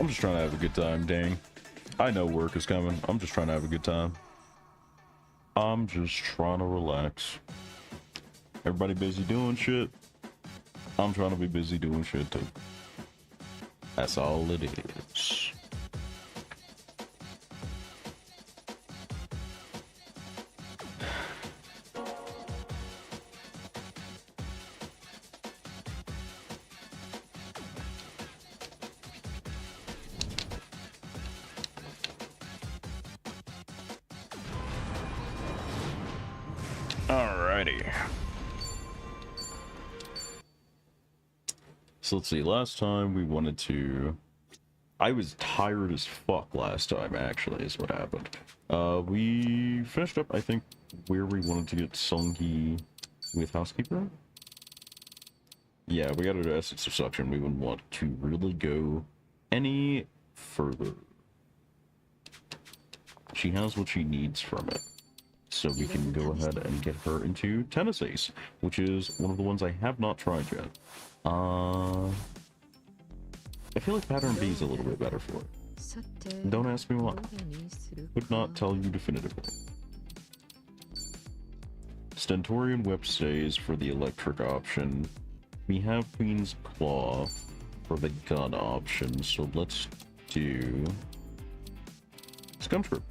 I'm just trying to have a good time, dang. I know work is coming. I'm just trying to have a good time. I'm just trying to relax. Everybody busy doing shit. I'm trying to be busy doing shit too. That's all it is. Alrighty. So let's see, last time we wanted to... I was tired as fuck last time, actually, is what happened. We finished up, I think, where we wanted to get Songi with Housekeeper. Yeah, we got her to Essence of Suction. We wouldn't want to really go any further. She has what she needs from it. So we can go ahead and get her into Tennis Ace, which is one of the ones I have not tried yet. I feel like Pattern B is a little bit better for it. Don't ask me why. Could not tell you definitively. Stentorian Whip stays for the electric option. We have Queen's Claw for the gun option, so let's do Scuntrip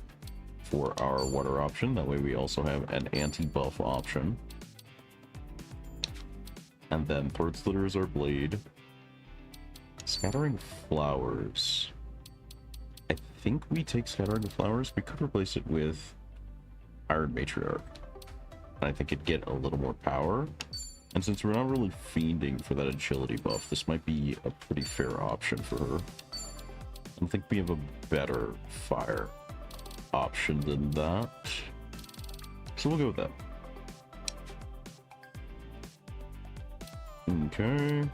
for our water option. That way we also have an anti-buff option. And then Throat Slitter is our blade. Scattering Flowers. I think we take Scattering Flowers. We could replace it with Iron Matriarch. I think it'd get a little more power. And since we're not really fiending for that agility buff, this might be a pretty fair option for her. I think we have a better fire option than that. So we'll go with that. Okay.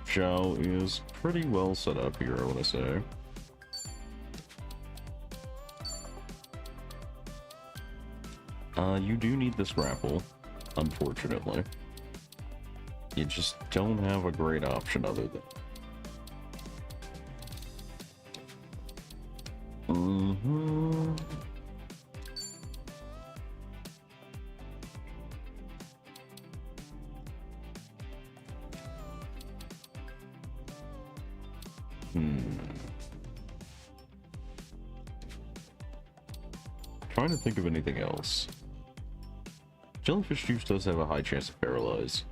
Zhao is pretty well set up here, I want to say. You do need this grapple, unfortunately. You just don't have a great option other than... Trying to think of anything else. Jellyfish Juice does have a high chance of paralyze,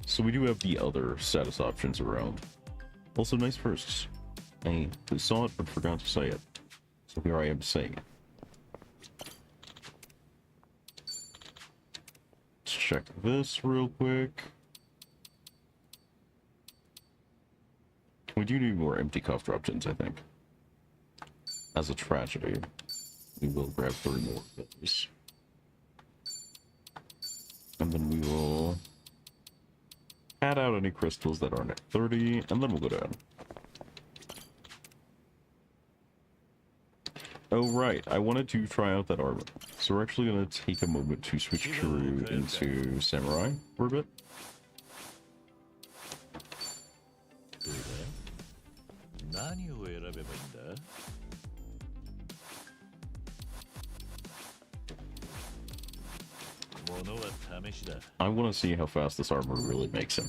so we do have the other status options around. Also, nice firsts. I saw it but forgot to say it, so here I am saying it. Let's check this real quick. We do need more empty cuff drop-ins, I think. As a tragedy, we will grab 3 more of those. And then we will add out any crystals that aren't at 30, and then we'll go down. Oh right, I wanted to try out that armor. So we're actually going to take a moment to switch Kiru into Samurai for a bit. I want to see how fast this armor really makes him.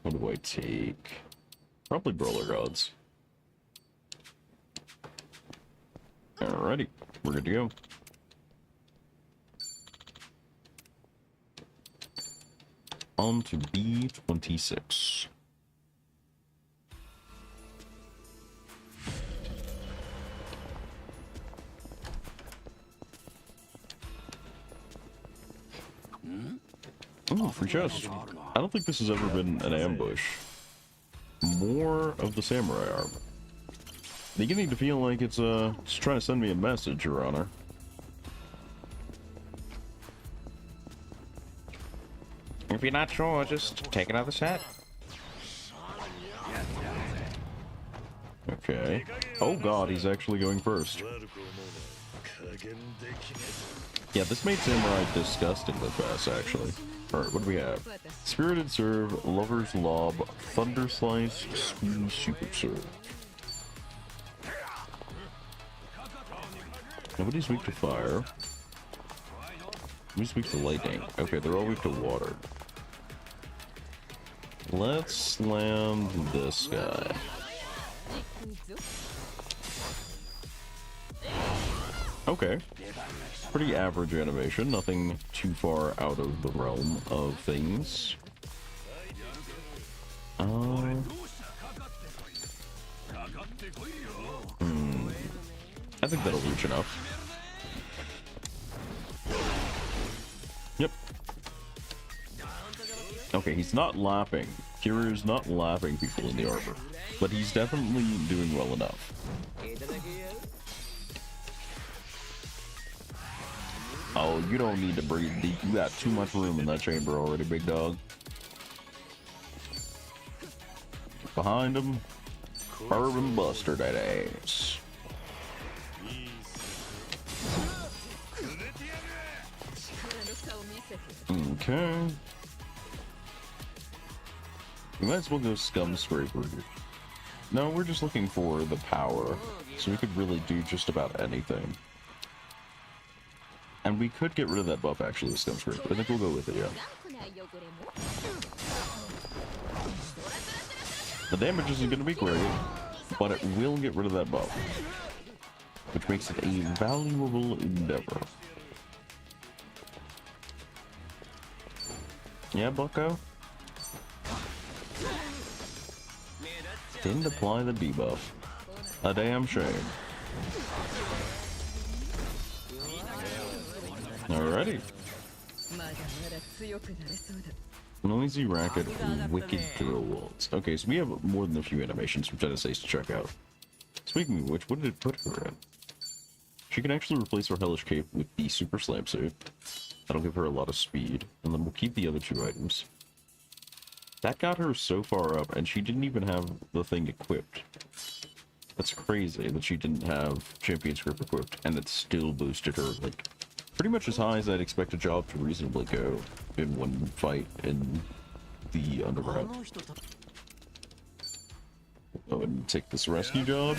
What do I take? Probably Brawler Gods. Alrighty, we're good to go. On to B26. Oh, free chest. I don't think this has ever been an ambush. More of the samurai armor. Beginning to feel like it's just trying to send me a message, Your Honor. If you're not sure, just take another set. Okay. Oh god, he's actually going first. Yeah, this made Samurai disgustingly fast, actually. Alright, what do we have? Spirited Serve, Lover's Lob, Thunder Slice, Speed Super Serve. Nobody's weak to fire. Nobody's weak to lightning. Okay, they're all weak to water. Let's slam this guy. Okay. Pretty average animation, nothing too far out of the realm of things. I think that'll reach enough. Yep. Okay, he's not laughing. Kiryu's not laughing people in the armor, but he's definitely doing well enough. Oh, you don't need to breathe deep. You got too much room in that chamber already, big dog. Behind him, Urban Buster that ass. Okay. We might as well go Scum Scraper. No, we're just looking for the power, so we could really do just about anything. And we could get rid of that buff actually with Scum Scraper. I think we'll go with it, yeah. The damage isn't going to be great, but it will get rid of that buff, which makes it a valuable endeavor. Yeah, bucko? Didn't apply the debuff. A damn shame. Alrighty. Noisy Racket, Wicked Throw Walls. Okay, so we have more than a few animations from Genesis to check out. Speaking of which, what did it put her in? She can actually replace her Hellish Cape with the Super Slam Suit. That'll give her a lot of speed, and then we'll keep the other two items. That got her so far up, and she didn't even have the thing equipped. That's crazy that she didn't have Champion's Grip equipped, and it still boosted her, like, pretty much as high as I'd expect a job to reasonably go in one fight in the underground. Go ahead and take this rescue job.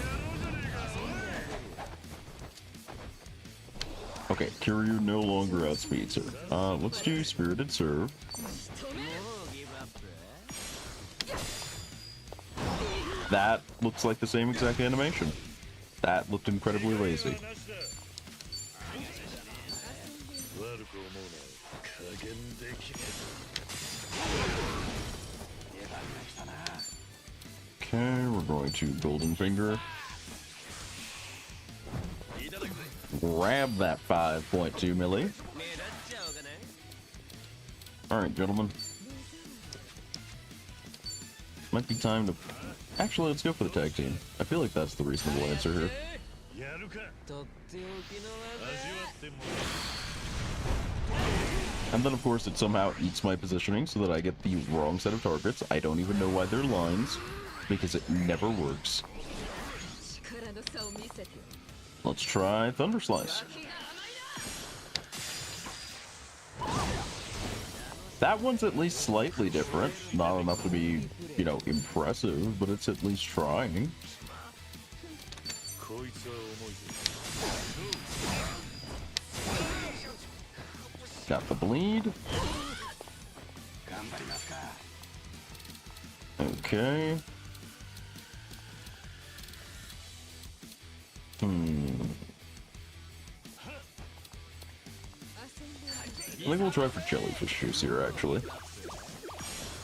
Okay, Kiryu no longer outspeeds her. Let's do Spirited Serve. That looks like the same exact animation. That looked incredibly lazy. Okay, we're going to Golden Finger. Grab that 5.2 milli. Alright, gentlemen. Might be time to... Actually, let's go for the tag team. I feel like that's the reasonable answer here. And then, of course, it somehow eats my positioning so that I get the wrong set of targets. I don't even know why they're lines, because it never works. Let's try Thunder Slice. That one's at least slightly different. Not enough to be, you know, impressive, but it's at least trying. Got the bleed. Okay. I think we'll try for Jellyfish Juice here, actually.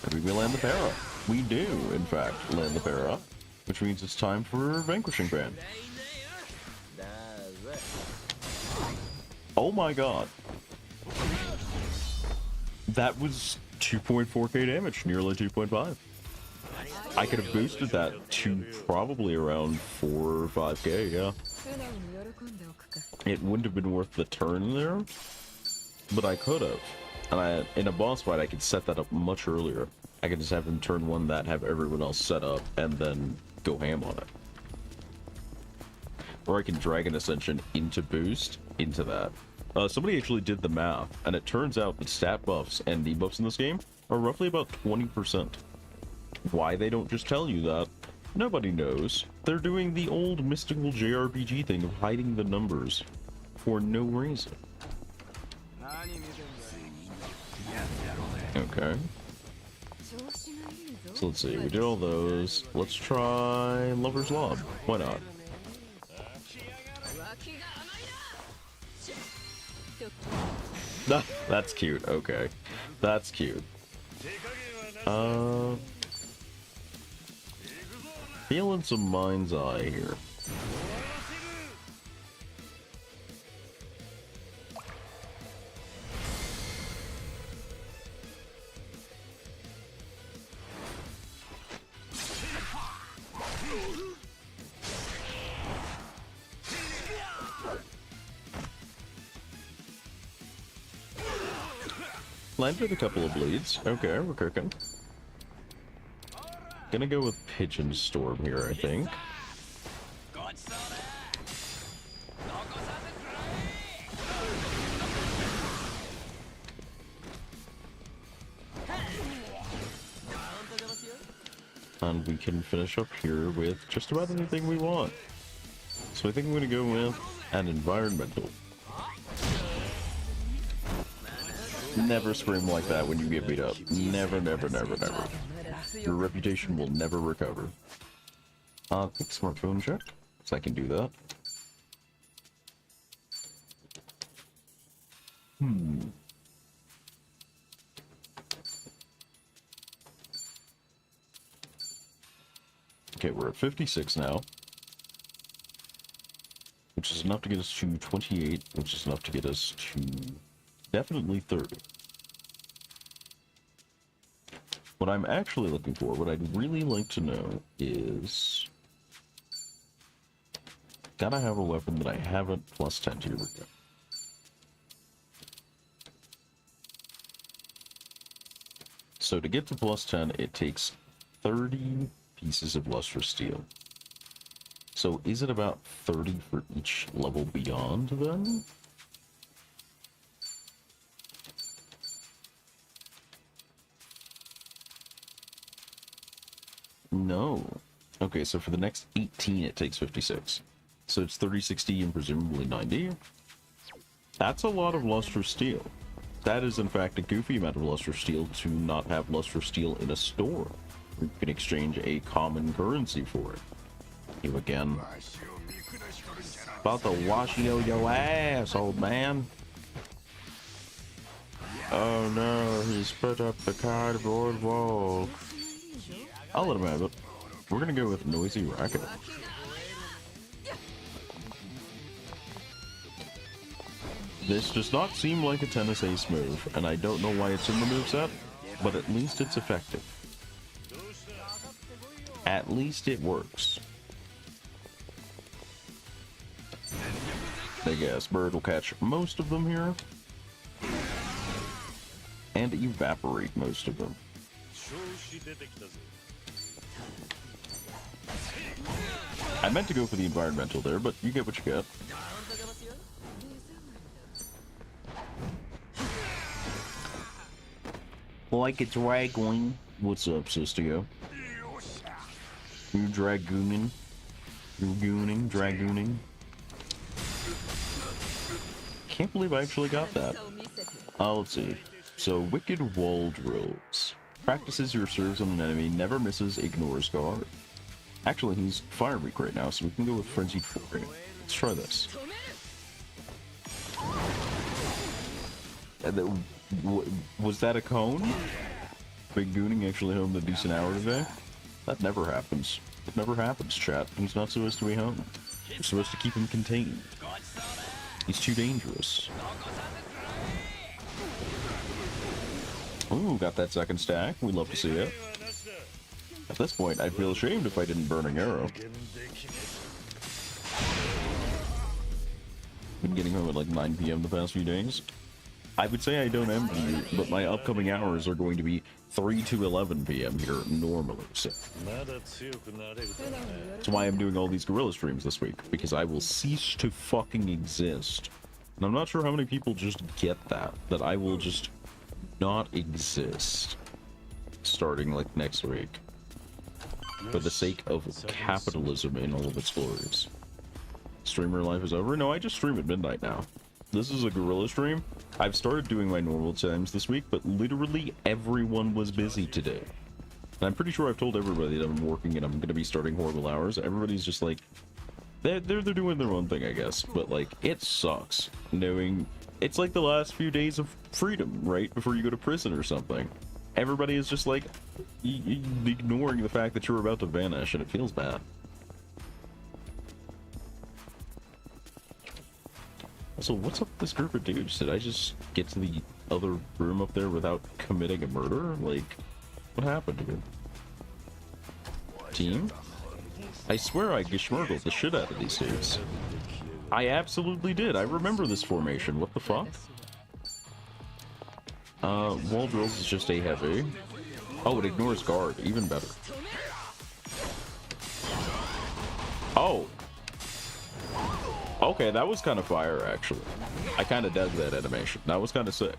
Maybe we land the para. We do, in fact, land the para, which means it's time for Vanquishing Band. Oh my god. That was 2.4k damage, nearly 2.5. I could have boosted that to probably around 4 or 5k, yeah. It wouldn't have been worth the turn there, but I could have. And in a boss fight, I could set that up much earlier. I could just have him turn one that, have everyone else set up, and then go ham on it. Or I can Dragon Ascension into boost, into that. Somebody actually did the math, and it turns out that stat buffs and debuffs in this game are roughly about 20%. Why they don't just tell you that, nobody knows. They're doing the old mystical JRPG thing of hiding the numbers for no reason. Okay. So let's see, we did all those. Let's try Lover's Lob. Why not? That's cute. Okay. That's cute. Feeling some Mind's Eye here. Landed a couple of bleeds. Okay, we're cooking. Gonna go with Pigeon Storm here, I think. And we can finish up here with just about anything we want. So I think I'm gonna go with an environmental. Never scream like that when you get beat up. Never, never, never, never. Your reputation will never recover. Quick smartphone check, so I can do that. Okay, we're at 56 now. Which is enough to get us to 28, which is enough to get us to definitely 30. What I'm actually looking for, what I'd really like to know is... Gotta have a weapon that I haven't plus 10 to. Here we go. So to get to plus 10, it takes 30 pieces of lustrous steel. So is it about 30 for each level beyond then? No. Okay, so for the next 18 it takes 56. So it's 30, 60, and presumably 90. That's a lot of lustrous steel. That is in fact a goofy amount of lustrous steel to not have lustrous steel in a store. You can exchange a common currency for it. You again. About to wash your ass, old man. Oh no, he's put up the cardboard wall. I'll let him have it. We're gonna go with Noisy Racket. This does not seem like a tennis ace move, and I don't know why it's in the moveset, but at least it's effective. At least it works. I guess Bird will catch most of them here. And evaporate most of them. I meant to go for the environmental there, but you get what you get. Like it's Dragoin. What's up, Sistio? You Dragooning? Dragooning? Can't believe I actually got that. Let's see. So, Wicked Wall Drills. Practices your serves on an enemy, never misses, ignores guard. Actually, he's Fire Weak right now, so we can go with Frenzied Fury. Let's try this. Was that a cone? Big Gooning actually home a decent hour today? That never happens. It never happens, chat. He's not supposed to be home. We're supposed to keep him contained. He's too dangerous. Ooh, got that second stack. We'd love to see it. At this point, I'd feel ashamed if I didn't Burning Arrow. Been getting home at like 9 PM the past few days. I would say I don't envy you, but my upcoming hours are going to be 3 to 11 p.m. here normally. So that's why I'm doing all these gorilla streams this week, because I will cease to fucking exist. And I'm not sure how many people just get that I will just not exist starting like next week for the sake of capitalism in all of its glories. Streamer life is over? No, I just stream at midnight now. This is a gorilla stream. I've started doing my normal times this week, but literally everyone was busy today. And I'm pretty sure I've told everybody that I'm working and I'm going to be starting horrible hours. Everybody's just like, they're doing their own thing, I guess. But like, it sucks knowing it's like the last few days of freedom, right? Before you go to prison or something. Everybody is just like ignoring the fact that you're about to vanish, and it feels bad. So what's up with this group of dudes? Did I just get to the other room up there without committing a murder? Like, what happened to me? Team? I swear I geschmurgled the shit out of these dudes. I absolutely did. I remember this formation. What the fuck? Wall drills is just a heavy. Oh, it ignores guard. Even better. Oh. Okay, that was kind of fire, actually. I kind of dug that animation. That was kind of sick.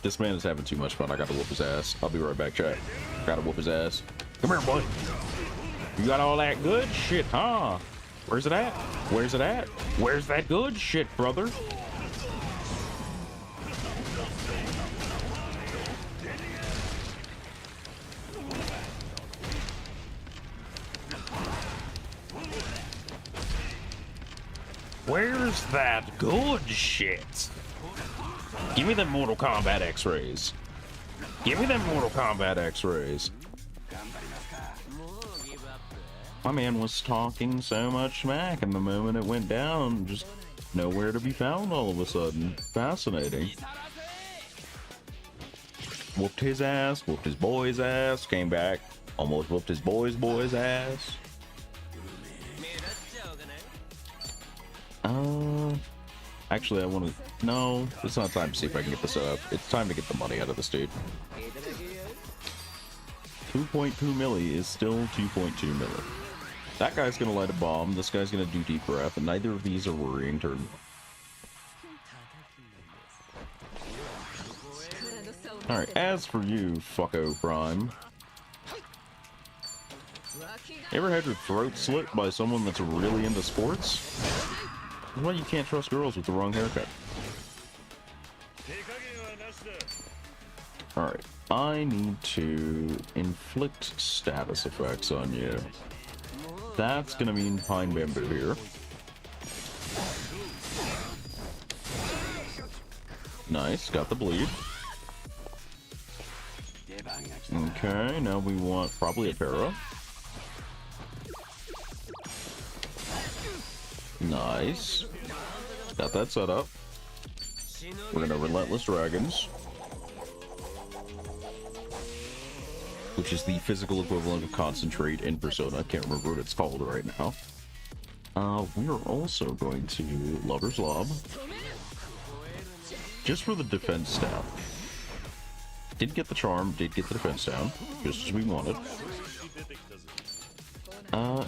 This man is having too much fun. I gotta whoop his ass. I'll be right back, chat. Gotta whoop his ass. Come here, boy. You got all that good shit, huh? Where's it at? Where's it at? Where's that good shit, brother? Where's that good shit? Give me them Mortal Kombat X-rays. Give me them Mortal Kombat X-rays. My man was talking so much smack, and the moment it went down, just nowhere to be found all of a sudden. Fascinating. Whooped his ass, whooped his boy's ass, came back, almost whooped his boy's ass. Actually, I want to... No, it's not time to see if I can get this up. It's time to get the money out of this dude. 2.2 milli is still 2.2 milli. That guy's gonna light a bomb, this guy's gonna do deep breath, and neither of these are worrying to me. Alright, as for you, fucko Prime. You ever had your throat slit by someone that's really into sports? Why you can't trust girls with the wrong haircut? Alright, I need to inflict status effects on you. That's gonna mean Pine Bamboo here. Nice, got the bleed. Okay, now we want probably a para. Nice. Got that set up. We're gonna Relentless Dragons, which is the physical equivalent of Concentrate in Persona. I can't remember what it's called right now. We are also going to Lover's Lob, just for the defense down. Did get the charm, did get the defense down, just as we wanted.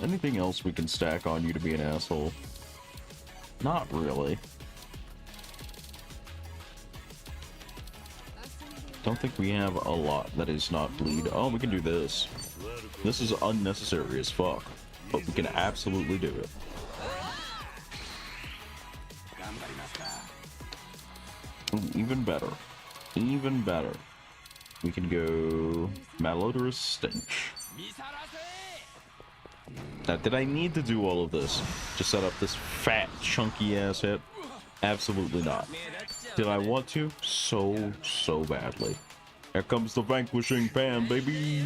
Anything else we can stack on you to be an asshole? Not really. Don't think we have a lot that is not bleed. Oh, we can do this. This is unnecessary as fuck, but we can absolutely do it. Even better. Even better. We can go Malodorous Stench. Now, did I need to do all of this to set up this fat, chunky ass hit? Absolutely not. Did I want to? So badly. Here comes the vanquishing pan, baby!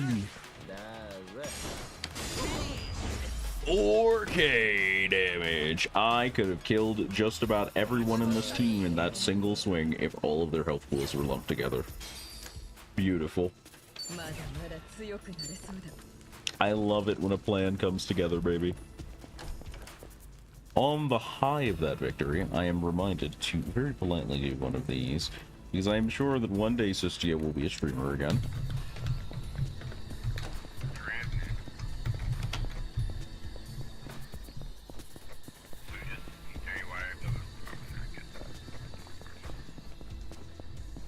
4K damage! I could have killed just about everyone in this team in that single swing if all of their health pools were lumped together. Beautiful. I love it when a plan comes together, baby. on the high of that victory, I am reminded to very politely do one of these, because I am sure that one day Sistia will be a streamer again.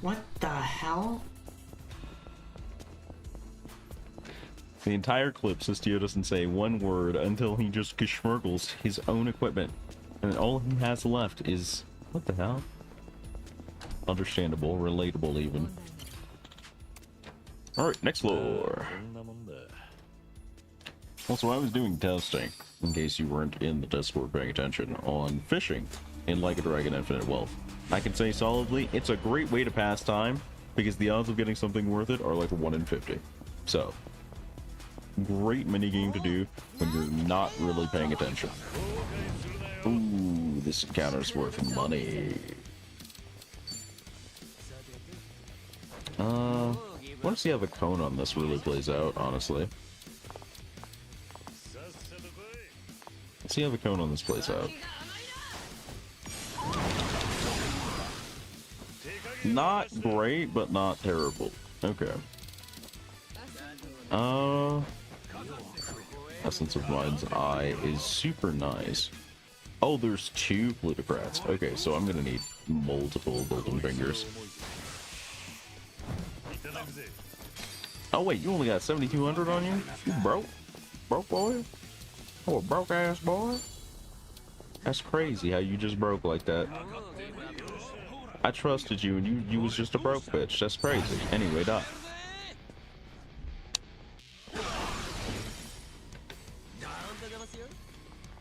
What the hell? The entire clip, Sistio doesn't say one word until he just geschmurgles his own equipment. And all he has left is... what the hell? Understandable, relatable even. Alright, next floor. Also, I was doing testing, in case you weren't in the Discord paying attention, on fishing in Like a Dragon Infinite Wealth. I can say solidly, it's a great way to pass time, because the odds of getting something worth it are like 1 in 50. So, great minigame to do when you're not really paying attention. Ooh, this encounter's worth money. I want to see how the cone on this really plays out, honestly. Let's see how the cone on this plays out. Not great, but not terrible. Okay. Essence of Mind's Eye is super nice. Oh, there's 2 plutocrats. Okay, so I'm gonna need multiple golden fingers. Oh wait, you only got 7,200 on you? You broke? Broke boy? Oh, a broke ass boy? That's crazy how you just broke like that. I trusted you and you was just a broke bitch. That's crazy. Anyway, done.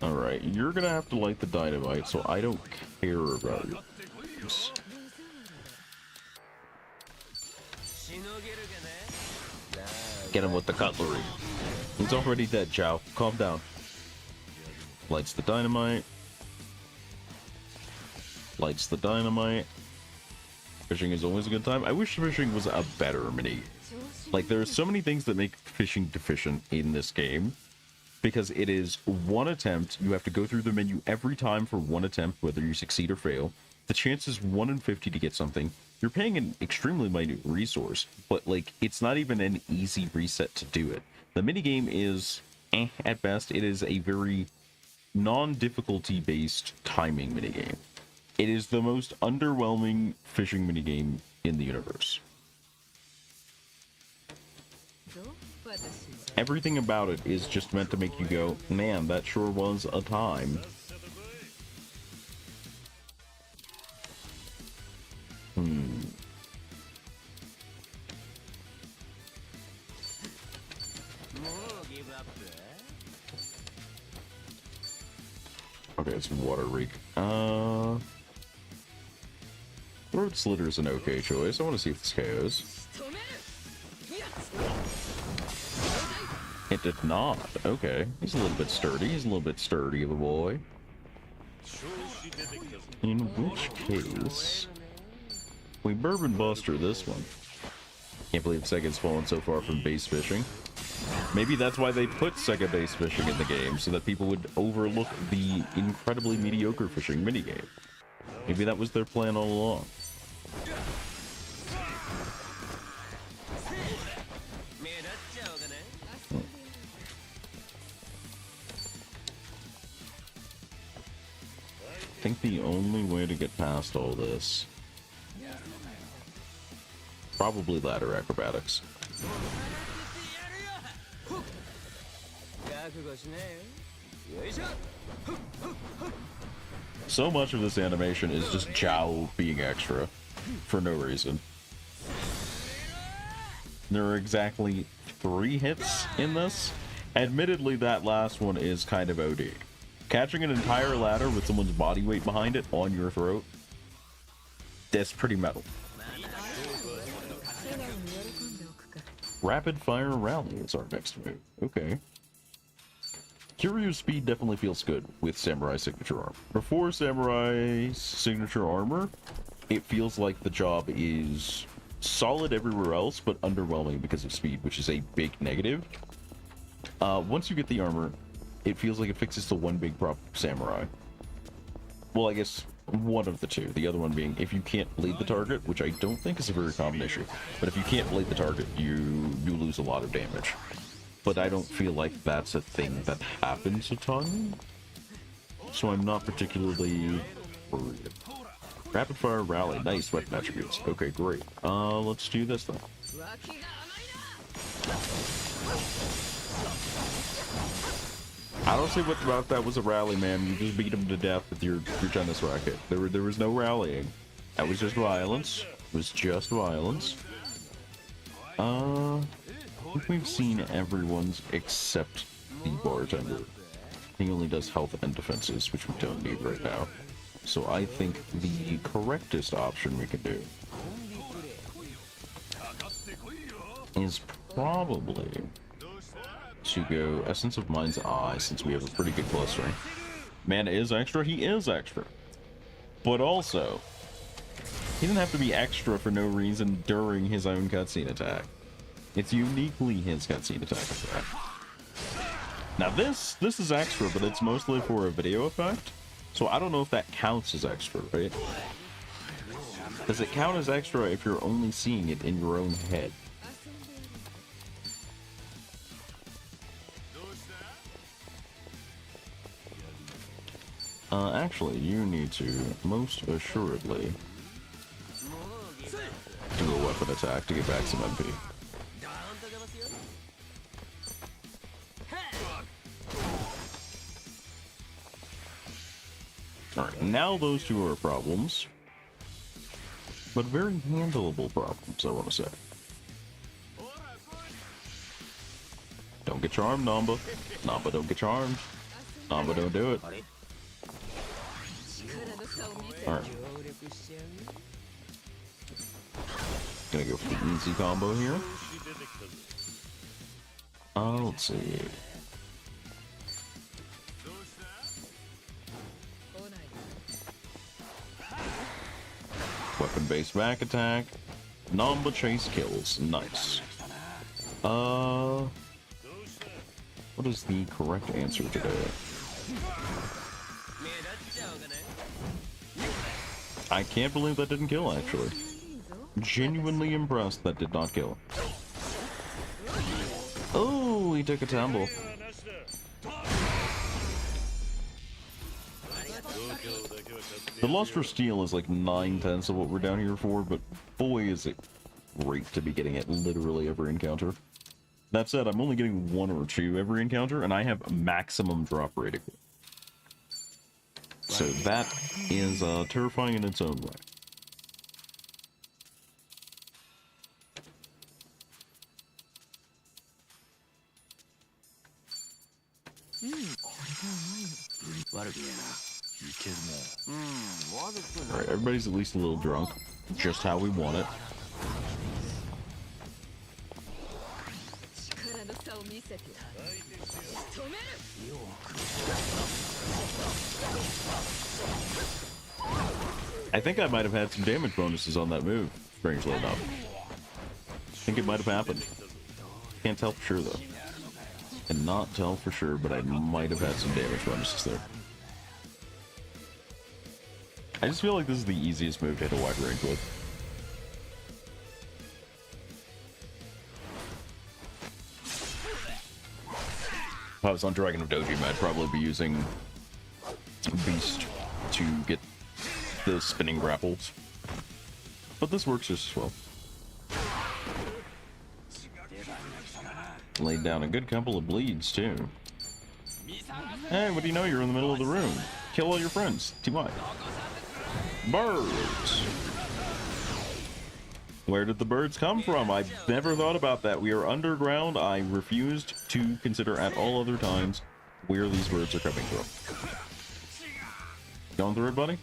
Alright, you're gonna have to light the dynamite, so I don't care about you. Get him with the cutlery. He's already dead, Chow. Calm down. Lights the dynamite. Lights the dynamite. Fishing is always a good time. I wish fishing was a better mini. Like, there are so many things that make fishing deficient in this game. Because it is one attempt. You have to go through the menu every time for one attempt, whether you succeed or fail. The chance is 1 in 50 to get something. You're paying an extremely minute resource, but like, it's not even an easy reset to do it. The minigame is, at best. It is a very non-difficulty based timing minigame. It is the most underwhelming fishing minigame in the universe. Everything about it is just meant to make you go, man, that sure was a time. Okay, it's Water Reek. Throat Slitter is an okay choice. I want to see if this KOs. It did not. Okay. He's a little bit sturdy. He's a little bit sturdy of a boy. In which case, we Bourbon Buster this one. Can't believe Sega's fallen so far from base fishing. Maybe that's why they put Sega base fishing in the game, so that people would overlook the incredibly mediocre fishing minigame. Maybe that was their plan all along. I think the only way to get past all this, probably ladder acrobatics. So much of this animation is just Zhao being extra for no reason. There are exactly 3 hits in this. Admittedly, that last one is kind of OD. Catching an entire ladder with someone's body weight behind it on your throat, that's pretty metal. Rapid Fire Rally is our next move. Okay. Kiryu speed definitely feels good with Samurai Signature Armor. Before Samurai's Signature Armor, it feels like the job is solid everywhere else, but underwhelming because of speed, which is a big negative. Once you get the armor, it feels like it fixes the one big problem of Samurai, Well, I guess one of the two. The other one being if you can't bleed the target, which I don't think is a very common issue. But if you can't bleed the target, you lose a lot of damage. But I don't feel like that's a thing that happens a ton. So I'm not particularly worried. Rapid fire rally, nice weapon attributes. Okay, great. Let's do this then. I don't see what about that was a rally, man. You just beat him to death with your tennis racket. There was no rallying. That was just violence. It was just violence. I think we've seen everyone's except the bartender. He only does health and defenses, which we don't need right now. So I think the correctest option we can do is probably to go Essence of Mind's Eye, since we have a pretty good clustering. Mana is extra, he is extra. But also, he doesn't have to be extra for no reason during his own cutscene attack. It's uniquely his cutscene attack. Now this is extra, but it's mostly for a video effect. So I don't know if that counts as extra, right? Does it count as extra if you're only seeing it in your own head? Actually, you need to most assuredly do a weapon attack to get back some MP. Alright, now those two are problems. But very handleable problems, I want to say. Don't get charmed, Namba. Namba, don't get charmed. Namba, don't do it. Alright. Gonna go for the easy combo here. Let's see. Weapon-based back attack. Namba chase kills. Nice. What is the correct answer today? I can't believe that didn't kill, actually. Genuinely impressed that did not kill. Oh, he took a tumble. The Luster Steel is like 9/10 of what we're down here for, but boy is it great to be getting it literally every encounter. That said, I'm only getting 1 or 2 every encounter, and I have maximum drop rating. So that is terrifying in its own way. Alright, everybody's at least a little drunk. Just how we want it. I think I might have had some damage bonuses on that move, strangely enough. I think it might have happened. Can't tell for sure, though. Cannot tell for sure, but I might have had some damage bonuses there. I just feel like this is the easiest move to hit a wide range with. If I was on Dragon of Dojima, I'd probably be using Beast to get the spinning grapples. But this works just as well. Laid down a good couple of bleeds, too. Hey, what do you know? You're in the middle of the room. Kill all your friends. TY. Birds! Where did the birds come from? I've never thought about that. We are underground. I refused to consider at all other times where these birds are coming from. Going through it, buddy?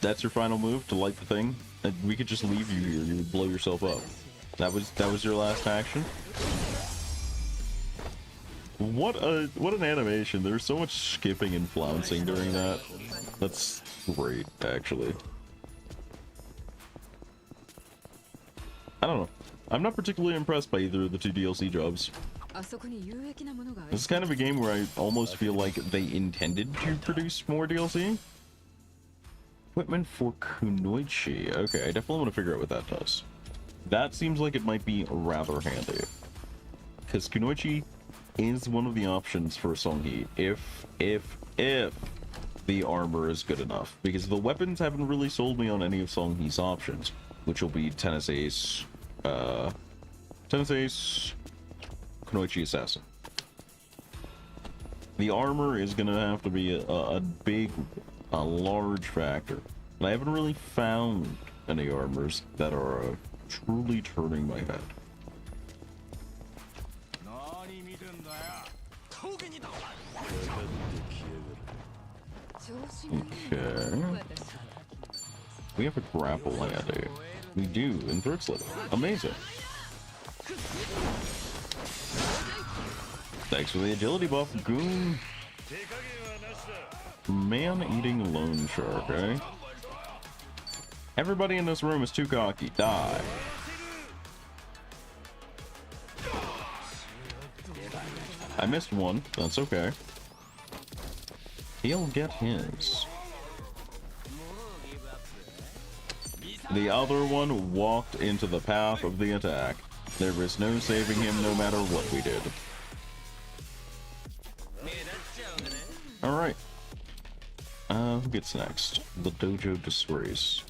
That's your final move, to light the thing? And we could just leave you here. You would blow yourself up. That was your last action? What an animation. There's so much skipping and flouncing during that. That's great, actually. I don't know. I'm not particularly impressed by either of the 2 DLC jobs. This is kind of a game where I almost feel like they intended to produce more DLC. Equipment for Kunoichi. Okay, I definitely want to figure out what that does. That seems like it might be rather handy. Because Kunoichi is one of the options for Songhi if the armor is good enough. Because the weapons haven't really sold me on any of Songhi's options, which will be Tennis Ace, Kunoichi Assassin. The armor is gonna have to be a large factor. And I haven't really found any armors that are truly turning my head. Okay. We have a grapple handy. We do, in Third Slit. Amazing. Thanks for the agility buff, Goon. Man-eating loan shark, eh? Everybody in this room is too cocky. Die. I missed one. That's okay. He'll get his. The other one walked into the path of the attack. There is no saving him no matter what we did. Alright. Who gets next? The Dojo Disgrace.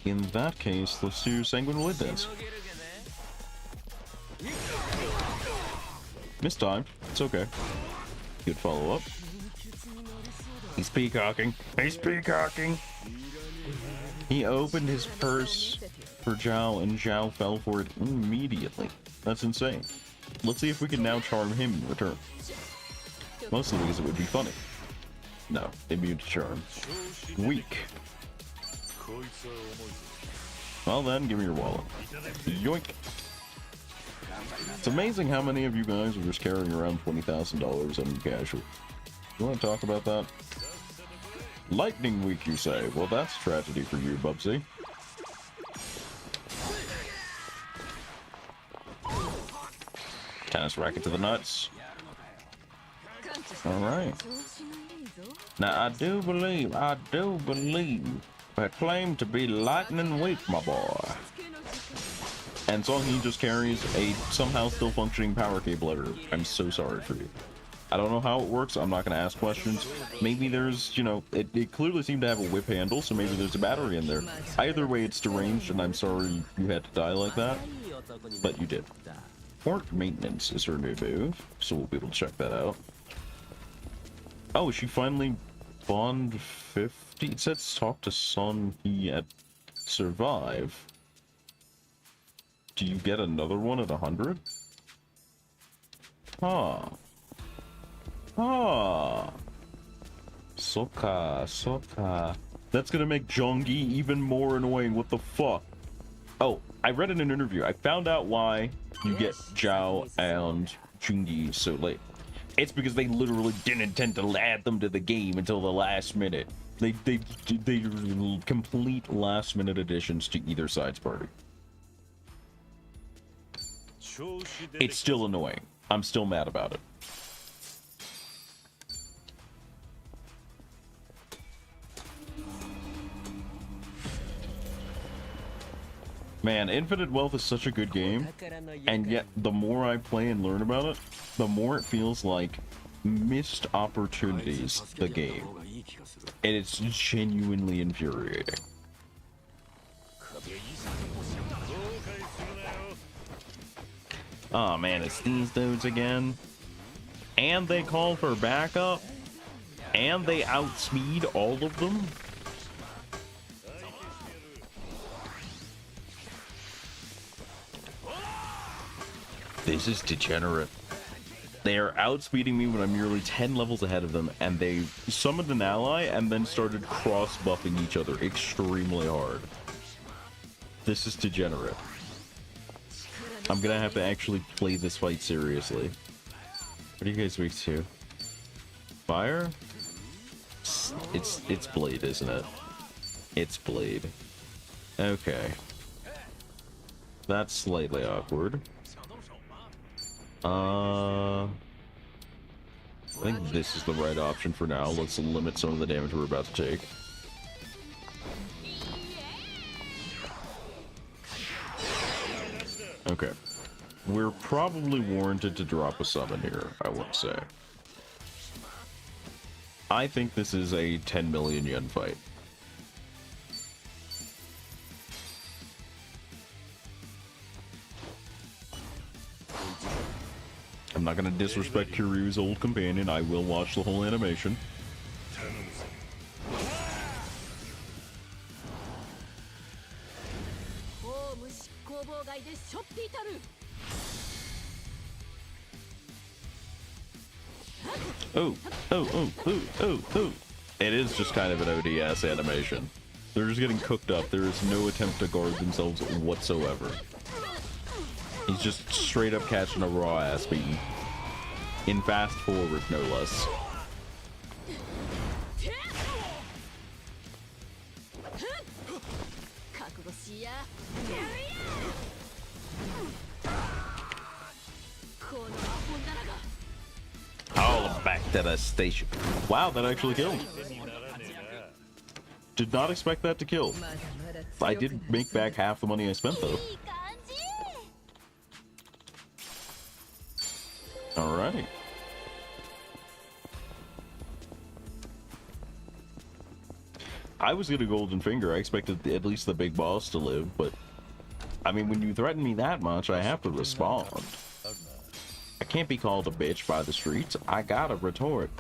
In that case, let's do Sanguine Wood Dance. Mistimed. It's okay. Good follow-up. He's peacocking. He's peacocking! He opened his purse for Zhao, and Zhao fell for it immediately. That's insane. Let's see if we can now charm him in return. Mostly because it would be funny. No, immune to charm. Weak. Well then, give me your wallet. Yoink. It's amazing how many of you guys are just carrying around $20,000 on casual. You want to talk about that? Lightning Week, you say? Well, that's tragedy for you, Bubsy. Tennis racket to the nuts. Alright. Now, I do believe, I claim to be Lightning Week, my boy. And Songhi just carries a somehow still functioning power cable editor. I'm so sorry for you. I don't know how it works. I'm not going to ask questions. Maybe there's, you know, it clearly seemed to have a whip handle, so maybe there's a battery in there. Either way, it's deranged, and I'm sorry you had to die like that. But you did. Port maintenance is her new move, so we'll be able to check that out. Oh, she finally bond 50. It says talk to Songhi at survive. Do you get another one at 100? Huh. Ah, Soka. That's gonna make Zhongyi even more annoying. What the fuck? Oh, I read in an interview. I found out why you get Zhao and Zhongyi so late. It's because they literally didn't intend to add them to the game until the last minute. They complete last minute additions to either side's party. It's still annoying. I'm still mad about it. Man, Infinite Wealth is such a good game, and yet the more I play and learn about it, the more it feels like missed opportunities, the game. And it's genuinely infuriating. Oh man, it's these dudes again. And they call for backup, and they outspeed all of them. This is degenerate. They are outspeeding me when I'm nearly 10 levels ahead of them, and they summoned an ally and then started cross-buffing each other extremely hard. This is degenerate. I'm gonna have to actually play this fight seriously. What are you guys weak to? Fire? It's Blade, isn't it? It's Blade. Okay. That's slightly awkward. I think this is the right option for now. Let's limit some of the damage we're about to take. Okay. We're probably warranted to drop a summon here, I would say. I think this is a 10 million yen fight. I'm not gonna disrespect Kiryu's old companion. I will watch the whole animation. Oh, oh, oh, oh, oh, oh. It is just kind of an ODS animation. They're just getting cooked up. There is no attempt to guard themselves whatsoever. He's just straight up catching a raw ass beating. In fast forward, no less. Oh, back to the station. Wow, that actually killed. Did not expect that to kill. I did make back half the money I spent, though. Alright. I was gonna Golden Finger. I expected at least the big boss to live, but I mean, when you threaten me that much, I have to respond. I can't be called a bitch by the streets. I gotta retort.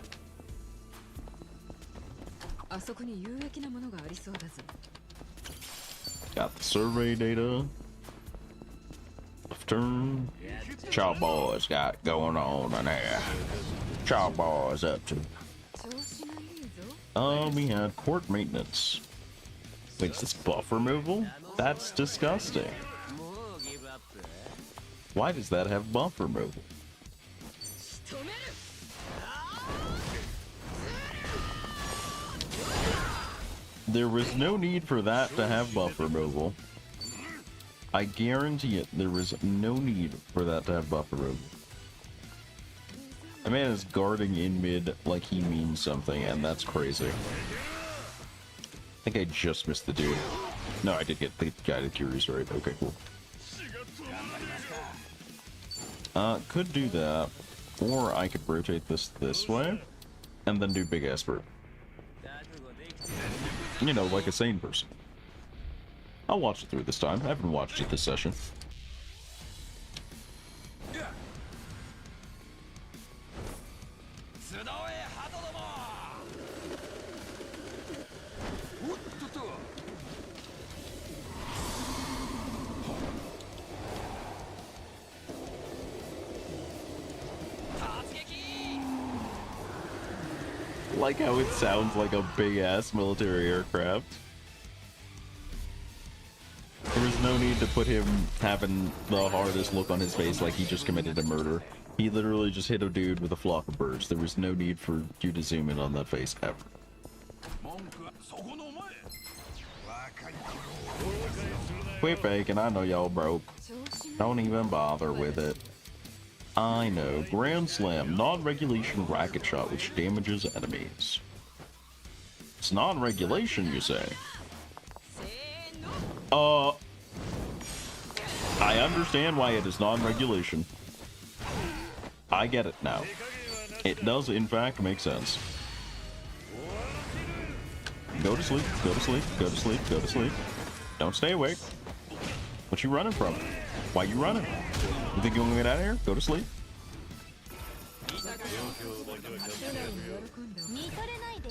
Got the survey data. Left turn. Chow boys got going on in there. Chow boys up to. We had court maintenance. Wait, is this buff removal? That's disgusting. Why does that have buff removal? There was no need for that to have buff removal. I guarantee it, there was no need for that to have buff removal. The man is guarding in mid like he means something, and that's crazy. I think I just missed the dude. No, I did get the guided curious right. Okay, cool. Could do that. Or I could rotate this way, and then do big Esper. You know, like a sane person. I'll watch it through this time. I haven't watched it this session. Like how it sounds like a big-ass military aircraft. There was no need to put him having the hardest look on his face like he just committed a murder. He literally just hit a dude with a flock of birds. There was no need for you to zoom in on that face ever. Quit faking, I know y'all broke. Don't even bother with it. I know. Grand Slam, non-regulation racket shot which damages enemies. It's non-regulation, you say? I understand why it is non-regulation. I get it now. It does, in fact, make sense. Go to sleep, go to sleep, go to sleep, go to sleep. Don't stay awake. What you running from? Why you running? You think you want to get out of here? Go to sleep.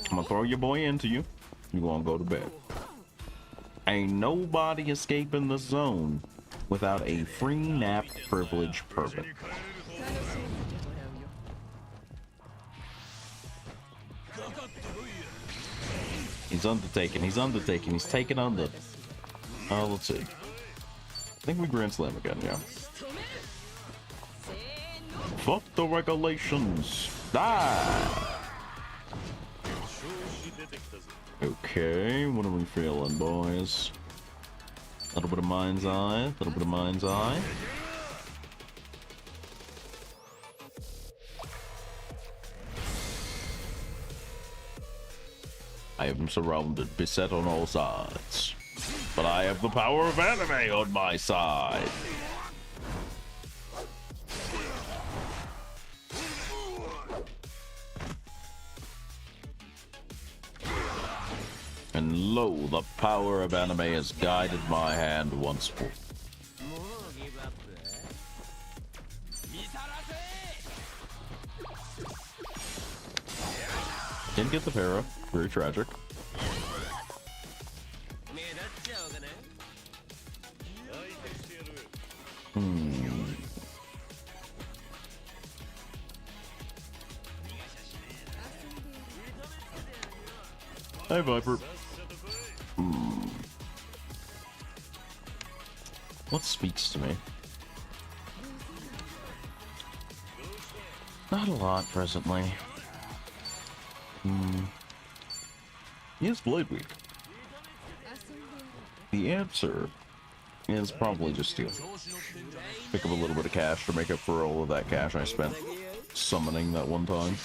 I'm gonna throw your boy into you. You gonna go to bed. Ain't nobody escaping the zone without a free nap privilege permit. He's undertaking, he's undertaking, he's taking on the... let's see. I think we Grand Slam again, yeah. Fuck the regulations. Die! Okay, what are we feeling, boys? A little bit of mind's eye, a little bit of mind's eye. I am surrounded, beset on all sides. But I have the power of anime on my side. And lo, the power of anime has guided my hand once more. Didn't get the para. Very tragic. Hi, Viper. What speaks to me? Not a lot presently. Is Blade Week? The answer is probably just steal. Pick up a little bit of cash to make up for all of that cash I spent summoning that one time.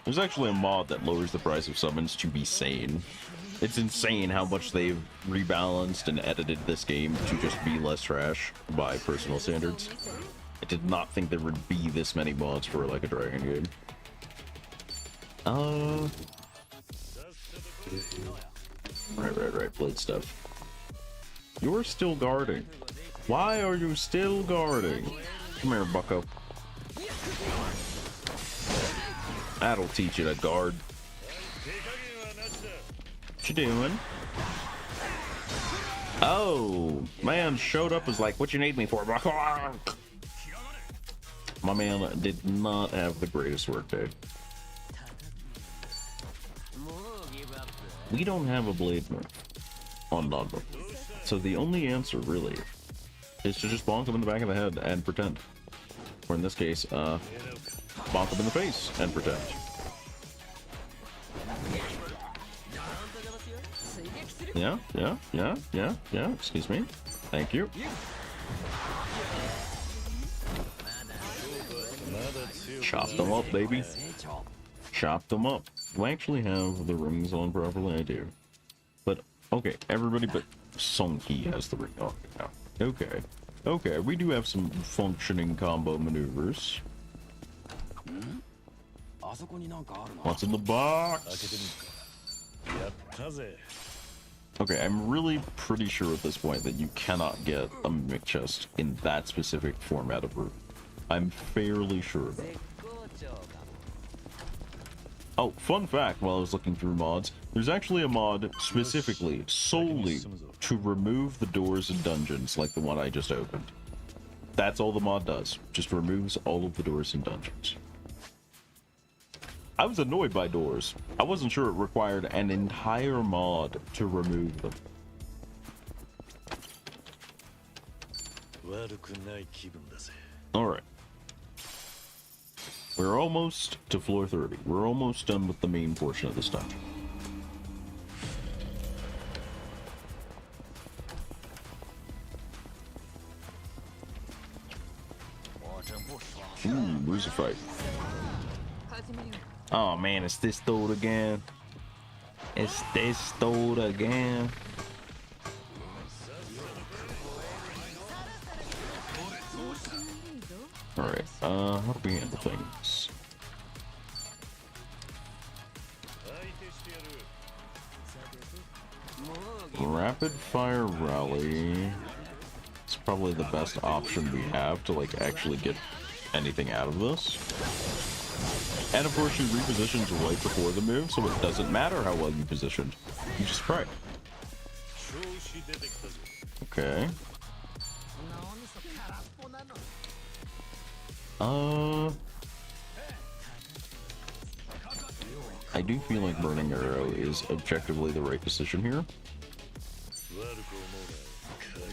There's actually a mod that lowers the price of summons to be sane. It's insane how much they've rebalanced and edited this game to just be less trash by personal standards. I did not think there would be this many mods for like a Dragon game. Right, blade stuff. You're still guarding. Why are you still guarding? Come here, bucko. That'll teach you to guard. What you doing? Oh, man showed up was like, what you need me for? My man did not have the greatest work day. We don't have a blade nerf on Nodma. So the only answer, really, is to just bonk him in the back of the head and pretend. Or in this case, bonk him in the face and pretend. Yeah, excuse me. Thank you. Chop them up, baby. Chop them up. Do I actually have the rings on properly? I do. But, okay, everybody but Sonki has the ring on now. Okay. Okay, we do have some functioning combo maneuvers. What's in the box? Okay, I'm really pretty sure at this point that you cannot get a mimic chest in that specific format of room. I'm fairly sure about it. Oh, fun fact, while I was looking through mods, there's actually a mod specifically, solely, to remove the doors in dungeons like the one I just opened. That's all the mod does. Just removes all of the doors in dungeons. I was annoyed by doors. I wasn't sure it required an entire mod to remove them. Alright. We're almost to floor 30. We're almost done with the main portion of this dungeon. Where's the fight? Oh man, it's this dude again. It's this dude again. Alright, how do we handle things? Rapid fire rally. It's probably the best option we have to like actually get anything out of this. And of course, she repositions right before the move, so it doesn't matter how well you positioned. You just pray. Okay. I do feel like Burning Arrow is objectively the right decision here.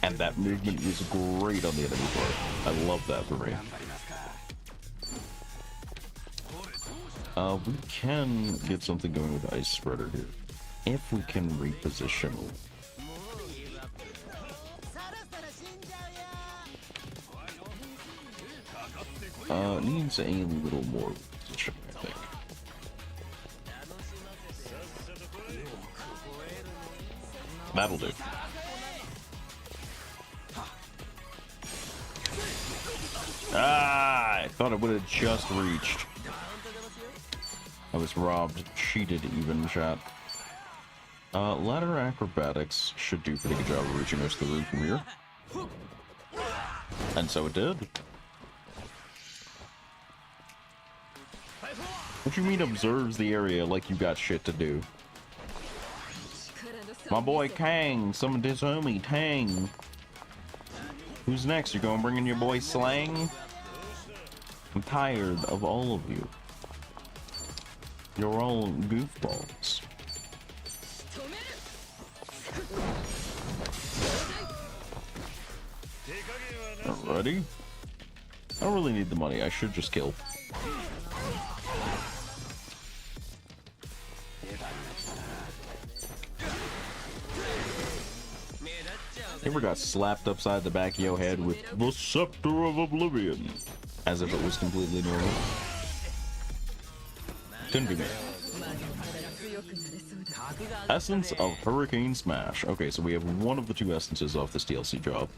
And that movement is great on the enemy part. I love that for me. We can get something going with Ice Spreader here. If we can reposition. Needs a little more position, I think. That'll do. Ah, I thought it would have just reached. I was robbed, cheated even, chat. Ladder acrobatics should do a pretty good job of reaching us to the room from here. And so it did. What you mean observes the area like you got shit to do? My boy Kang, summoned his homie Tang. Who's next? You gonna bring in your boy Slang? I'm tired of all of you. You're all goofballs. Alrighty. I don't really need the money. I should just kill. Ever got slapped upside the back of your head with the Scepter of Oblivion, as if it was completely normal? Couldn't be me. Essence of Hurricane Smash. Okay, so we have one of the two essences off this DLC job.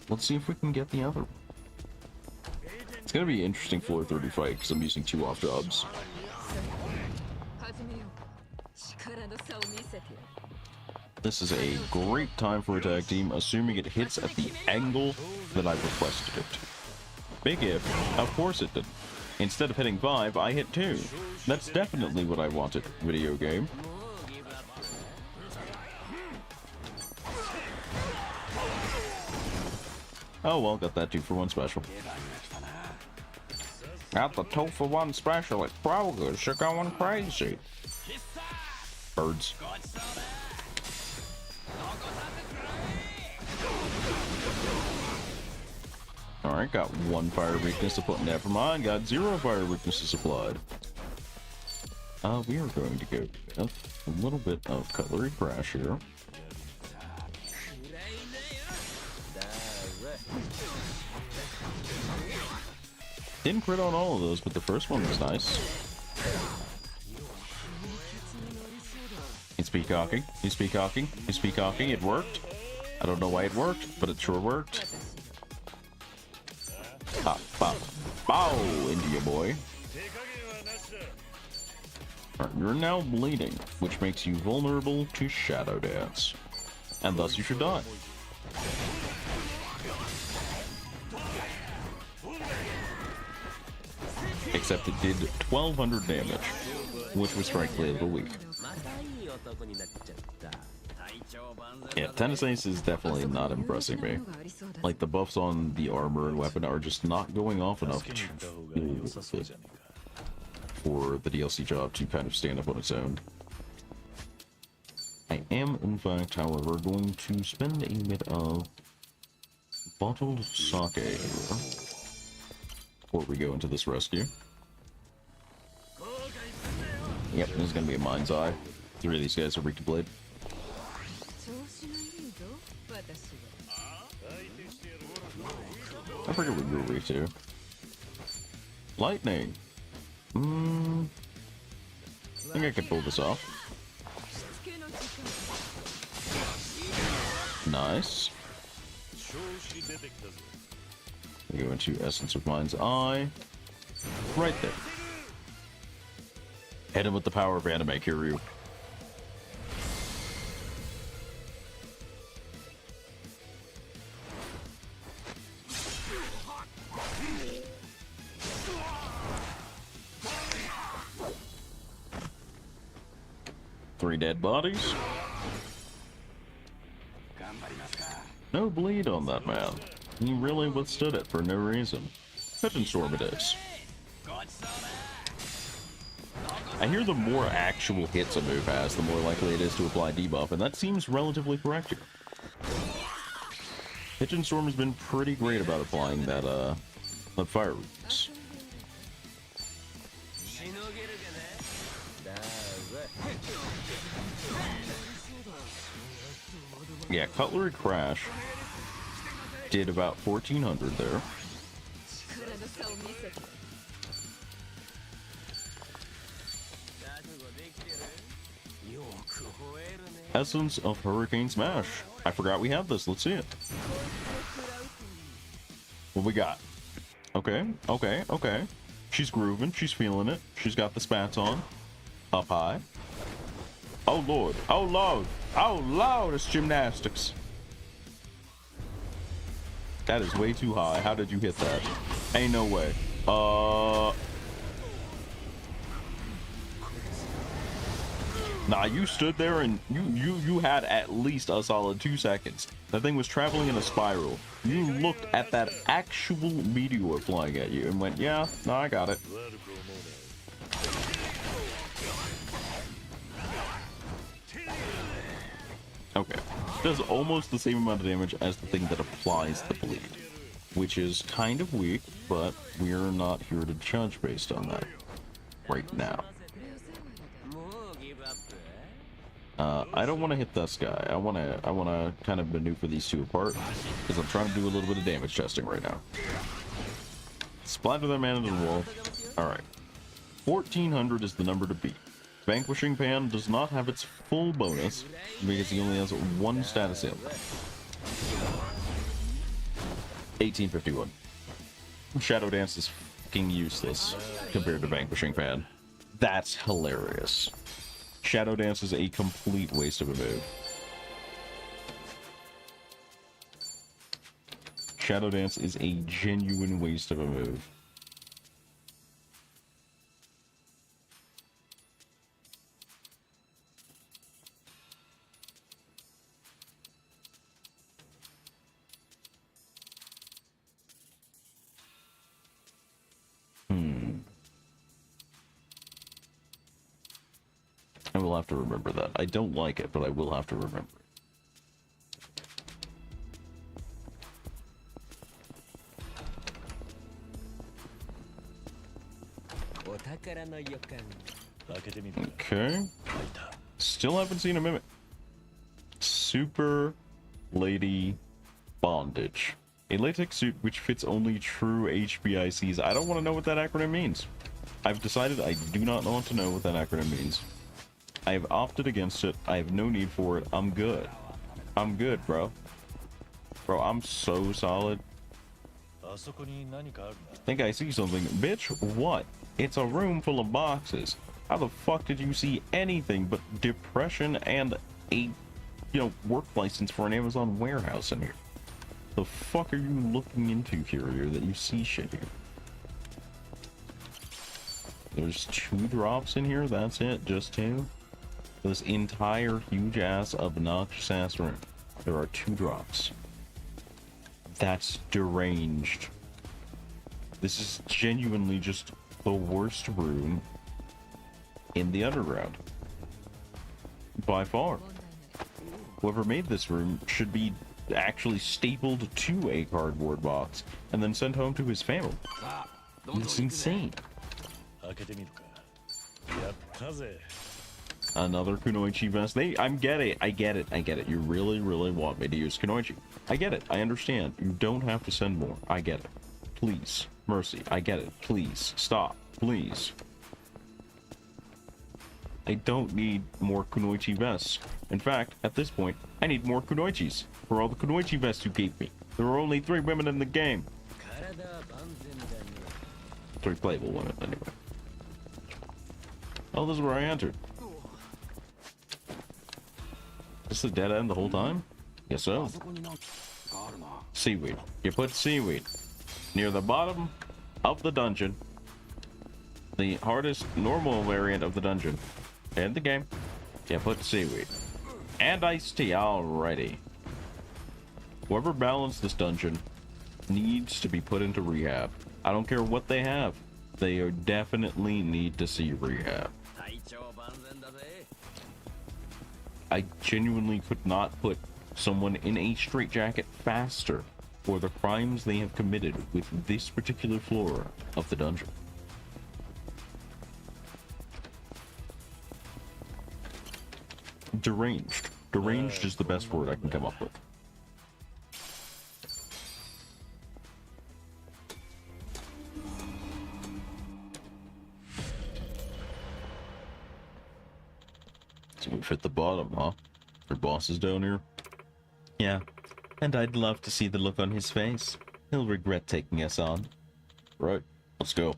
Let's see if we can get the other one. It's gonna be an interesting floor 30 fight because I'm using two off jobs. This is a great time for a tag team, assuming it hits at the angle that I requested it. Big if, of course it did. Instead of hitting 5, I hit 2. That's definitely what I wanted, video game. Oh well, got that 2-for-1 special. Got the 2-for-1 special at Kroger's, you're going crazy. Birds. Alright, got 1 fire weakness to put. Never mind, got 0 fire weaknesses applied. We are going to go with a little bit of cutlery crash here. Didn't crit on all of those, but the first one was nice. He's peacocking, he's peacocking, he's peacocking. It worked. I don't know why it worked, but it sure worked. Pop, pop, bow into you, boy. Right, you're now bleeding, which makes you vulnerable to Shadow Dance. And thus you should die. Except it did 1200 damage, which was frankly a little weak. Yeah, Tennis Ace is definitely not impressing me. Like, the buffs on the armor and weapon are just not going off enough for the DLC job to kind of stand up on its own. I am, in fact, however, going to spend a bit of bottled sake here before we go into this rescue. Yep, this is going to be a mind's eye. 3 of these guys are weak to blade. I forget what you're weak to. Lightning. I think I can pull this off. Nice. We go into Essence of Mind's Eye. Right there. Hit him with the power of anime, Kiryu. Three dead bodies. No bleed on that man. He really withstood it for no reason. Pigeon Storm it is. I hear the more actual hits a move has, the more likely it is to apply debuff, and that seems relatively correct here. Pigeon Storm has been pretty great about applying that fire weakness. Yeah, Cutlery Crash did about 1400 there. Essence of Hurricane Smash. I forgot we had this. Let's see it. What we got? Okay, okay, okay. She's grooving. She's feeling it. She's got the spats on. Up high. Oh, Lord. Oh, Lord. Oh, Lord. It's gymnastics. That is way too high. How did you hit that? Ain't no way. Nah, you stood there and you had at least a solid 2 seconds. That thing was traveling in a spiral. You looked at that actual meteor flying at you and went, yeah, no, I got it. Okay. Does almost the same amount of damage as the thing that applies the bleed, which is kind of weak, but we're not here to judge based on that right now. I don't want to hit this guy. I want to kind of maneuver these two apart because I'm trying to do a little bit of damage testing right now. Splatter that man into the wall. All right, 1400 is the number to beat. Vanquishing Pan does not have its full bonus because he only has one status ailment. 1851. Shadow Dance is fucking useless compared to Vanquishing Pan. That's hilarious. Shadow Dance is a complete waste of a move. Shadow Dance is a genuine waste of a move. I will have to remember that. I don't like it, but I will have to remember it. Okay. Still haven't seen a mimic. Super Lady Bondage. A latex suit which fits only true HBICs. I don't want to know what that acronym means. I've decided I do not want to know what that acronym means. I have opted against it. I have no need for it. I'm good. I'm good, bro. Bro, I'm so solid. I think I see something. Bitch, what? It's a room full of boxes. How the fuck did you see anything but depression and a, work license for an Amazon warehouse in here? The fuck are you looking into here that you see shit here? There's 2 drops in here. That's it. Just 2. This entire huge ass obnoxious ass room. There are 2 drops. That's deranged. This is genuinely just the worst room in the underground. By far. Whoever made this room should be actually stapled to a cardboard box and then sent home to his family. It's insane. Another Kunoichi vest. I get it. You really, really want me to use Kunoichi. I get it. I understand. You don't have to send more. I get it. Please. Mercy. I get it. Please. Stop. Please. I don't need more Kunoichi vests. In fact, at this point, I need more Kunoichis for all the Kunoichi vests you gave me. There are only 3 women in the game. 3 playable women, anyway. Oh, this is where I entered. Is this a dead end the whole time? Guess so. Seaweed. You put seaweed near the bottom of the dungeon. The hardest normal variant of the dungeon. In the game. You put seaweed. And iced tea. Alrighty. Whoever balanced this dungeon needs to be put into rehab. I don't care what they have. They definitely need to see rehab. I genuinely could not put someone in a straitjacket faster for the crimes they have committed with this particular flora of the dungeon. Deranged. Deranged is the best word I can come up with. So we fit the bottom, huh? Our boss is down here. Yeah, and I'd love to see the look on his face. He'll regret taking us on. Right, let's go.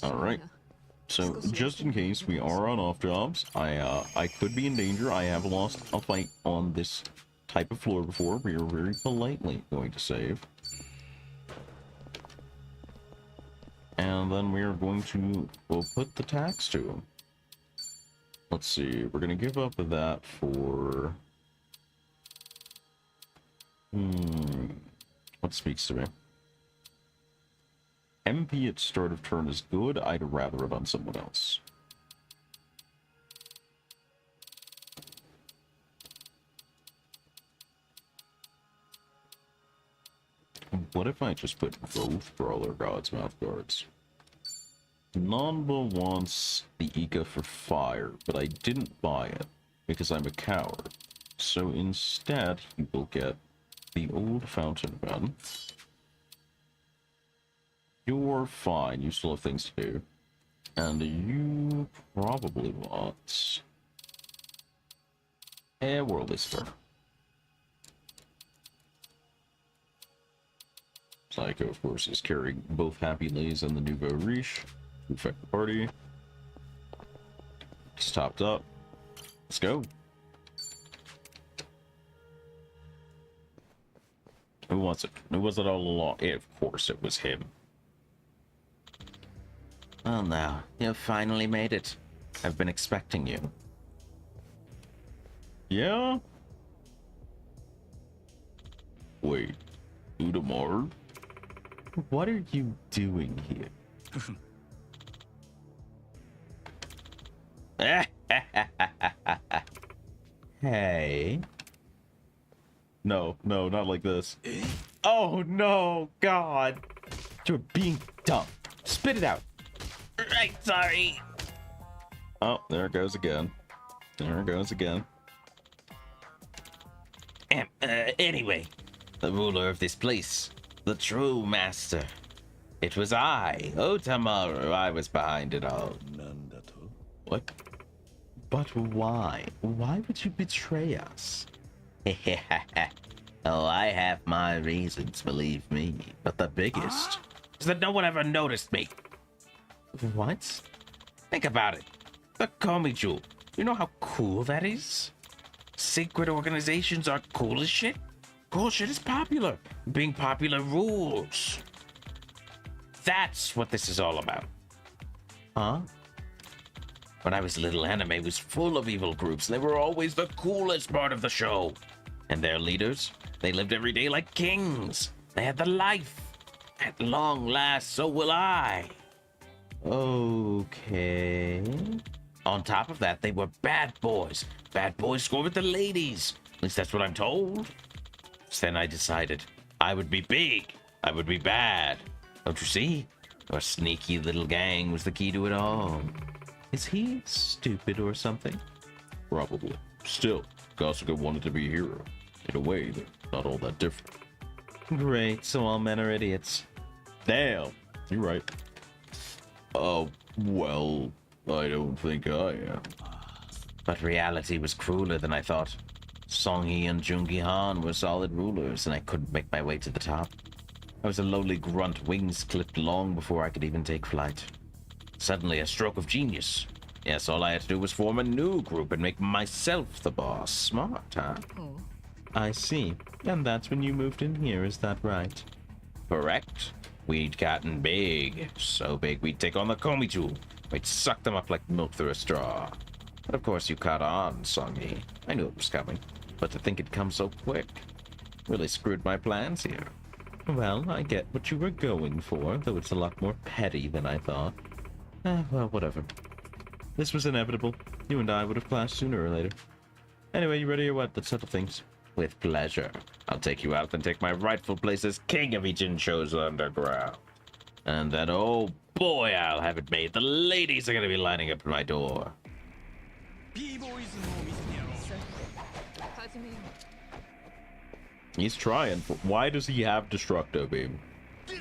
Alright. So, just in case we are on off jobs, I could be in danger. I have lost a fight on this type of floor before. We are very politely going to save. And then we are going to, we'll put the tax to him. Let's see, we're going to give up that for... What speaks to me? MP at start of turn is good. I'd rather it on someone else. What if I just put both Brawler God's Mouth guards? Nanba wants the Ika for fire, but I didn't buy it because I'm a coward. So instead, he will get the old fountain gun. You're fine, you still have things to do. And you probably want a Worldly Spur. Psycho, of course, is carrying both Happy Lays and the Nouveau Riche to affect the party. He's topped up. Let's go. Who wants it? Who was it all along? Yeah, of course it was him. Well now, you've finally made it. I've been expecting you. Yeah? Wait, Udamar? What are you doing here? Hey. No, not like this. Oh no, God. You're being dumb. Spit it out. Right, sorry. Oh, there it goes again. There it goes again. Anyway, the ruler of this place, the true master. It was I, Otamaru. I was behind it all. What? But why? Why would you betray us? Oh, I have my reasons, believe me. But the biggest is that no one ever noticed me. What? Think about it. The Komiju. You know how cool that is? Secret organizations are cool as shit. Cool shit is popular. Being popular rules. That's what this is all about. Huh? When I was little, anime was full of evil groups, and they were always the coolest part of the show. And their leaders, they lived every day like kings. They had the life. At long last, so will I. Okay. On top of that, they were bad boys. Bad boys score with the ladies. At least that's what I'm told. So then I decided I would be big. I would be bad. Don't you see? Our sneaky little gang was the key to it all. Is he stupid or something? Probably. Still, Kasuga wanted to be a hero. In a way, they're not all that different. Great, so all men are idiots. Damn, you're right. Well, I don't think I am. But reality was crueler than I thought. Songhee and Jungi Han were solid rulers, and I couldn't make my way to the top. I was a lowly grunt, wings clipped long before I could even take flight. Suddenly, a stroke of genius. Yes, all I had to do was form a new group and make myself the boss. Smart, huh? Oh. I see. And that's when you moved in here, is that right? Correct. We'd gotten big. So big we'd take on the Komiju. We'd suck them up like milk through a straw. But of course you caught on, Songhee. I knew it was coming. But to think it'd come so quick really screwed my plans here. Well, I get what you were going for, though it's a lot more petty than I thought. Well, whatever. This was inevitable. You and I would have clashed sooner or later. Anyway, you ready or what? Let's settle things. With pleasure. I'll take you out and take my rightful place as king of Ichincho's underground. And then, oh boy, I'll have it made. The ladies are going to be lining up at my door. He's trying. Why does he have Destructo Beam?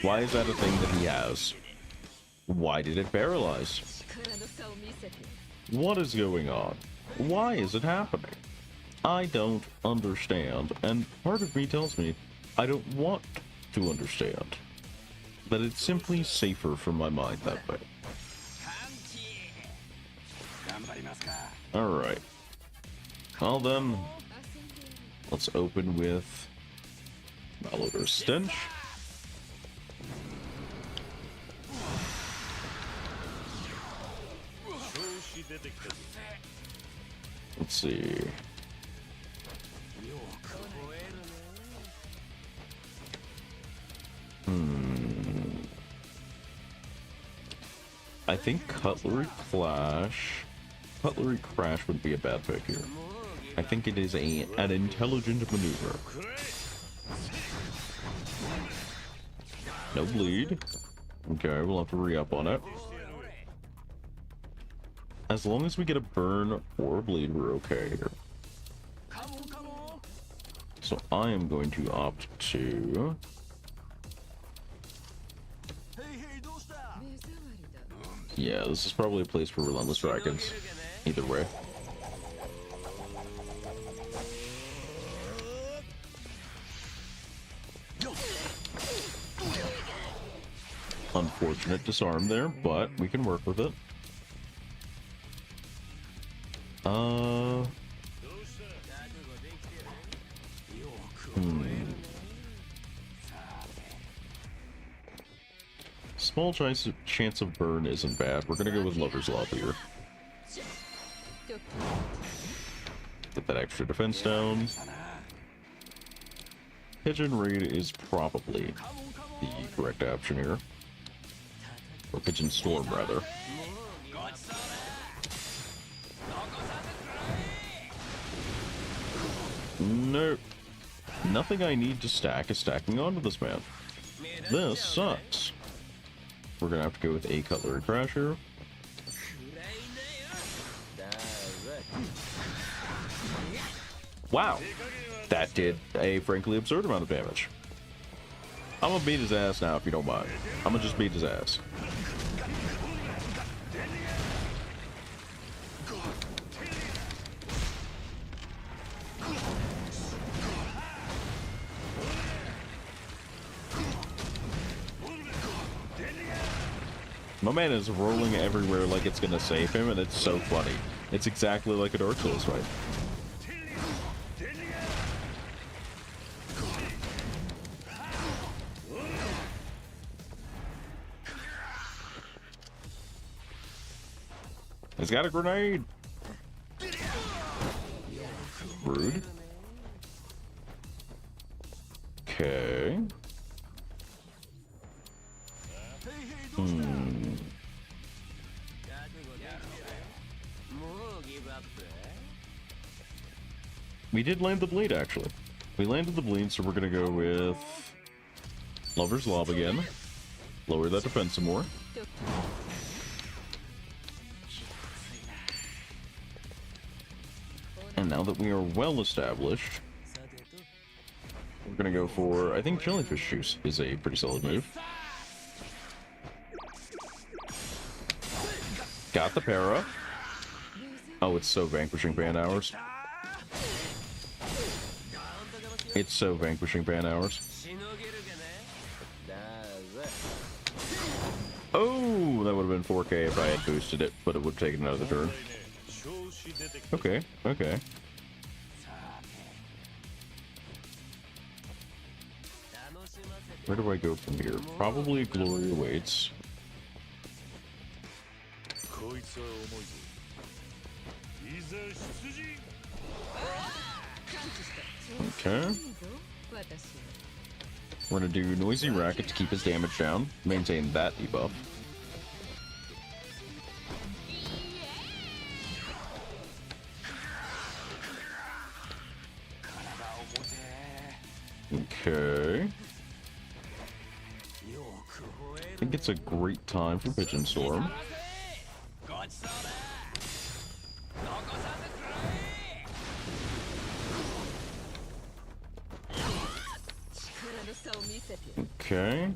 Why is that a thing that he has? Why did it paralyze? What is going on? Why is it happening? I don't understand, and part of me tells me I don't want to understand. That it's simply safer for my mind that way. Alright. Well then, let's open with Malodor's Stench. Let's see. I think Cutlery Crash would be a bad pick here. I think it is an intelligent maneuver. No bleed. Okay, we'll have to re-up on it. As long as we get a burn or a bleed, we're okay here. So I am going to opt to... Yeah, this is probably a place for Relentless Dragons. Either way. Unfortunate disarm there, but we can work with it. Small chance of burn isn't bad. We're gonna go with Lover's Love here. Get that extra defense down. Pigeon Raid is probably the correct option here. Or Pigeon Storm, rather. Nope. Nothing I need to stack is stacking onto this man. This sucks. We're gonna have to go with a Cutlery Crash here. Wow. That did a frankly absurd amount of damage. I'm gonna beat his ass now if you don't mind. I'm gonna just beat his ass. My man is rolling everywhere like it's gonna save him, and it's so funny. It's exactly like a Dark Souls fight. He's got a grenade! Rude. Okay. We did land the bleed, actually. We landed the bleed, so we're gonna go with Lover's Love again. Lower that defense some more. And now that we are well established, we're gonna go for, I think Jellyfish Juice is a pretty solid move. Got the para. Oh, it's so vanquishing ban hours. It's so vanquishing ban hours. Oh, that would have been 4K if I had boosted it, but it would have taken another turn. Okay, okay. Where do I go from here? Probably Glory Awaits. Okay. We're gonna do Noisy Racket to keep his damage down, maintain that debuff. Okay. I think it's a great time for Pigeon Storm. Okay.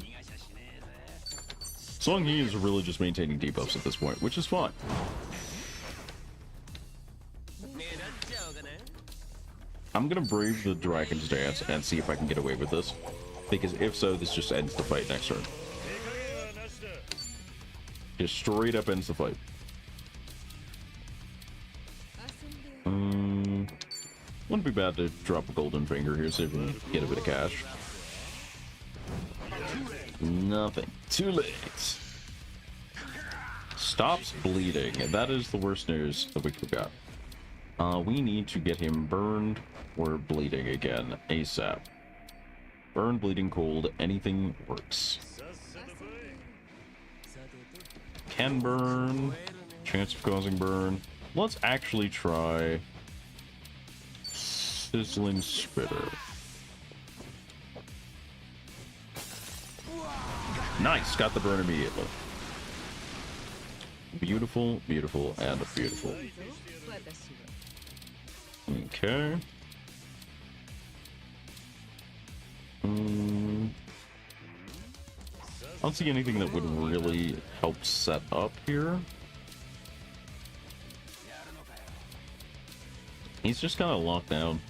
Song Yi is really just maintaining debuffs at this point, which is fine. I'm gonna brave the Dragon's Dance and see if I can get away with this. Because if so, this just ends the fight next turn. Just straight up ends the fight. Wouldn't be bad to drop a golden finger here, see if we can get a bit of cash. Nothing. Too late. Stops bleeding. That is the worst news that we could have got. We need to get him burned or bleeding again ASAP. Burn, bleeding, cold, anything works. Can burn. Chance of causing burn. Let's actually try Sizzling Spitter. Nice, got the burn immediately. Beautiful, beautiful, and beautiful. Okay. I don't see anything that would really help set up here. He's just kind of locked down.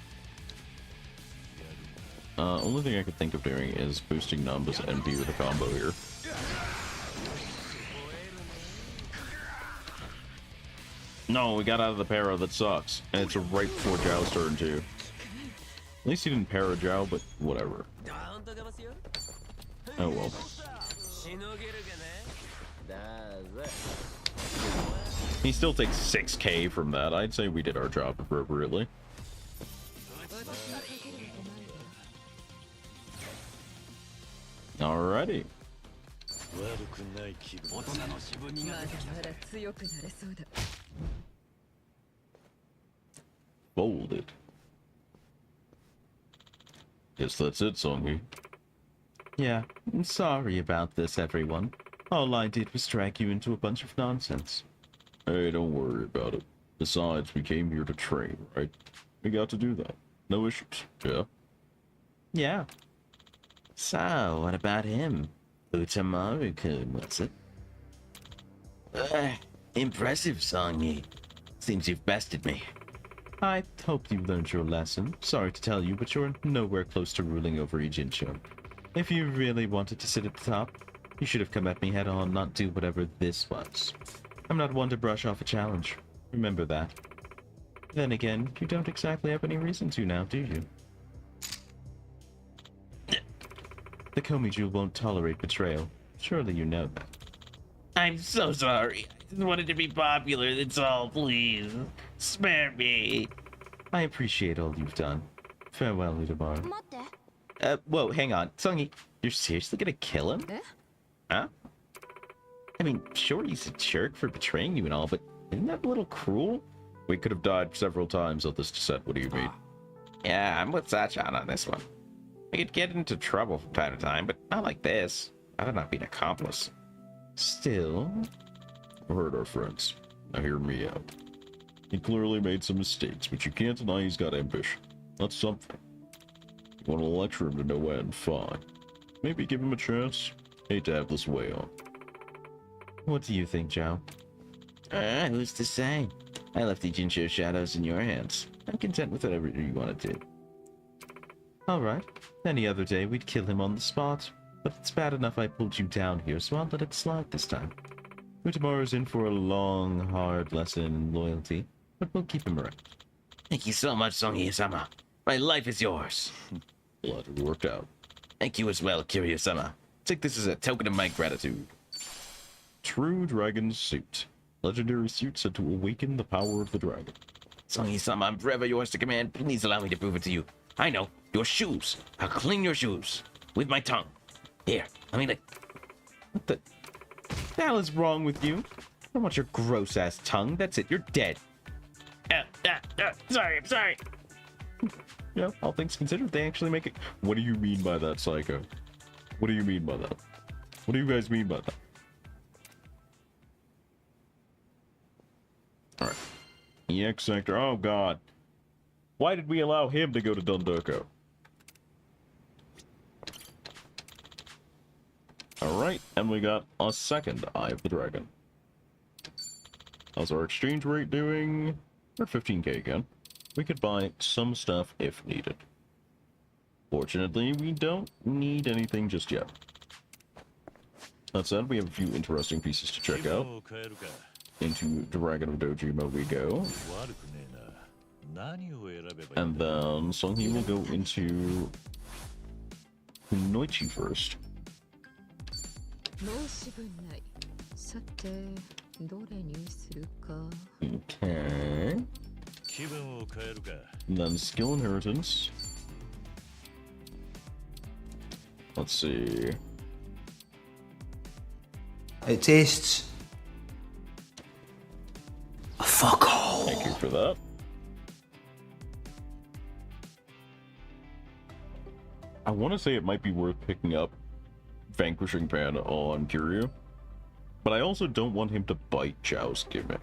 Only thing I could think of doing is boosting Numba's NP with a combo here. No, we got out of the para. That sucks. And it's right before Zhao's turn, too. At least he didn't para Zhao, but whatever. Oh well. He still takes 6k from that. I'd say we did our job appropriately. Alrighty. Folded. Guess that's it, Songy. Yeah, I'm sorry about this, everyone. All I did was drag you into a bunch of nonsense. Hey, don't worry about it. Besides, we came here to train, right? We got to do that. No issues, yeah? Yeah. So, what about him? Utamaru-kun, was it? Impressive, Songy. Seems you've bested me. I hope you learned your lesson. Sorry to tell you, but you're nowhere close to ruling over Ijincho. If you really wanted to sit at the top, you should have come at me head on, not do whatever this was. I'm not one to brush off a challenge. Remember that. Then again, you don't exactly have any reason to now, do you? The Komiju won't tolerate betrayal. Surely you know that. I'm so sorry. I just wanted to be popular, that's all, please. Spare me. I appreciate all you've done. Farewell, Udamar. Whoa, hang on. Songy, you're seriously gonna kill him? Huh? I mean, sure, he's a jerk for betraying you and all, but isn't that a little cruel? We could have died several times on this descent. What do you mean? Yeah, I'm with Sachan on this one. We could get into trouble from time to time, but not like this. I'd not be an accomplice. Still, I heard our friends. Now hear me out. He clearly made some mistakes, but you can't deny he's got ambition. That's something. You want to lecture him to no end, fine. Maybe give him a chance. Hate to have this way on. What do you think, Zhao? Who's to say? I left the Jinsho shadows in your hands. I'm content with whatever you want to do. Alright. Any other day we'd kill him on the spot. But it's bad enough I pulled you down here, so I'll let it slide this time. Utamaru's in for a long, hard lesson in loyalty, but we'll keep him around. Thank you so much, Songy-sama. My life is yours. Glad it worked out. Thank you as well, Kiryu-sama. Take this as a token of my gratitude. True Dragon Suit. Legendary suit said to awaken the power of the dragon. Songy-sama, I'm forever yours to command. Please allow me to prove it to you. I know. Your shoes. I'll clean your shoes. With my tongue. Here. I mean, what the hell is wrong with you? I don't want your gross-ass tongue. That's it. You're dead. Sorry. I'm sorry. Yeah, all things considered, they actually make it. What do you mean by that, Psycho? What do you mean by that? What do you guys mean by that? Alright. EX sector. Oh, God. Why did we allow him to go to Dundoko? Alright, and we got a second Eye of the Dragon. How's our exchange rate doing? We're at 15k again. we could buy some stuff if needed. Fortunately, we don't need anything just yet. That said, we have a few interesting pieces to check out. Into Dragon of Dojima we go. And then Songhee will go into Kunoichi first. 申し分ない。さて、どれにするか。Okay. And then skill inheritance. Let's see. It tastes. Fuck all. Thank you for that. I want to say it might be worth picking up Vanquishing Pan on Kiryu, but I also don't want him to bite Zhao's gimmick.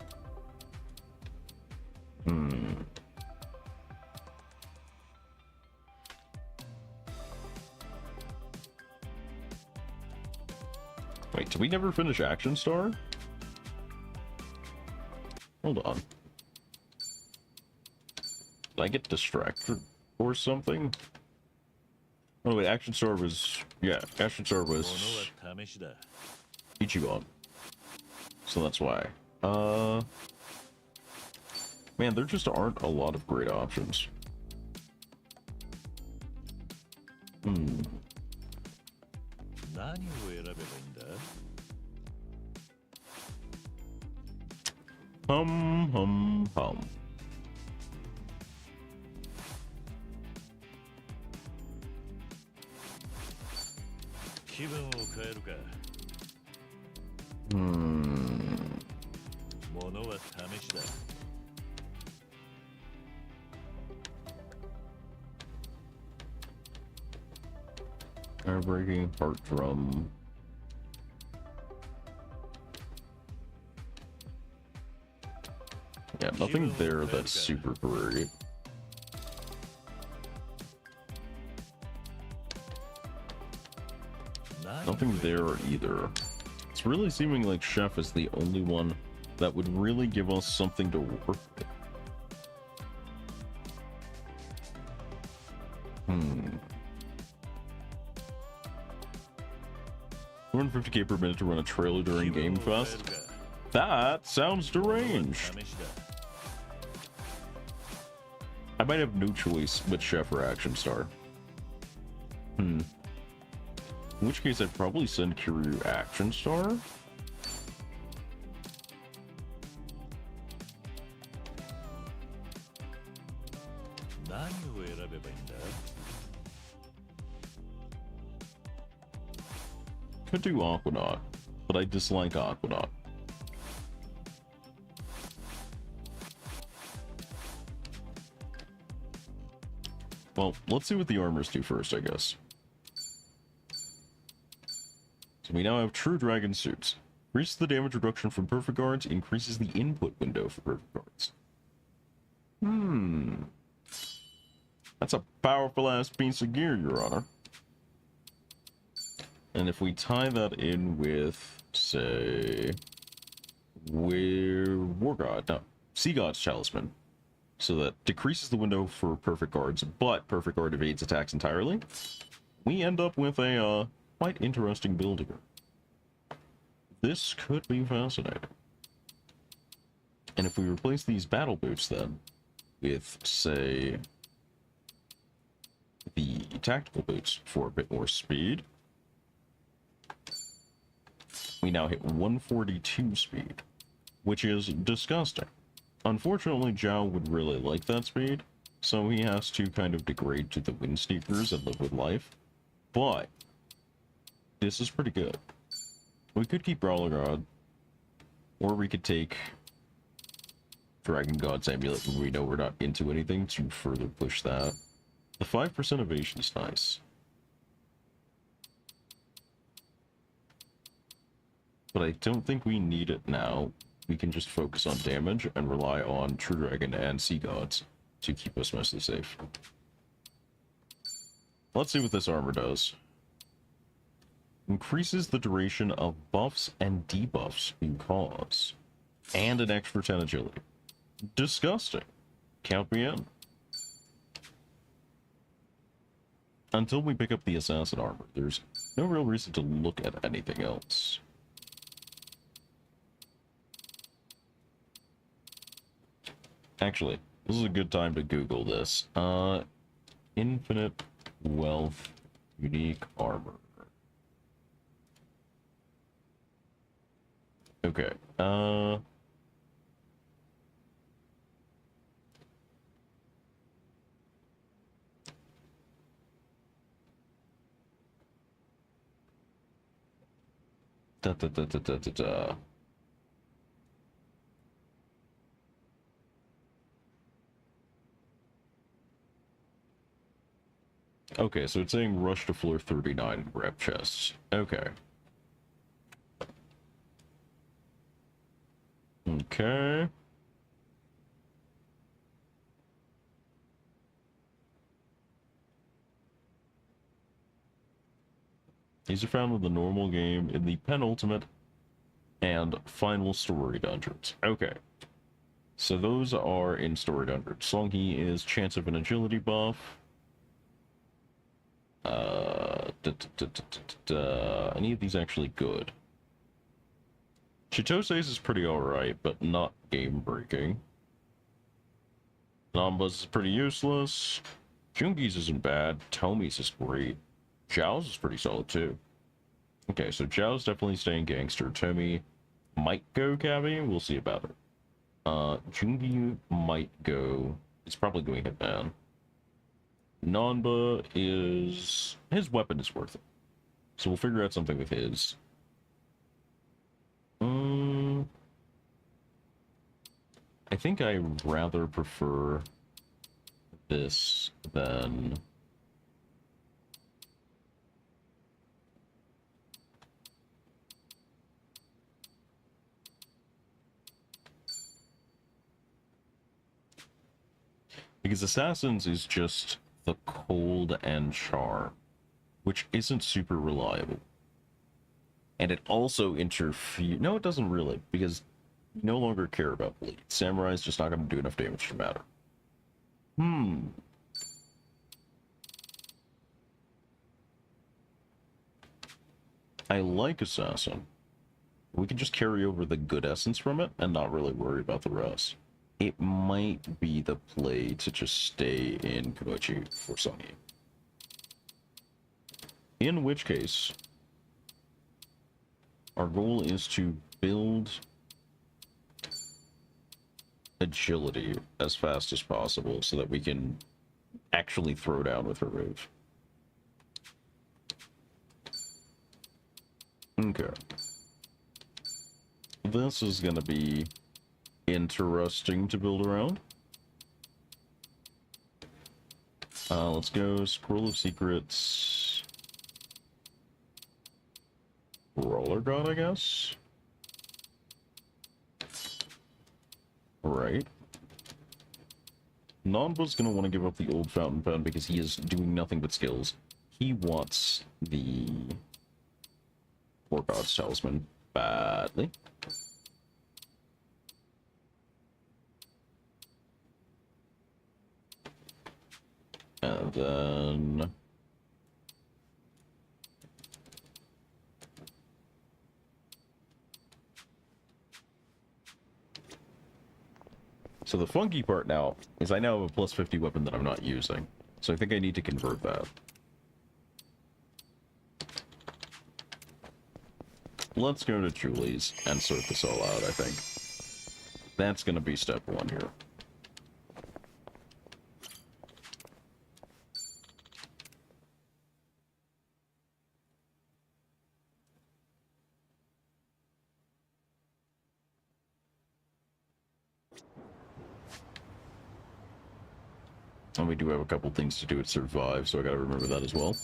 Wait, did we never finish Action Star? Hold on. Did I get distracted or something? Oh wait, Action Star was... yeah, Action Star was... Ichiban. So that's why. Man, there just aren't a lot of great options. Hum. Breaking heart drum. Yeah, nothing there that's super great. Nothing there either. It's really seeming like Chef is the only one that would really give us something to work with. 250k per minute to run a trailer during Game Fest? That sounds deranged. I might have no choice but Chef or Action Star. In which case I'd probably send Kiryu Action Star. Could do Aquanaut, but I dislike Aquanaut. Well, let's see what the armors do first, I guess. So we now have True Dragon Suits. Increases the damage reduction from perfect guards, increases the input window for perfect guards. That's a powerful ass piece of gear, Your Honor. And if we tie that in with, say, Sea God's Talisman, so that decreases the window for perfect guards, but perfect guard evades attacks entirely, we end up with a quite interesting build here. This could be fascinating. And if we replace these battle boots then with, say, the tactical boots for a bit more speed, we now hit 142 speed, which is disgusting. Unfortunately, Zhao would really like that speed, so he has to kind of degrade to the Wind Sneakers and live with life. But this is pretty good. We could keep Brawler God, or we could take Dragon God's Amulet when we know we're not into anything to further push that. The 5% evasion is nice. But I don't think we need it now. We can just focus on damage and rely on True Dragon and Sea Gods to keep us mostly safe. Let's see what this armor does. Increases the duration of buffs and debuffs you cause. And an extra 10 agility. Disgusting. Count me in. until we pick up the assassin armor, there's no real reason to look at anything else. Actually, this is a good time to Google this. Infinite wealth, unique armor. Okay, da da da da da da da. Okay, so it's saying rush to floor 39 and grab chests. Okay. Okay. These are found in the normal game in the penultimate and final story dungeons. Okay. So those are in story dungeons. Songhee is chance of an agility buff. Any of these actually good? Chitose's is pretty alright, but not game-breaking. Namba's is pretty useless. Jungi's isn't bad. Tomi's is great. Zhao's is pretty solid too. Okay, so Zhao's definitely staying gangster. Tomi might go Cavi. We'll see about it. Jungi might go. It's probably going Hitman. Nanba is... his weapon is worth it. So we'll figure out something with his. I think I rather prefer this than... because Assassins is just the cold and charm, which isn't super reliable. And it also interferes... no, it doesn't really, because you no longer care about bleed. Samurai's just not going to do enough damage to matter. I like Assassin. We can just carry over the good essence from it and not really worry about the rest. It might be the play to just stay in Kimochi for Songhee. In which case, our goal is to build agility as fast as possible so that we can actually throw down with her move. Okay. This is gonna be interesting to build around. Let's go Scroll of Secrets. Roller God, I guess? Right. Nanba's gonna want to give up the old fountain pen because he is doing nothing but skills. He wants the War God's Talisman badly. And then... so the funky part now is I now have a plus 50 weapon that I'm not using. So I think I need to convert that. Let's go to Julie's and sort this all out, I think. That's going to be step one here. And we do have a couple things to do at Survive, so I gotta remember that as well.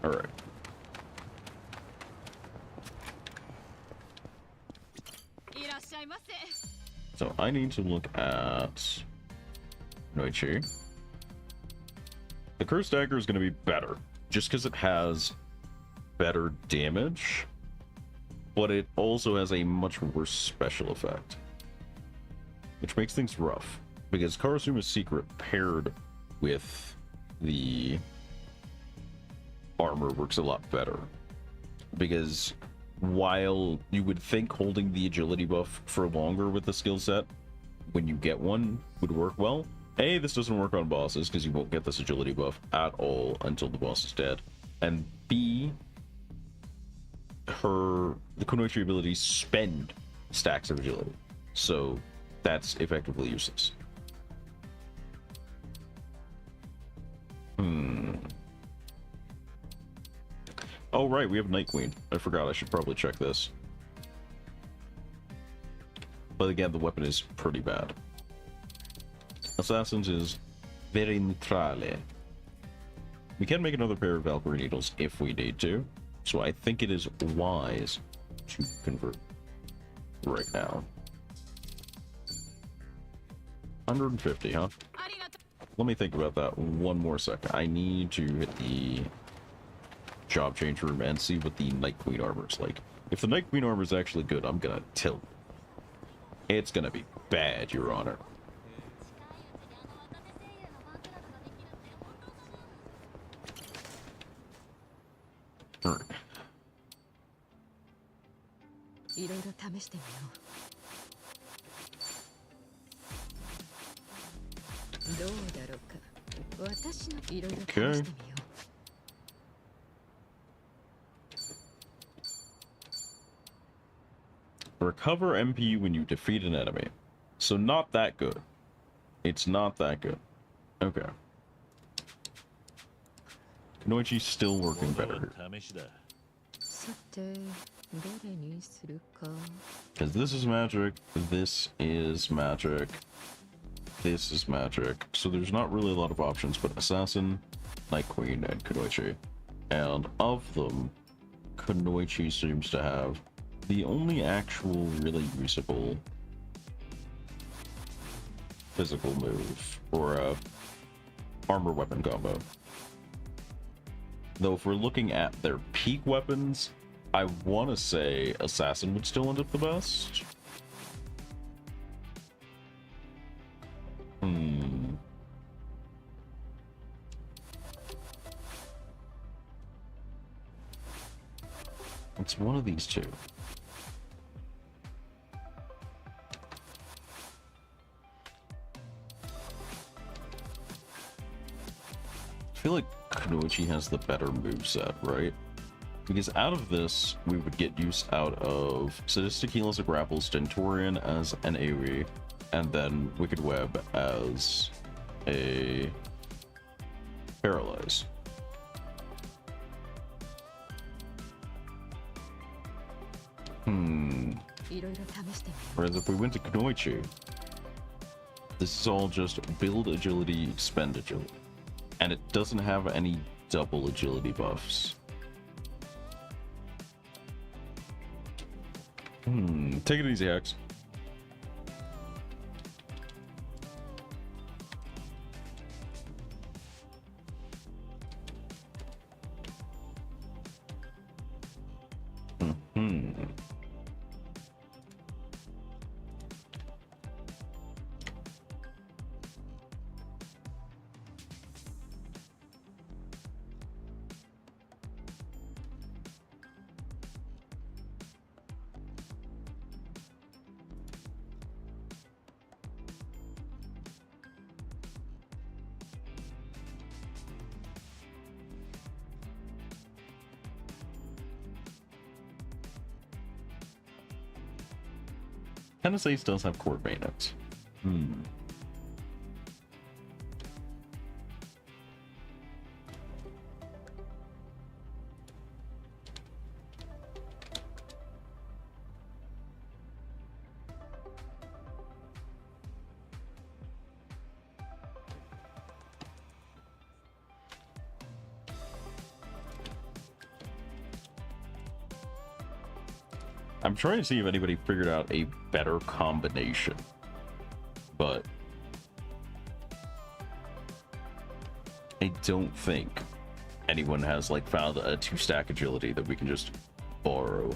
Alright. So I need to look at Noichi. The Cursed Dagger is going to be better just because it has better damage, but it also has a much worse special effect, which makes things rough, because Karasuma's Secret paired with the armor works a lot better, because while you would think holding the agility buff for longer with the skill set when you get one would work well, A, this doesn't work on bosses because you won't get this agility buff at all until the boss is dead, and B, the Kunoichi abilities spend stacks of agility, so that's effectively useless. Oh right, we have Night Queen. I forgot, I should probably check this. But again, the weapon is pretty bad. Assassin's is very neutrale. We can make another pair of Valkyrie Needles if we need to, so I think it is wise to convert right now. 150, huh? Let me think about that one more second. I need to hit the job change room and see what the Night Queen armor is like. If the Night Queen armor is actually good, I'm gonna tilt. It's gonna be bad, Your Honor. Alright. いろいろ試してみよう。どうだろうか。私のいろいろ試してみよう。Recover MP when you defeat an enemy. So not that good. It's not that good. Okay. Kunoichi's still working better here. さて、どれにするか。Because this is magic, this is magic, this is magic. So there's not really a lot of options, but Assassin, Night Queen, and Kunoichi. And of them, Kunoichi seems to have the only actual really usable physical move, or a armor weapon combo. Though if we're looking at their peak weapons, I want to say Assassin would still end up the best. It's one of these two. I feel like Kunoichi has the better moveset, right? Because out of this, we would get use out of Sadistic Heal as a grapple, Stentorian as an AoE, and then Wicked Web as a Paralyze. Whereas if we went to Kunoichi, this is all just build agility, spend agility. And it doesn't have any double agility buffs. Take it easy, Hex. Tennessee does have core maintenance. I'm trying to see if anybody figured out a better combination, but I don't think anyone has like found a 2-stack agility that we can just borrow.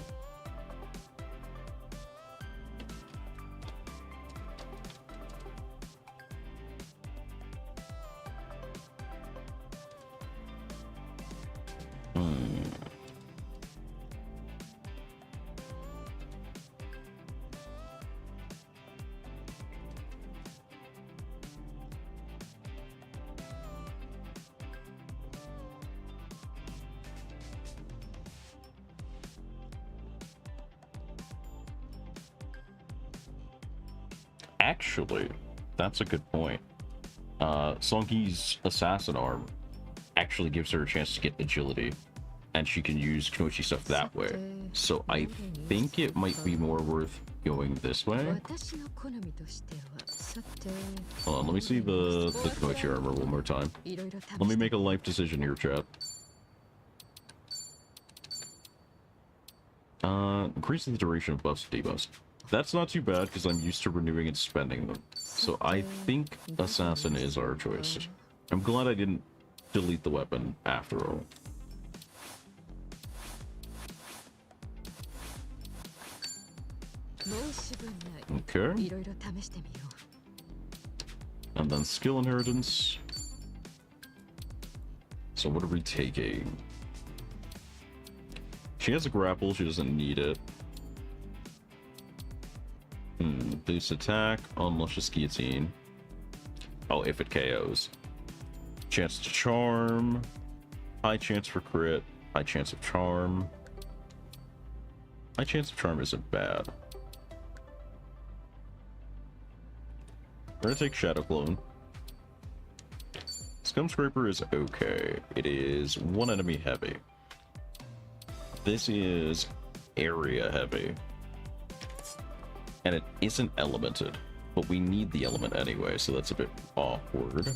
Actually, that's a good point. Songhee's assassin arm actually gives her a chance to get agility, and she can use Knochi stuff that way. So I think it might be more worth going this way. Hold on, let me see the Knochi armor one more time. Let me make a life decision here, chat. Increasing the duration of buffs and debuffs. That's not too bad because I'm used to renewing and spending them. So I think Assassin is our choice. I'm glad I didn't delete the weapon after all. Okay. And then skill inheritance. So what are we taking? She has a grapple, she doesn't need it. Boost attack on Luscious Guillotine. Oh, if it KOs. Chance to charm. High chance for crit. High chance of charm. High chance of charm isn't bad. We're gonna take Shadow Clone. Scum Scraper is okay. It is one enemy heavy. This is area heavy. And it isn't elemented, but we need the element anyway, so that's a bit awkward.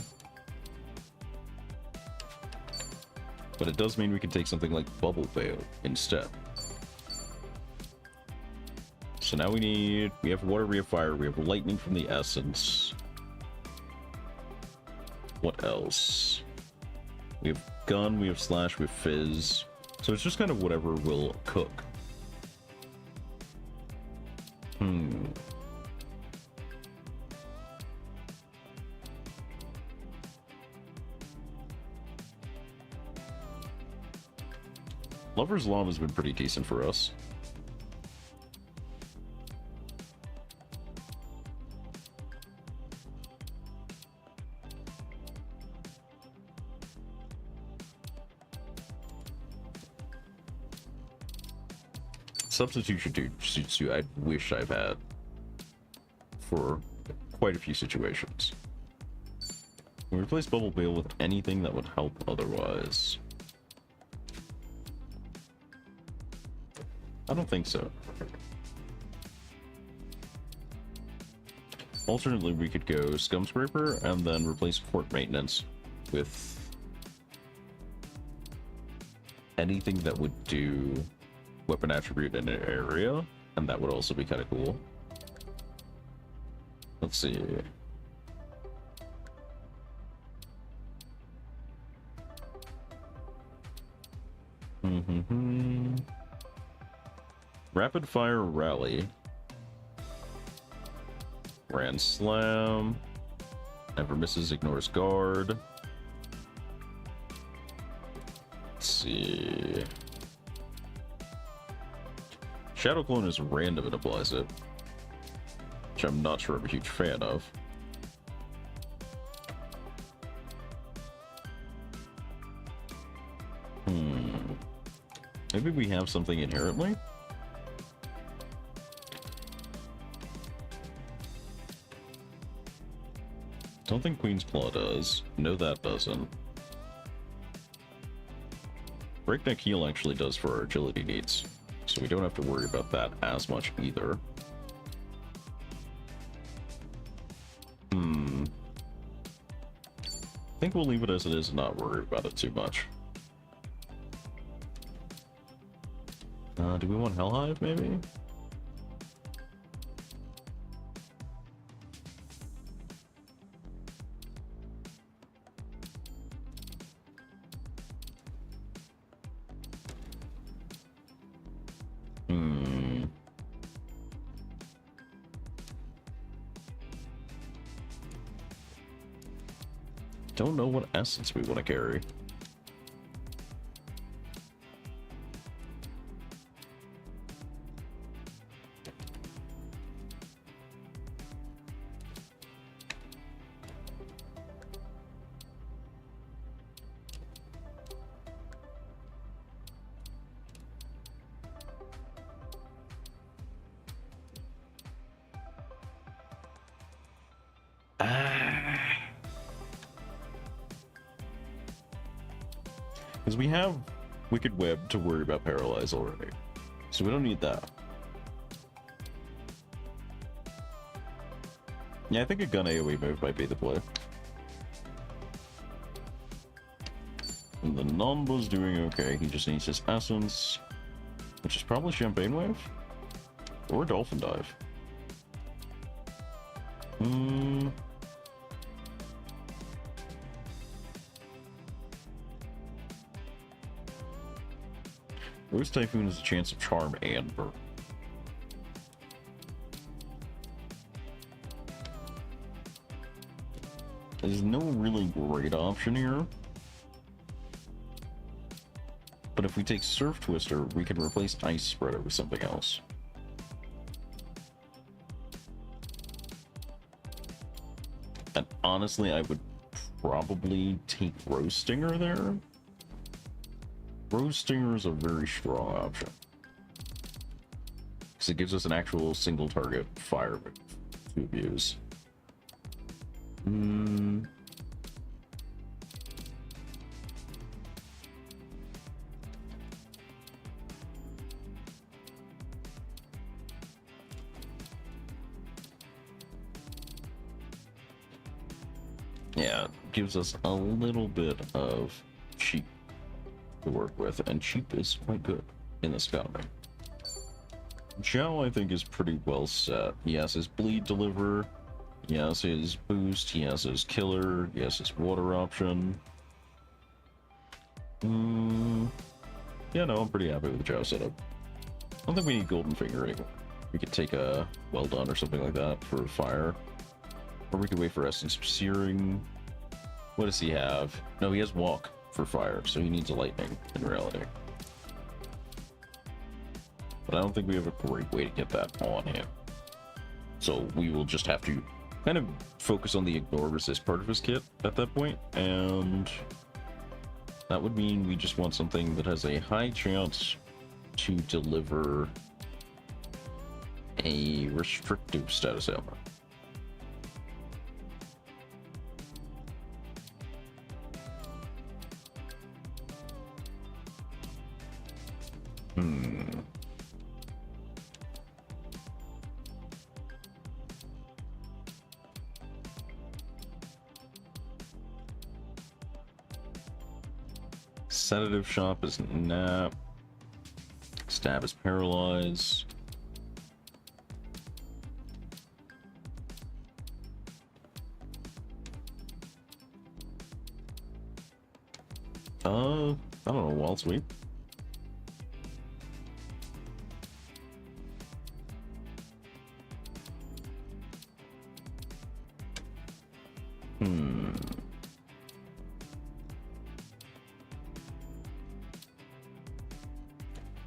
But it does mean we can take something like Bubble Veil instead. So now we have water, we have fire, we have lightning from the essence. What else? We have gun, we have slash, we have fizz. So it's just kind of whatever will cook. Lover's Law has been pretty decent for us. Substitution Jutsu I wish I've had for quite a few situations. We replace Bubble Veil with anything that would help otherwise. I don't think so. Alternately, we could go Scum Scraper and then replace Port Maintenance with anything that would do weapon attribute in an area, and that would also be kind of cool. Let's see. Rapid Fire Rally. Grand Slam. Never misses, ignores guard. Let's see. Shadow Clone is random and applies it, which I'm not sure I'm a huge fan of. Maybe we have something inherently? Don't think Queen's Claw does. No, that doesn't. Breakneck Heal actually does for our agility needs, so we don't have to worry about that as much either. I think we'll leave it as it is and not worry about it too much. Do we want Hellhive, maybe? Hmm. Don't know what essence we want to carry. Because we have Wicked Web to worry about Paralyze already. So we don't need that. Yeah, I think a gun AoE move might be the play. And the Nomba's doing okay. He just needs his Essence, which is probably Champagne Wave or Dolphin Dive. Rose Typhoon has a chance of Charm and Burn. There's no really great option here. But if we take Surf Twister, we can replace Ice Spreader with something else. And honestly, I would probably take Rose Stinger there. Rose Stinger is a very strong option. Because it gives us an actual single target fire to use. Yeah, gives us a little bit of cheap to work with, and cheap is quite good in this economy. Zhao, I think, is pretty well set. He has his bleed deliver, he has his boost, he has his killer, he has his water option. Yeah, no, I'm pretty happy with the Zhao setup. I don't think we need Golden Finger anymore. We could take a Well Done or something like that for fire. Or we could wait for Essence of Searing. What does he have? No, he has Walk for fire, so he needs a Lightning in reality. But I don't think we have a great way to get that on him. So we will just have to kind of focus on the Ignore Resist part of his kit at that point, and that would mean we just want something that has a high chance to deliver a restrictive status ailment. Sedative Shop is Nap. Stab is Paralyze. I don't know, Wild Sweep.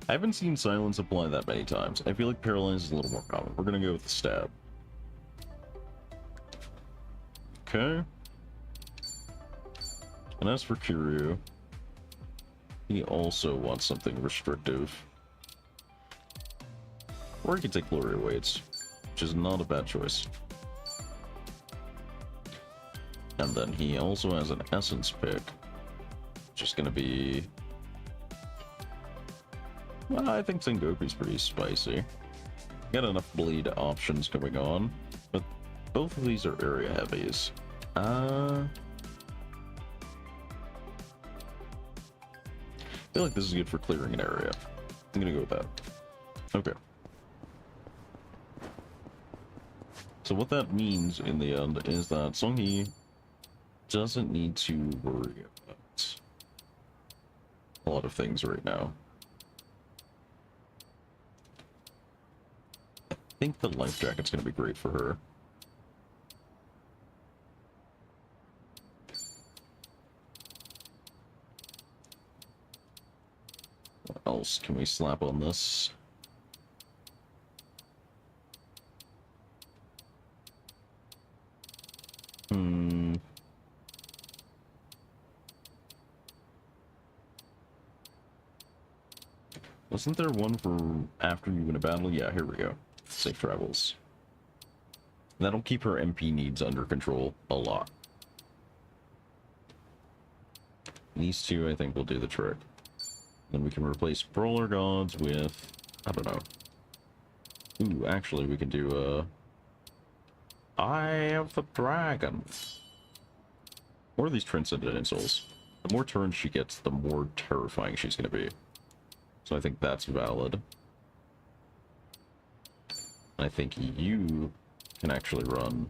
I haven't seen Silence apply that many times. I feel like Paralyze is a little more common. We're gonna go with the Stab. Okay. And as for Kiryu, he also wants something restrictive. Or he can take Glory Awaits, which is not a bad choice. And then he also has an Essence pick, which is gonna be... Well, I think Sengoku's pretty spicy. Got enough bleed options going on, but both of these are area heavies. I feel like this is good for clearing an area. I'm gonna go with that. Okay. So what that means in the end is that Songhee doesn't need to worry about a lot of things right now. think the life jacket's going to be great for her. What else can we slap on this? Wasn't there one for after you win a battle? Yeah, here we go. Safe travels. That'll keep her MP needs under control a lot. These two, I think, will do the trick. Then we can replace Brawler Gods with... I don't know. Ooh, actually, we can do, Eye of the Dragon. Or these Transcendent Insoles. The more turns she gets, the more terrifying she's going to be. So I think that's valid. I think you can actually run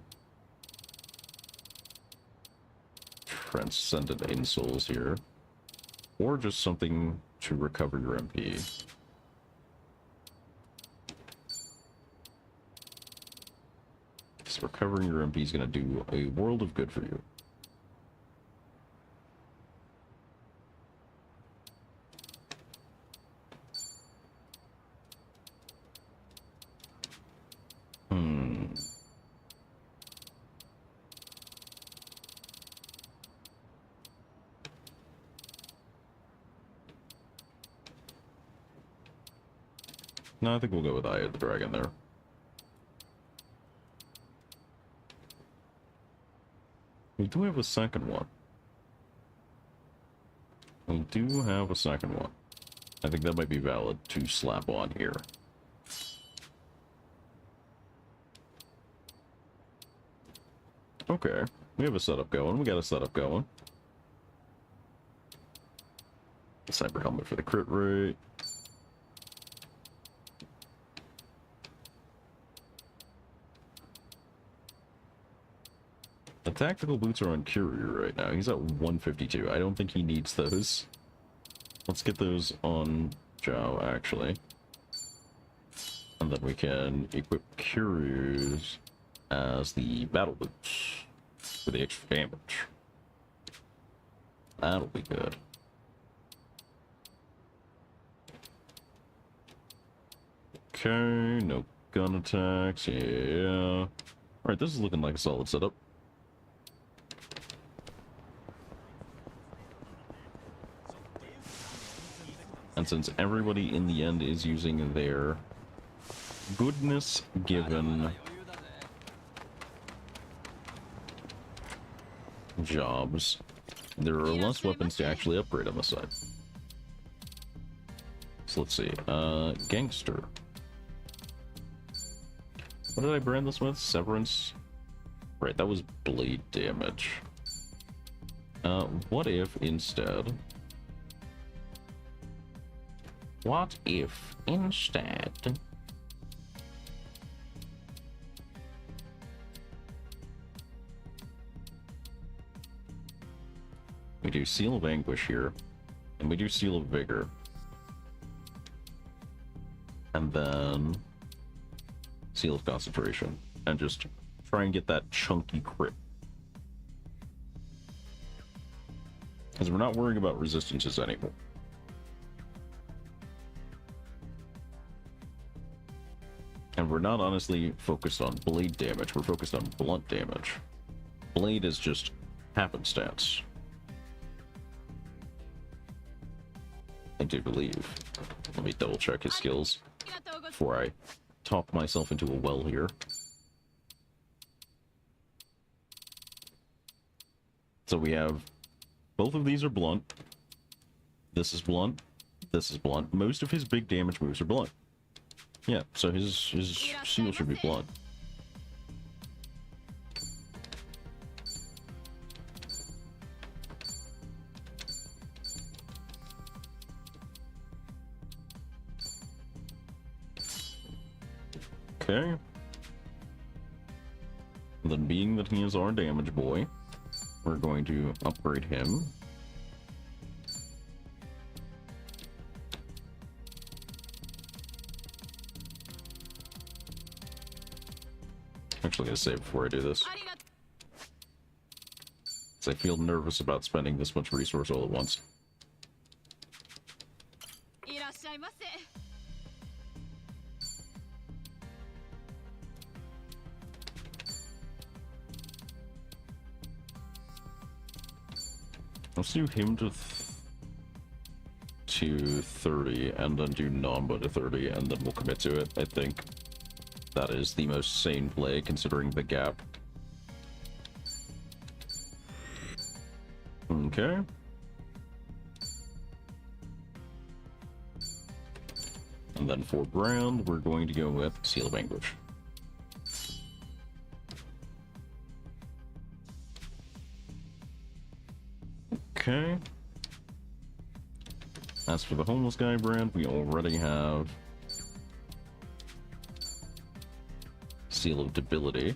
Transcendent Insoles here. Or just something to recover your MP. Because recovering your MP is going to do a world of good for you. No, I think we'll go with Eye of the Dragon there. We do have a second one. We do have a second one. I think that might be valid to slap on here. Okay, we have a setup going. We got a setup going. Cyber helmet for the crit rate. The tactical boots are on Courier right now. He's at 152. I don't think he needs those. Let's get those on Zhao, actually. And then we can equip Couriers as the battle boots for the extra damage. That'll be good. Okay, no gun attacks. Yeah. Alright, this is looking like a solid setup. And since everybody in the end is using their goodness given jobs, there are less weapons to actually upgrade on this side. So let's see. Gangster. What did I brand this with? Severance? Right, that was blade damage. What if instead... What if instead we do Seal of Anguish here, and we do Seal of Vigor, and then Seal of Concentration, and just try and get that chunky crit. Because we're not worrying about resistances anymore. And we're not honestly focused on blade damage, we're focused on blunt damage. Blade is just happenstance. I do believe. Let me double check his skills before I talk myself into a well here. So we have, both of these are blunt. This is blunt. This is blunt. Most of his big damage moves are blunt. Yeah, so his seal should be blunt. Okay. Then being that he is our damage boy, we're going to upgrade him. Actually gonna save before I do this. 'Cause I feel nervous about spending this much resource all at once. Let's do him to 30 and then do Namba to 30 and then we'll commit to it. I think that is the most sane play considering the gap. Okay. And then for Brand, we're going to go with Seal of Anguish. Okay. As for the homeless guy brand, we already have Seal of Debility.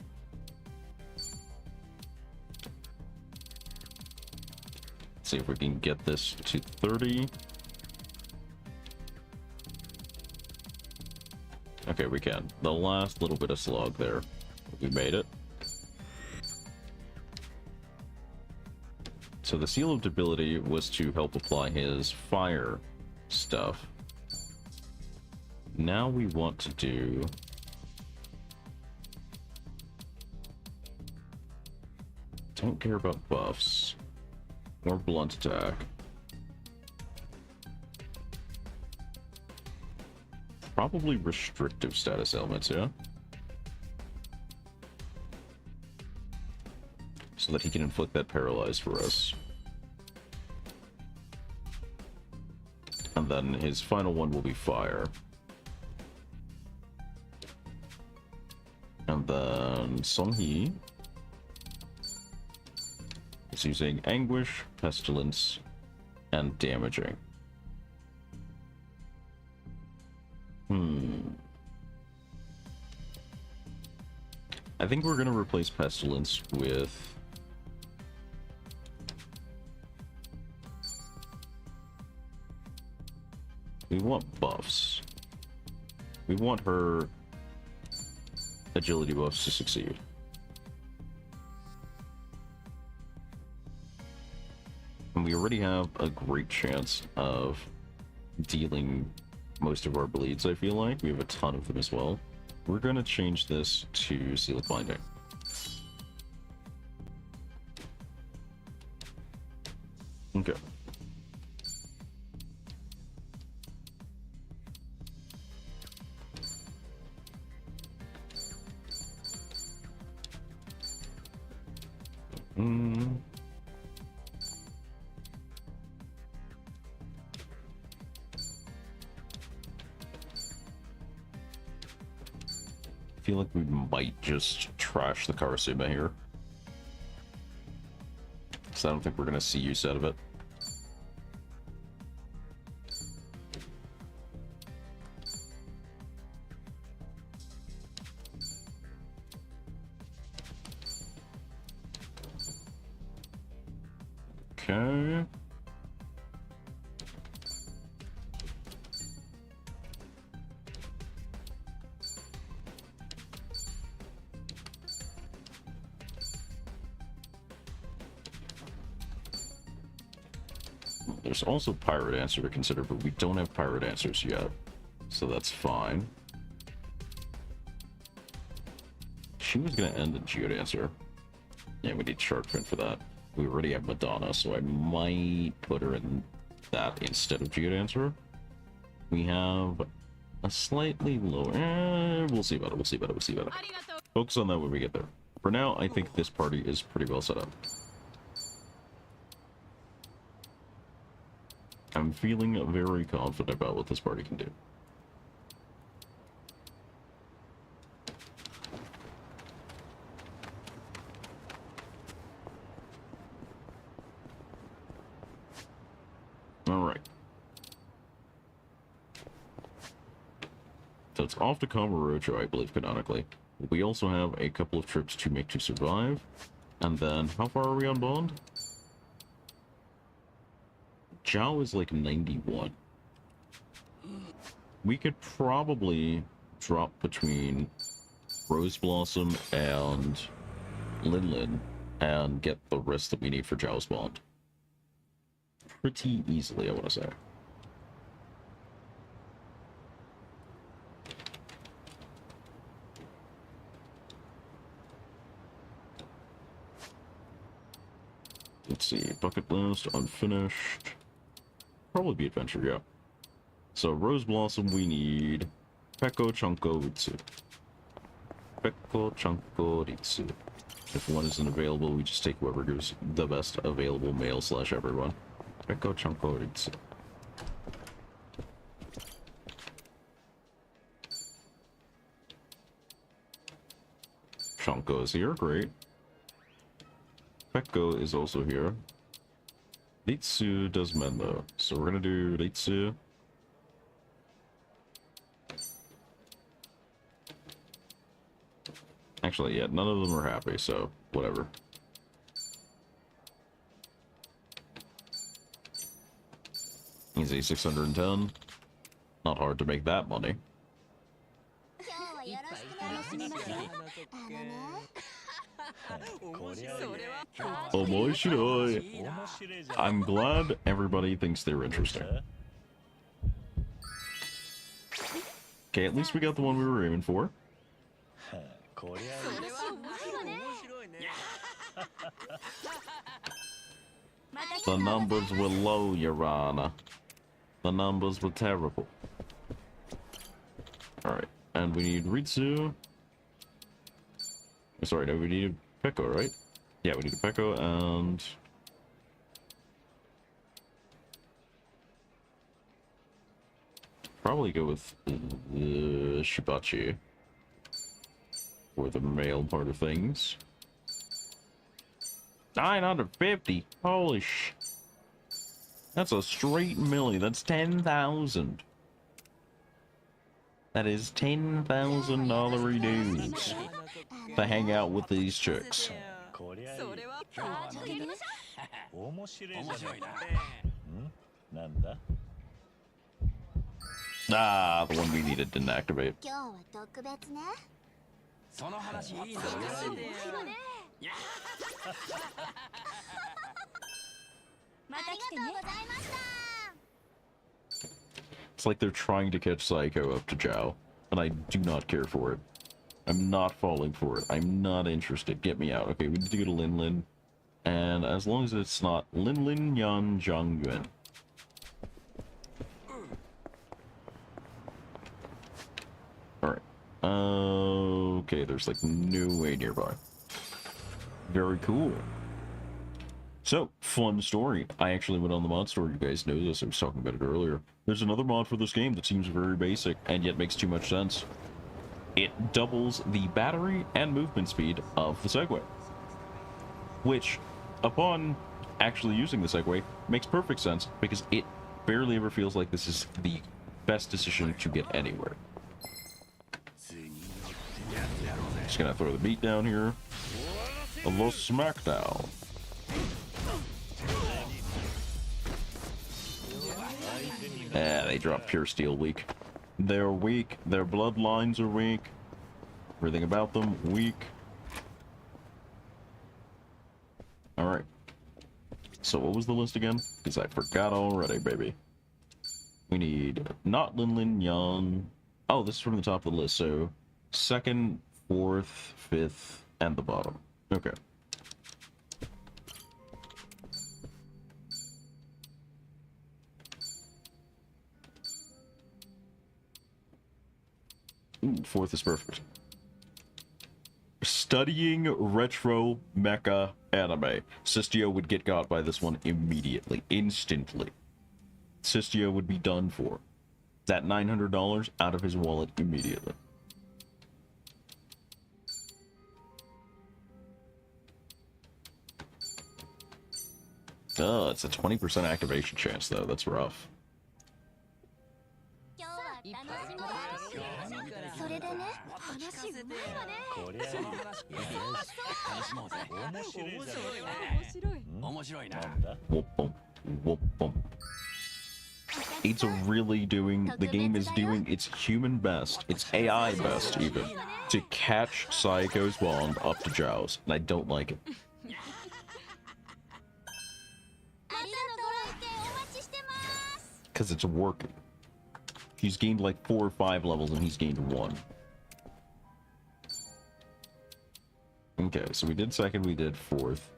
Let's see if we can get this to 30. Okay, we can. The last little bit of slog there. We made it. So the Seal of Debility was to help apply his fire stuff. Now we want to do... Don't care about buffs. Or blunt attack. Probably restrictive status elements, yeah? So that he can inflict that paralyze for us. And then his final one will be fire. And then Song Hee is using Anguish, Pestilence, and Damaging. I think we're gonna replace Pestilence with... We want buffs. We want her agility buffs to succeed. And we already have a great chance of dealing most of our bleeds, I feel like. We have a ton of them as well. We're gonna change this to Seal of Binding. Okay. I feel like we might just trash the Karasuma here. So I don't think we're gonna see use out of it. Okay. There's also Pirate Answer to consider, but we don't have Pirate Answers yet, so that's fine. She was gonna end in Geodancer. Yeah, we need Shark Fin for that. We already have Madonna, so I might put her in that instead of Geodancer. We have a slightly lower... we'll see about it, we'll see about it, we'll see about it. Focus on that when we get there. For now, I think this party is pretty well set up. I'm feeling very confident about what this party can do. Alright. So it's off to Kamurocho, I believe, canonically. We also have a couple of trips to make to survive. And then, how far are we on bond? Zhao is like 91. We could probably drop between Rose Blossom and Linlin and get the rest that we need for Zhao's Bond. Pretty easily, I want to say. Let's see, bucket list, unfinished. Probably be adventure, yeah. So, Rose Blossom, we need Peko, Chunko, Ritsu. Peko, Chunko, Ritsu. If one isn't available, we just take whoever gives the best available male / everyone. Peko, Chunko, Ritsu. Chunko is here, great. Peko is also here. Ritsu does men though, so we're gonna do Ritsu. Actually, yeah, none of them are happy, so whatever. Easy, 610. Not hard to make that money. I'm glad everybody thinks they're interesting. Okay, at least we got the one we were aiming for. The numbers were low, Your Honor. The numbers were terrible. Alright, and we need Ritsu. Sorry, no, we need Peko, right? Yeah, we need a Peko and... probably go with Shibachi for the male part of things. 950! Holy sh... That's a straight milli. That's 10,000. That is $10,000 dues to hang out with these chicks. Ah, the one we needed didn't activate. It's like they're trying to catch Psycho up to Zhao, and I do not care for it. I'm not falling for it. I'm not interested. Get me out. Okay, we need to go to Linlin. And as long as it's not Linlin Yan Zhangyuan. Alright. Okay, there's like no way nearby. Very cool. So, fun story. I actually went on the mod store. You guys know this. I was talking about it earlier. There's another mod for this game that seems very basic and yet makes too much sense. It doubles the battery and movement speed of the Segway. Which, upon actually using the Segway, makes perfect sense because it barely ever feels like this is the best decision to get anywhere. Just gonna throw the beat down here. A little smackdown. Ah, they drop pure steel weak. They're weak. Their bloodlines are weak. Everything about them, weak. Alright. So what was the list again? Because I forgot already, baby. We need not Linlin Yan. Oh, this is from the top of the list. So 2nd, 4th, 5th, and the bottom. Okay. Ooh, 4th is perfect. Studying retro mecha anime. Sistio would get got by this one immediately, instantly. Sistio would be done for. That $900 out of his wallet immediately. It's a 20% activation chance though. That's rough. Whoop, boom, whoop, boom. It's really doing, the game is doing its human best, its AI best even, to catch Saiko's bond up to Zhao's, and I don't like it. Because it's working. She's gained like 4 or 5 levels and he's gained 1. Okay, so we did second, we did fourth.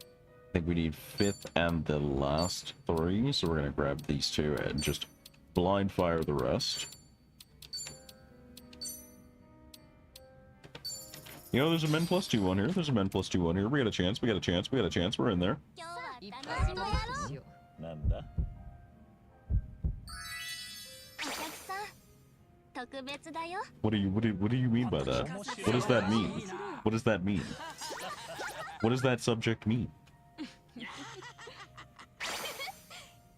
I think we need fifth and the last 3, so we're gonna grab these 2 and just blind fire the rest. You know, there's a men plus 2 on here. There's a men plus 2 on here. We got a chance. We got a chance. We got a chance. We're in there. 一発トリックしよう。なんだお客さん特別だよ What do you mean by that? What does that mean? What does that mean? What does that subject mean?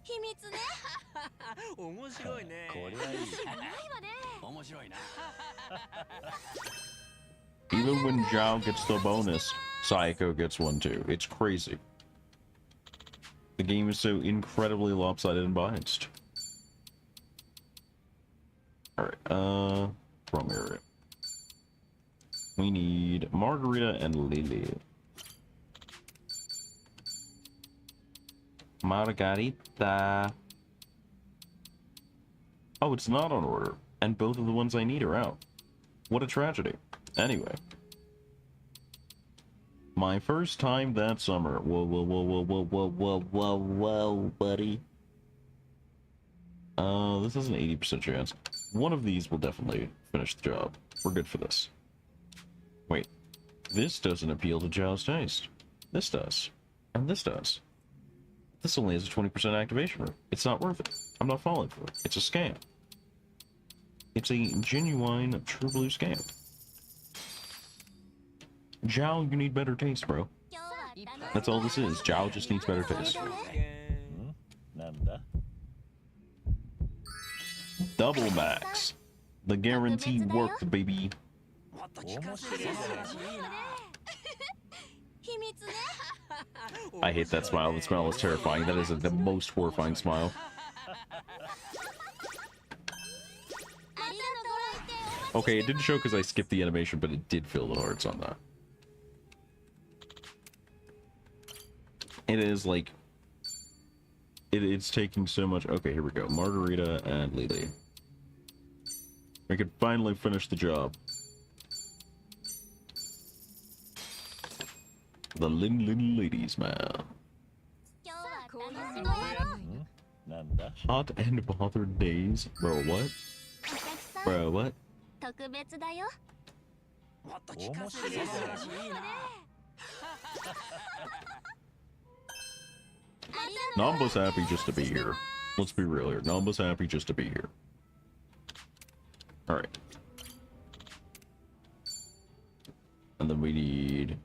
秘密ね面白いねこれはいい面白いな Even when Zhao gets the bonus, Saiko gets one too. It's crazy. The game is so incredibly lopsided and biased. Alright, wrong area. We need Margarita and Lily. Margarita. Oh, it's not on order. And both of the ones I need are out. What a tragedy. Anyway. My first time that summer. Whoa, buddy. This has an 80% chance. One of these will definitely finish the job. We're good for this. Wait. This doesn't appeal to Zhao's taste. This does. And this does. This only has a 20% activation rate. It's not worth it. I'm not falling for it. It's a scam. It's a genuine, true blue scam. Zhao, you need better taste, bro. That's all this is. Zhao just needs better taste. なんだ Double max. The guarantee worked, baby. 面白いね 秘密ね I hate that smile. The smile is terrifying. That is the most horrifying smile. Okay, it didn't show because I skipped the animation, but it did fill the hearts on that. It is like... It's taking so much... Okay, here we go. Margarita and Lily. We could finally finish the job. The Lin ladies, man. 今日はこういう楽しのもうやろうなんだ Hot and bothered days? Bro, what? お客さん Bro, what? 特別だよ面白いね Namba's happy just to be here. Let's be real here. Namba's happy just to be here. Alright. And then we need...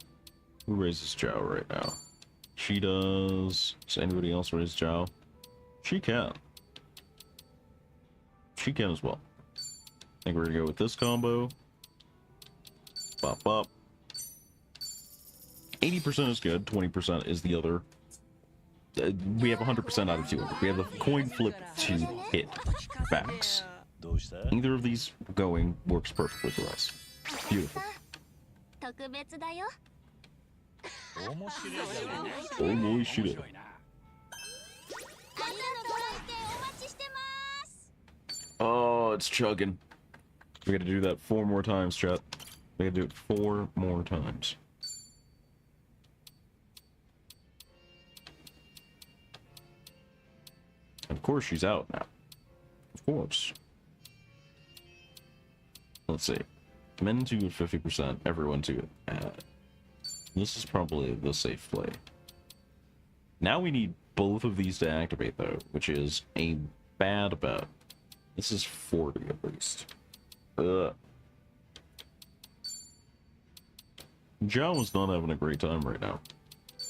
Who raises Zhao right now? She does... Does anybody else raise Zhao? She can. She can as well. I think we're gonna go with this combo. Bop bop. 80% is good, 20% is the other. We have 100% out of 200. We have the coin flip to hit backs. どうした Either of these going works perfectly for us. お客 Beautiful. さん特別だよ面白いね Holy shit. ありがとうご来店お待ちしてます Oh, it's chugging. We gotta do that 4 more times, chat. We gotta do it 4 more times. Of course she's out now. Of course. Let's see. Men to 50%, everyone to this is probably the safe play. Now we need both of these to activate though, which is a bad bet. This is 40 at least. Zhao is not having a great time right now.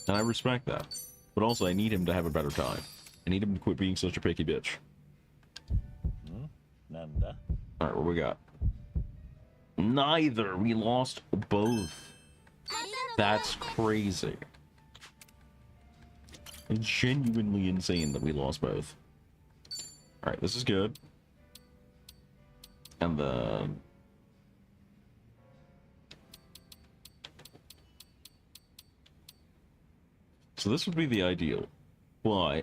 And I respect that. But also I need him to have a better time. I need him to quit being such a picky bitch. なんだ Alright, what we got? Neither! We lost both. That's crazy. It's genuinely insane that we lost both. Alright, this is good. And then... So this would be the ideal, but...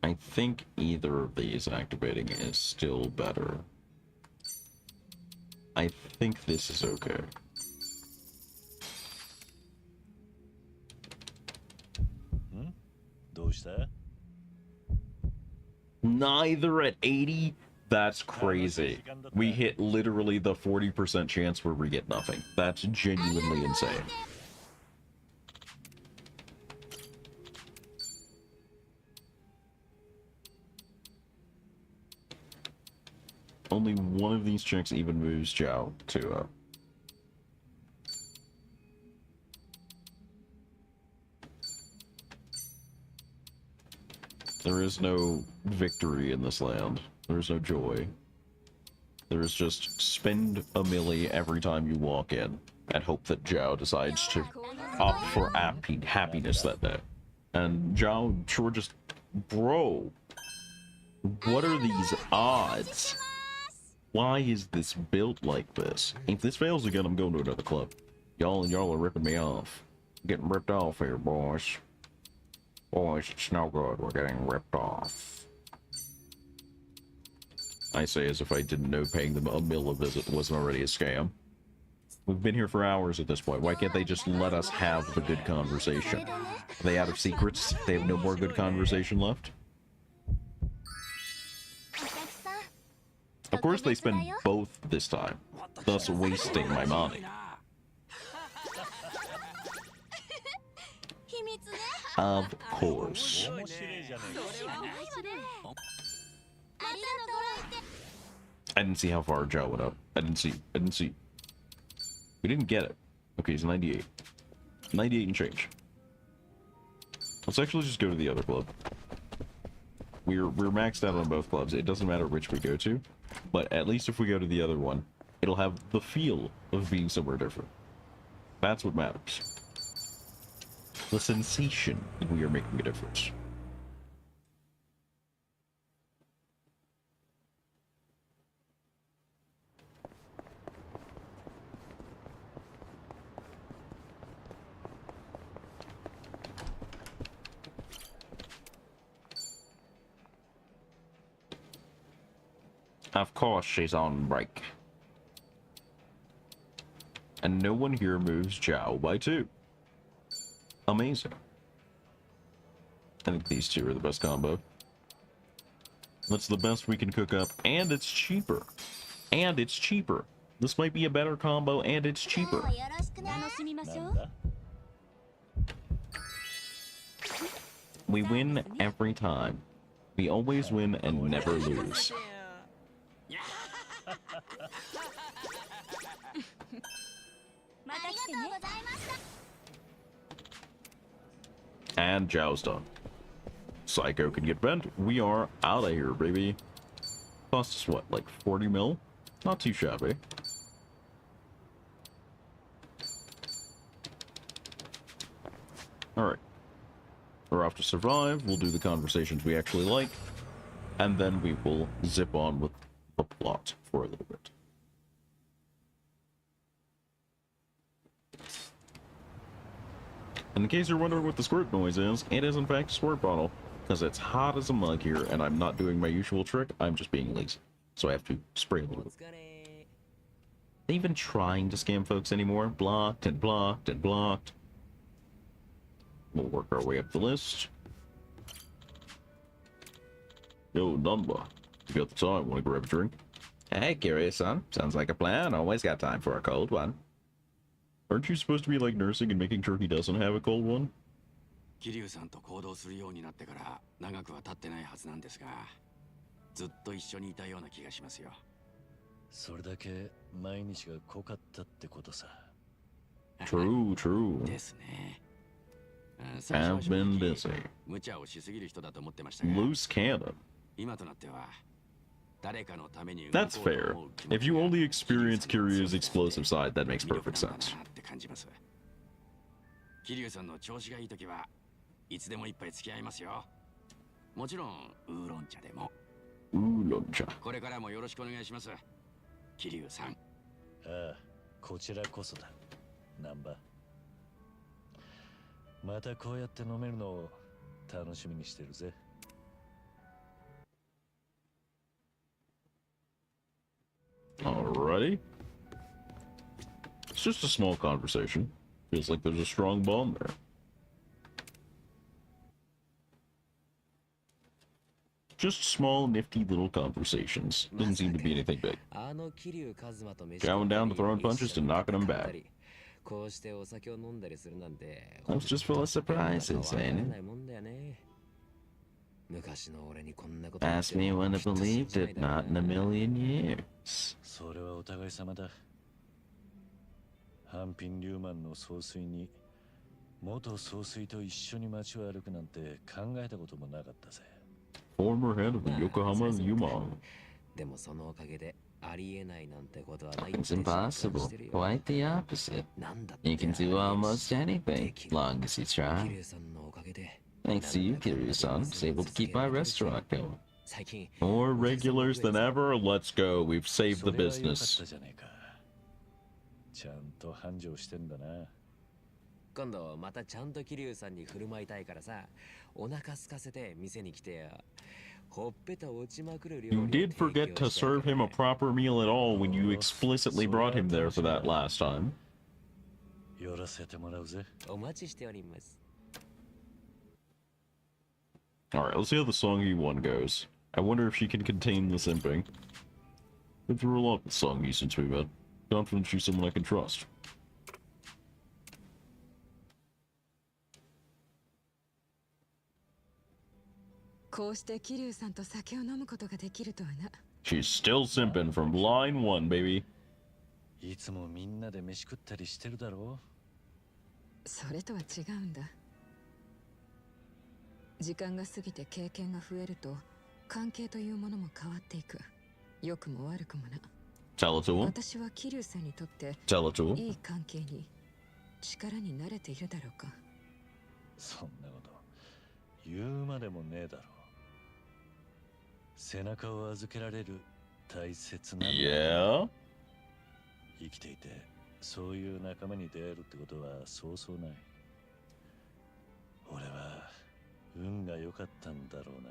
I think either of these activating is still better. I think this is okay. Neither at 80? That's crazy. We hit literally the 40% chance where we get nothing. That's genuinely insane. Only one of these checks even moves Zhao to There is no victory in this land. There is no joy. There is just spend a milli every time you walk in and hope that Zhao decides to opt for happiness that day. And Zhao sure just... Bro, what are these odds? Why is this built like this? If this fails again, I'm going to another club. Y'all are ripping me off. I'm getting ripped off here, boys. Boys, it's no good. We're getting ripped off. I say as if I didn't know paying them a mill a visit wasn't already a scam. We've been here for hours at this point. Why can't they just let us have the good conversation? Are they out of secrets? They have no more good conversation left? Of course they spend both this time, thus wasting my money. Of course. I didn't see how far Zhao went up. I didn't see. We didn't get it. Okay, he's 98. 98 and change. Let's actually just go to the other club. We're maxed out on both clubs. It doesn't matter which we go to, but at least if we go to the other one, it'll have the feel of being somewhere different. That's what matters. The sensation that we are making a difference. Of course she's on break. And no one here moves Zhao by 2. Amazing. I think these two are the best combo. That's the best we can cook up, and it's cheaper. And it's cheaper. This might be a better combo, and it's cheaper. We win every time. We always win and never lose. And Zhao's done. Psycho can get bent. We are out of here, baby. Cost us what, like 40 mil? Not too shabby. Alright. We're off to survive. We'll do the conversations we actually like. And then we will zip on with the plot for a little bit. In case you're wondering what the squirt noise is, it is in fact a squirt bottle. Because it's hot as a mug here, and I'm not doing my usual trick, I'm just being lazy. So I have to spray a little bit. Are they even trying to scam folks anymore? Blocked and blocked and blocked. We'll work our way up the list. Yo, Numba, you got the time, wanna grab a drink? Hey, curious son. Sounds like a plan. Always got time for a cold one. Aren't you supposed to be like nursing and making sure he doesn't have a cold one? 桐生さんと行動するようになってから長くは経ってないはずなんですが、ずっと一緒にいたような気がしますよ。それだけ毎日が濃かったってことさ。True, true. ですね。Have been busy. 無茶をしすぎる人だと思ってましたが、 Loose cannon. 今となっては誰かのために That's fair. If you only experience Kiryu's explosive side, that makes perfect sense. 桐生さんの調子がいい時はいつでも一杯付き合いますよ。もちろんウーロン茶でも。Oolong-cha. これからもよろしくお願いします、桐生さん。ああ、こちらこそだ、難波。またこうやって飲めるのを楽しみにしてるぜ。Alrighty. It's just a small conversation. Feels like there's a strong bond there. Just small, nifty little conversations. Doesn't seem to be anything big. Chowing down to throwing punches to knocking them back. That's just full of surprises, ain't it? Ask me when I believed it, not in a million years. それはお互い様だ。ハンピン・リューマンの総帥に元総帥と一緒に街を歩くなんて考えたこともなかったぜ。Former head of the Yokohama Yumon. It's impossible. Quite the opposite. You can do almost anything, long as you try. Thanks to you, Kiryu-san, was able to keep my restaurant going. More regulars than ever? Let's go. We've saved the business. ちゃんと繁盛してんだな。今度またちゃんと桐生さんに振る舞いたいからさ、お腹空かせて店に来てよ。ほっぺた落ちまくる料理 You did forget to serve him a proper meal at all when you explicitly brought him there for that last time. 寄らせてもらうぜ。お待ちしております。Alright, let's see how the Songi one goes. I wonder if she can contain the simping. Been through a lot with Songi since we met. Confident she's someone I can trust. こうして桐生さんと酒を飲むことができるとはな。She's still simping from line one, baby. いつもみんなで飯食ったりしてるだろう。それとは違うんだ。時間が過ぎて経験が増えると関係というものも変わっていく。良くも悪くもな。Tell it to him. 私は桐生さんにとって Tell it to him. いい関係に力に慣れているだろうか。そんなこと言うまでもねえだろう。背中を預けられる大切な。Yeah. 生きていてそういう仲間に出会えるってことはそうそうない。俺は運が良かったんだろうな。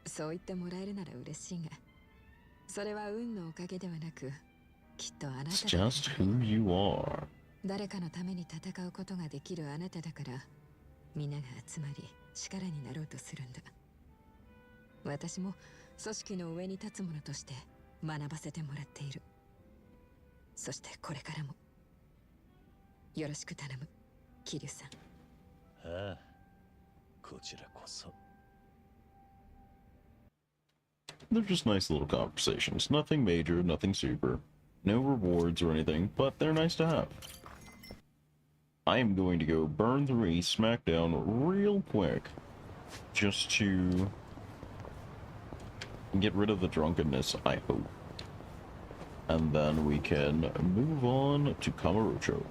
そう言ってもらえるなら嬉しいが、それは運のおかげではなく、きっとあなた It's だ。 just who you are. 誰かのために戦うことができるあなただから、皆が集まり力になろうとするんだ。私も組織の上に立つ者として学ばせてもらっている。そしてこれからもよろしく頼む、桐生さん。ああ、こちらこそ。They're just nice little conversations. Nothing major, nothing super. No rewards or anything, but they're nice to have. I am going to go burn through a SmackDown real quick. Just to get rid of the drunkenness, I hope. And then we can move on to Kamurocho.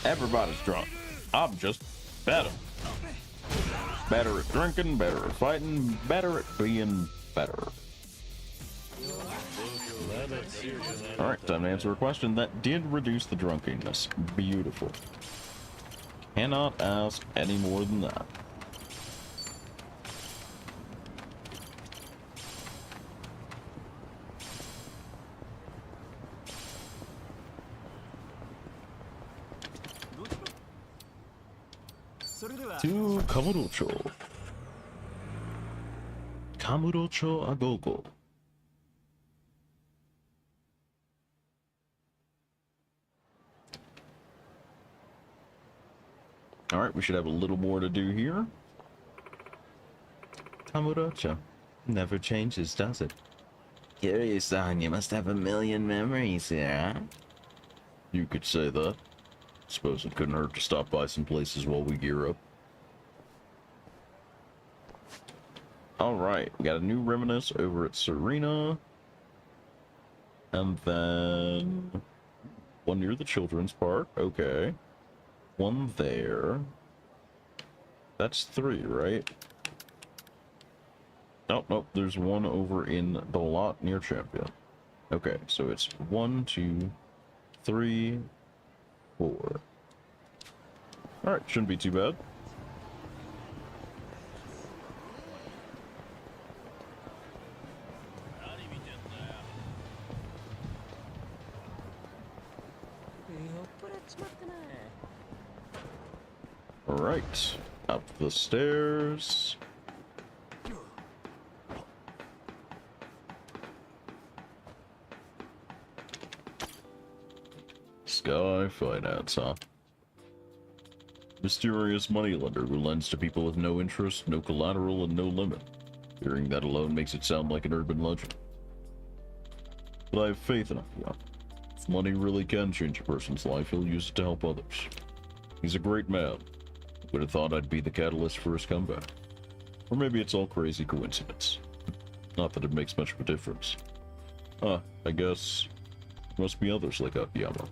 Everybody's drunk. I'm just better. Better at drinking, better at fighting, better at being better. Alright, time to answer a question that did reduce the drunkenness. Beautiful. Cannot ask any more than that. To Kamurocho. Kamurocho Agogo. Alright, we should have a little more to do here. Kamurocho. Never changes, does it? Kiryu-san, you must have a million memories here, huh? You could say that. Suppose it couldn't hurt to stop by some places while we gear up. Alright, we got a new reminisce over at Serena. And then one near the children's park. Okay. One there. That's 3, right? Nope, nope. There's one over in the lot near Champion. Okay, so it's 1, 2, 3, 4. Alright, shouldn't be too bad. Alright, up the stairs. Sky Finance, huh? Mysterious moneylender who lends to people with no interest, no collateral, and no limit. Hearing that alone makes it sound like an urban legend. But I have faith in him, yeah. If money really can change a person's life, he'll use it to help others. He's a great man. Would have thought I'd be the catalyst for his comeback. Or maybe it's all crazy coincidence. Not that it makes much of a difference. I guess there must be others like Akiyama.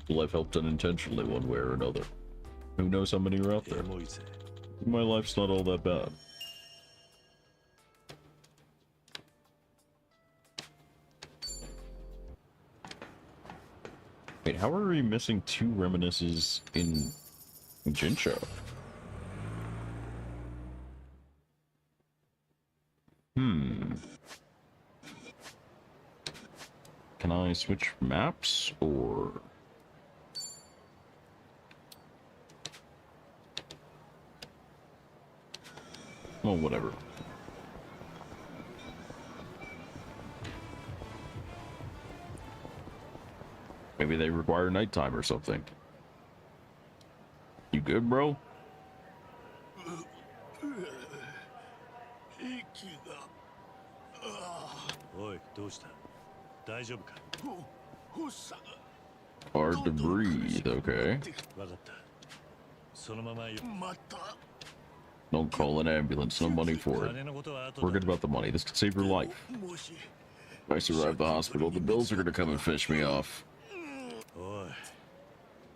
Well, I've helped unintentionally one way or another. Who knows how many are out there? My life's not all that bad. Wait, how are we missing 2 reminiscences in Jinsho? Can I switch maps, or... Well, whatever. Maybe they require nighttime or something. You good, bro? Hard to breathe, okay. Don't call an ambulance, no money for it. Forget about the money, this could save your life. If I survive the hospital, the bills are gonna come and finish me off.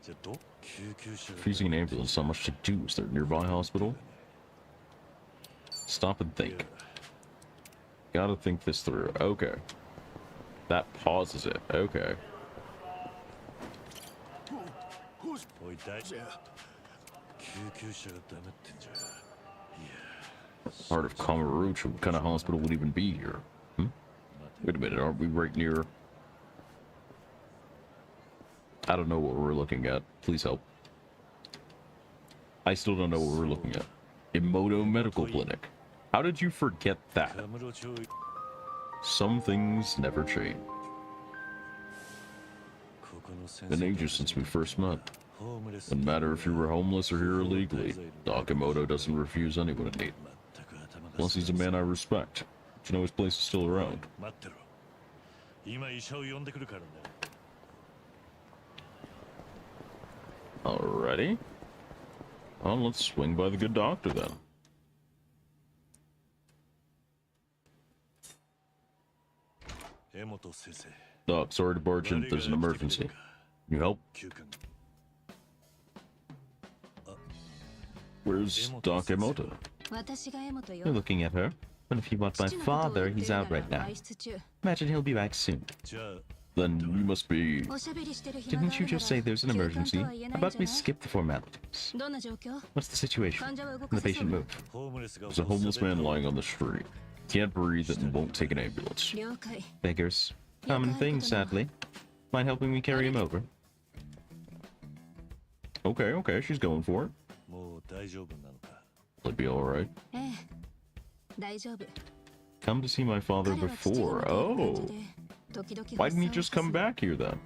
If using an ambulance, not much to do. Is there a nearby hospital? Stop and think. Gotta think this through. Okay. That pauses it. Okay. Heart of Kamarucha, what kind of hospital would even be here? Wait a minute, aren't we right near... I don't know what we're looking at. Please help. I still don't know what we're looking at. Emoto Medical Clinic. How did you forget that? Some things never change. Been ages since we first met. Doesn't matter if you were homeless or here illegally. Doc Emoto doesn't refuse anyone in need. Plus, he's a man I respect. You know his place is still around. Alrighty. Well, let's swing by the good doctor then. Doc, sorry to barge in. There's an emergency. Can you help? Where's Doc Emoto? You're looking at her. But if you want my father, he's out right now. Imagine he'll be back soon. Then you must be... Didn't you just say there's an emergency? How about we skip the formalities? What's the situation? Can the patient move? There's a homeless man lying on the street. Can't breathe and won't take an ambulance. Beggars. Common thing, sadly. Mind helping me carry him over? Okay, okay, she's going for it. It'll be alright. Come to see my father before. Oh. Why didn't he just come back here then?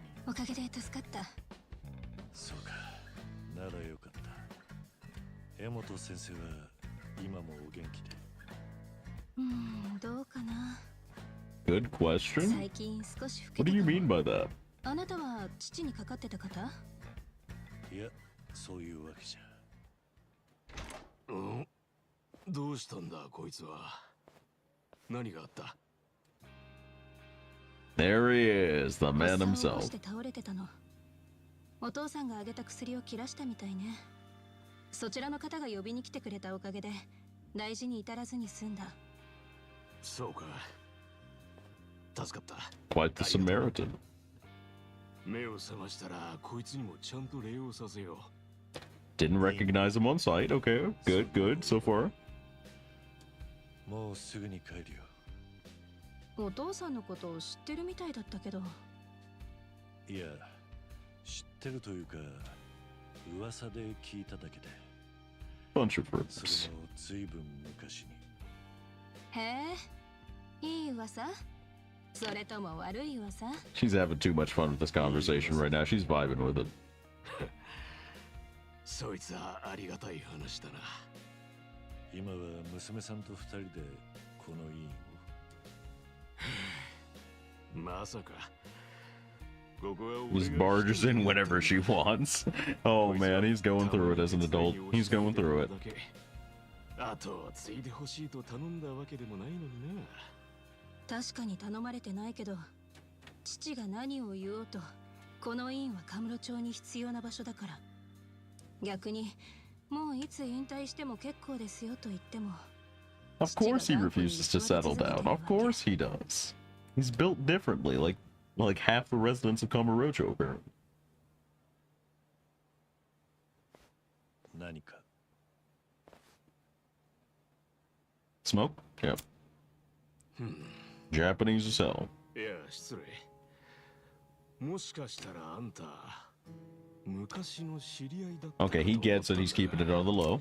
Good question. What do you mean by that? 何があった？ There he is, the man 発作を himself. 起こして倒れてたの。お父さんがあげた薬を切らしたみたいね。そちらの方が呼びに来てくれたおかげで大事に至らずに済んだ。そうか。助かった。 Quite the Samaritan. 目を覚ましたらこいつにもちゃんと礼をさせよう。 Didn't recognize him on sight. Okay, good, good so far. もうすぐに帰るよ。お父さんのことを知ってるみたいだったけど。いや、知ってるというか、噂で聞いただけで。 Bunch of そ rumors. れも随分昔に。へえ、いい噂？それとも悪い噂？ She's having too much fun with this conversation right now. She's vibing with it. そいつはありがたい話だな。今は娘さんと二人でこの院を。まさか。 Just barges in whenever she wants. Oh man, he's going through it as an adult. He's going through it. あとは継いでほしいと頼んだわけでもないのにな。確かに頼まれてないけど、父が何を言おうと、この院はカムロ町に必要な場所だから。逆に、もういつ引退しても結構ですよと言っても。Of course he refuses to settle down. Of course he does. He's built differently, like half the residents of Kamurocho apparently. 何か。 Smoke? Yep. Japanese as hell. いや、失礼。もしかしたらあんた、昔の知り合いだった。 Okay, he gets it. He's keeping it on the low.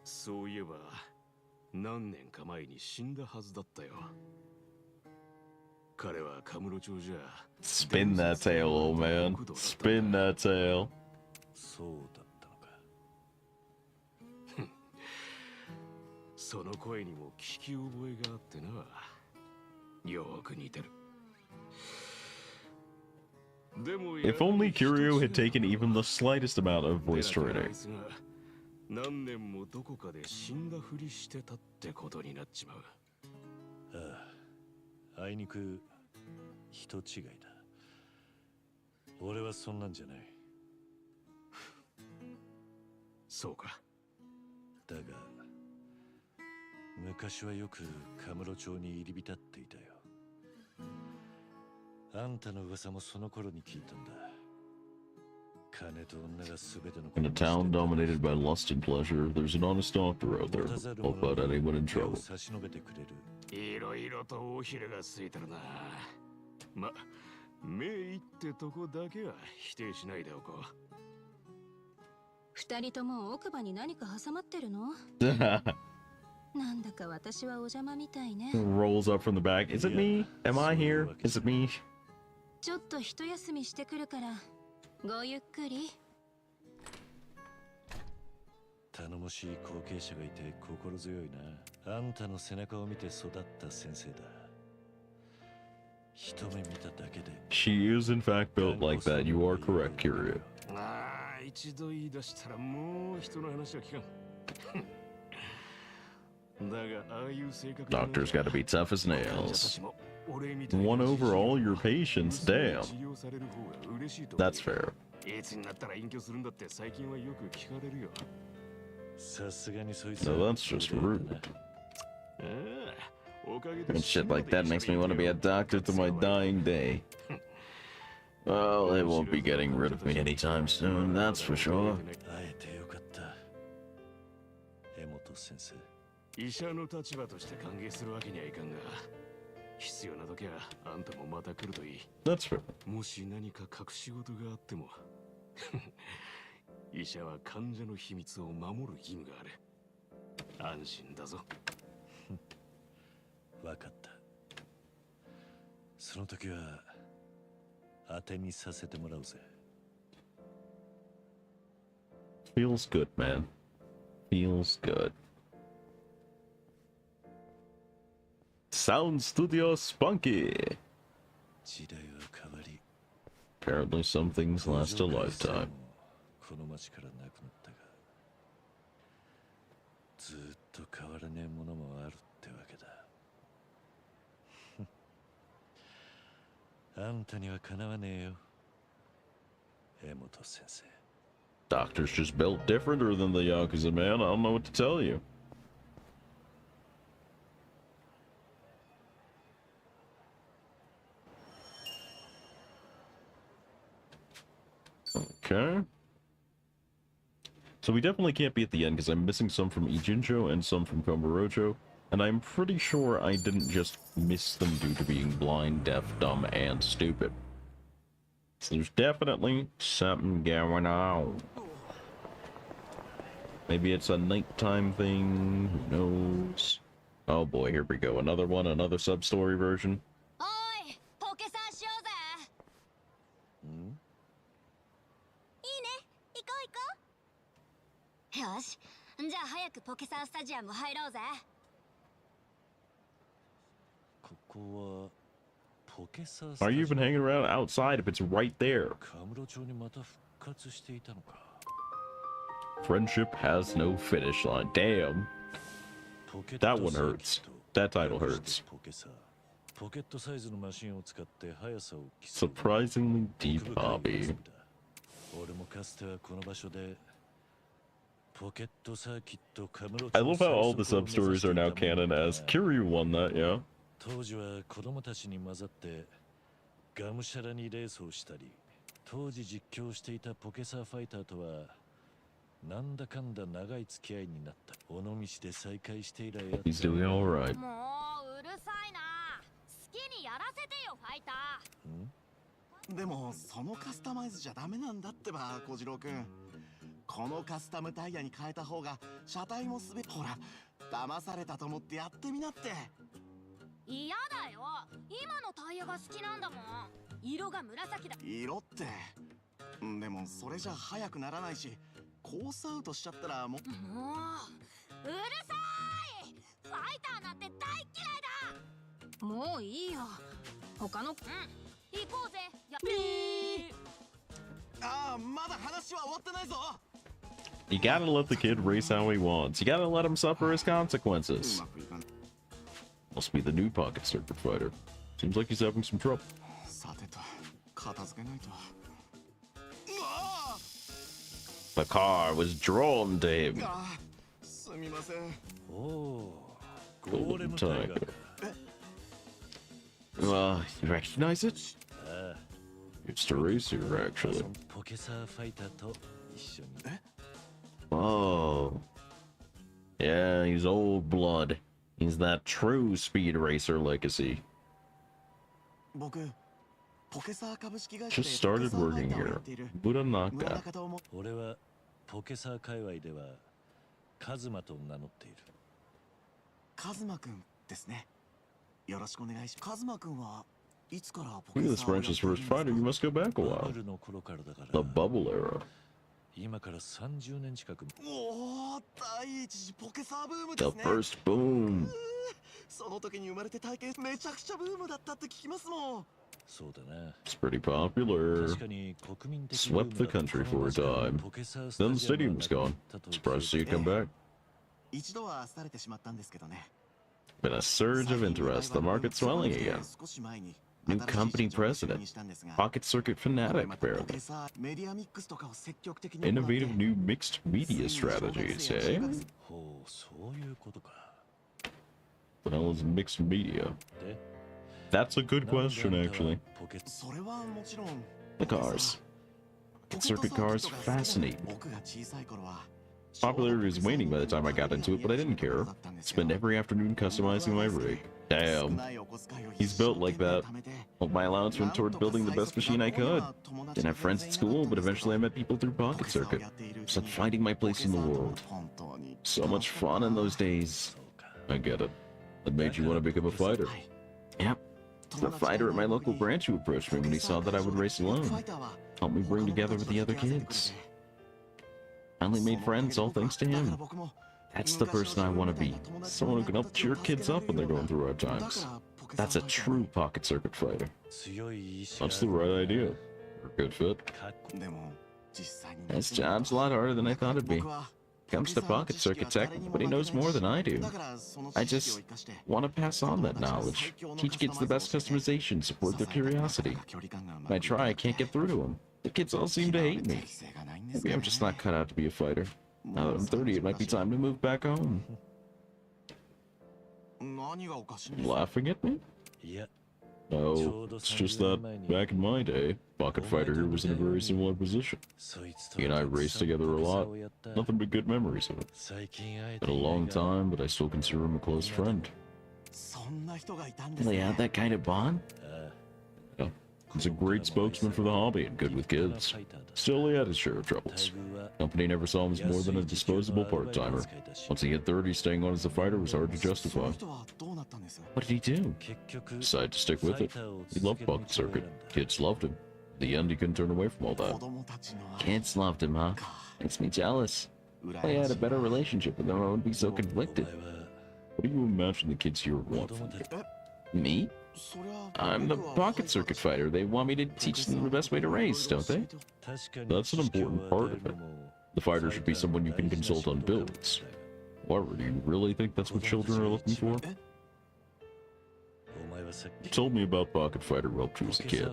そういえば、何年か前に死んだはずだったよ。彼はカムロ町じゃ。 Spin that tail, old man. Spin that tail. そうだったのか。その声にも聞き覚えがあってな。よく似てる。 If only Curio had taken even the slightest amount of voice training. 何年もどこかで死んだふりしてたってことになっちまう。ああ、あいにく人違いだ。俺はそんなんじゃない。そうか。だが昔はよくカムロ町に入り浸っていたよ。あんたの噂もその頃に聞いたんだ。金と女が全ての In a town dominated by lust and pleasure, there's an honest doctor out there who'll put anyone in trouble. 差し伸べてくれる。いろいろと尾ひれがついてるな。ま、目いってとこだけは否定しないでおこう。二人とも奥歯に何か挟まってるの？なんだか私はお邪魔みたいね。 Rolls up from the back. Is it me? Am I here? Is it me? ちょっと一休みしてくるから、ごゆっくり。頼もしい後継者がいて心強いな。あんたの背中を見て育った先生だ。一目見ただけで。 She is in fact built like that. You are correct, Curio. ああ、一度言い出したらもう人の話は聞かん。だがああいう性格。 Doctor's got to be tough as nails. Won over all your patients, damn. That's fair. いつになったら隠居するんだって最近はよく聞かれるよ。さすがにそいつ No, that's just rude. ああ、おかげで And shit like that makes me want to be a doctor to my dying day. Well, they won't be getting rid of me anytime soon, that's for sure. 会えてよかった。江本先生。医者の立場として歓迎するわけにはいかんが、必要な時はあんたもまた来るといい。 That's fair. もし何か隠し事があっても医者は患者の秘密を守る義務がある。安心だぞ。わかった。その時は当てにさせてもらうぜ。 Feels good, man. Feels good. Sound Studio Spunky. 時代は変わり。 Apparently some things last a lifetime. この町からなくなったが、ずっとと変わらねえものもあるってわけだ。あんたにはかなわねえよ、江本先生。 Doctor's just built differenter than the Yakuza, man. I don't know what to tell you. Okay. So we definitely can't be at the end because I'm missing some from Ijincho and some from Komorocho. And I'm pretty sure I didn't just miss them due to being blind, deaf, dumb, and stupid. So there's definitely something going on. Maybe it's a nighttime thing, who knows? Oh boy, here we go. Another one, another sub-story version. おいポケサーしようぜ。ん？いいね、行こう行こう。よし、じゃあ早くポケサースタジアム入ろうぜ。ここはポケサース Are you even hanging around outside if it's right there? カムロ町にまた復活していたのか。 Friendship has no finish line. Damn. That one hurts. That title hurts. Surprisingly deep hobby. I love how all the sub-stories are now canon as Kiryu won that, yeah. 当時は子供たちに混ざってがむしゃらにレースをしたり、当時実況していたポケサーファイターとはなんだかんだ長い付き合いになった。尾道で再会して以来やった。 He's doing all right. もううるさいな。好きにやらせてよファイター。でもそのカスタマイズじゃダメなんだってば小次郎くん。このカスタムタイヤに変えた方が車体も滑る。ほら騙されたと思ってやってみなって。嫌だよ。今のタイヤが好きなんだもん。色が紫だ。色って。でもそれじゃ速くならないし、コースアウトしちゃったらもう。もううるさい。ファイターなんて大嫌いだ。もういいよ。他の。行こうぜ。ああ、まだ話は終わってないぞ。 You gotta let the kid race how he wants. You gotta let him suffer his consequences. Must be the new pocket circuit fighter. Seems like he's having some trouble. The car was drawn to him. Golden tiger. You recognize it? It's a racer, actually. Oh. Yeah, he's old blood. He's that true speed racer legacy. Just started working here. Buranaka. 俺はポケサー界隈ではカズマと名乗っている。カズマくんですね。よろしくお願いします。カズマくんはいつからポ Look ケ at サ this ーを French's first fighter. You must go back a バ while. ブルの頃からだから。 The bubble era. 今から30年近く。おお、第一次ポケサーブーム The ですね。 first boom. その時に生まれて体験めちゃくちゃブームだったって聞きますもん。そうだな。 It's pretty popular. 確かに国民的 Swept the country for a time. Then the stadium was gone. Surprised to see it come back. 一度は廃れてしまったんですけどね。 Been a surge of interest. The market's swelling again. 少し前に New company president. Pocket circuit fanatic, apparently. メディアミックスとかを積極的に Innovative new mixed media strategies, eh? ほう、そういうことか。 What the hell is mixed media? That's a good question, actually. それはもちろん The cars. Circuit cars fascinate me. 僕が小さい頃は Popularity was waning by the time I got into it, but I didn't care. Spend every afternoon customizing my rig. Damn. He's built like that. Well, my allowance went toward building the best machine I could. Didn't have friends at school, but eventually I met people through Pocket Circuit. It's like finding my place in the world. So much fun in those days. I get it. That made you want to become a fighter. Yep. The fighter at my local branch who approached me when he saw that I would race alone. Helped me bring together with the other kids. Finally made friends all thanks to him. That's the person I want to be. Someone who can help cheer kids up when they're going through hard times. That's a true pocket circuit fighter. That's the right idea. Good fit. This job's a lot harder than I thought it'd be. comes to pocket circuit tech, nobody knows more than I do. I just want to pass on that knowledge. Teach kids the best customization, support their curiosity. When I try, I can't get through to them. The kids all seem to hate me. Maybe I'm just not cut out to be a fighter. Now that I'm 30, it might be time to move back home. Laughing at me? No, it's just that back in my day, Pocket Fighter here was in a very similar position. He and I raced together a lot. Nothing but good memories of it. Been a long time, but I still consider him a close friend. Really had that kind of bond? Yeah. He's a great spokesman for the hobby and good with kids. Still, he had his share of troubles. Company never saw him as more than a disposable part-timer. Once he hit 30, staying on as a fighter was hard to justify. What did he do? Decided to stick with it. He loved Pocket Circuit. Kids loved him. In the end, he couldn't turn away from all that. Kids loved him, huh? Makes me jealous. If I had a better relationship with him, I wouldn't be so conflicted. What do you imagine the kids here want from you? Me? I'm the Pocket Circuit fighter. They want me to teach them the best way to race, don't they? That's an important part of it. The fighter should be someone you can consult on builds. However, do you really think that's what children are looking for? You told me about Pocket Fighter while you was a kid,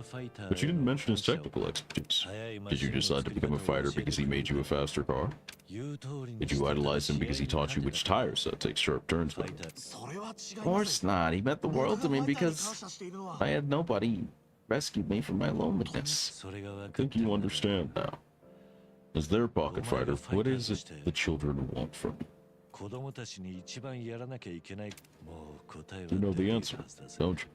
but you didn't mention his technical expertise. Did you decide to become a fighter because he made you a faster car? Did you idolize him because he taught you which tire set takes sharp turns with him? Of course not. He meant the world to me because I had nobody rescued me from my loneliness. I think you understand now. As their Pocket Fighter, what is it the children want from you? You know the answer, don't you?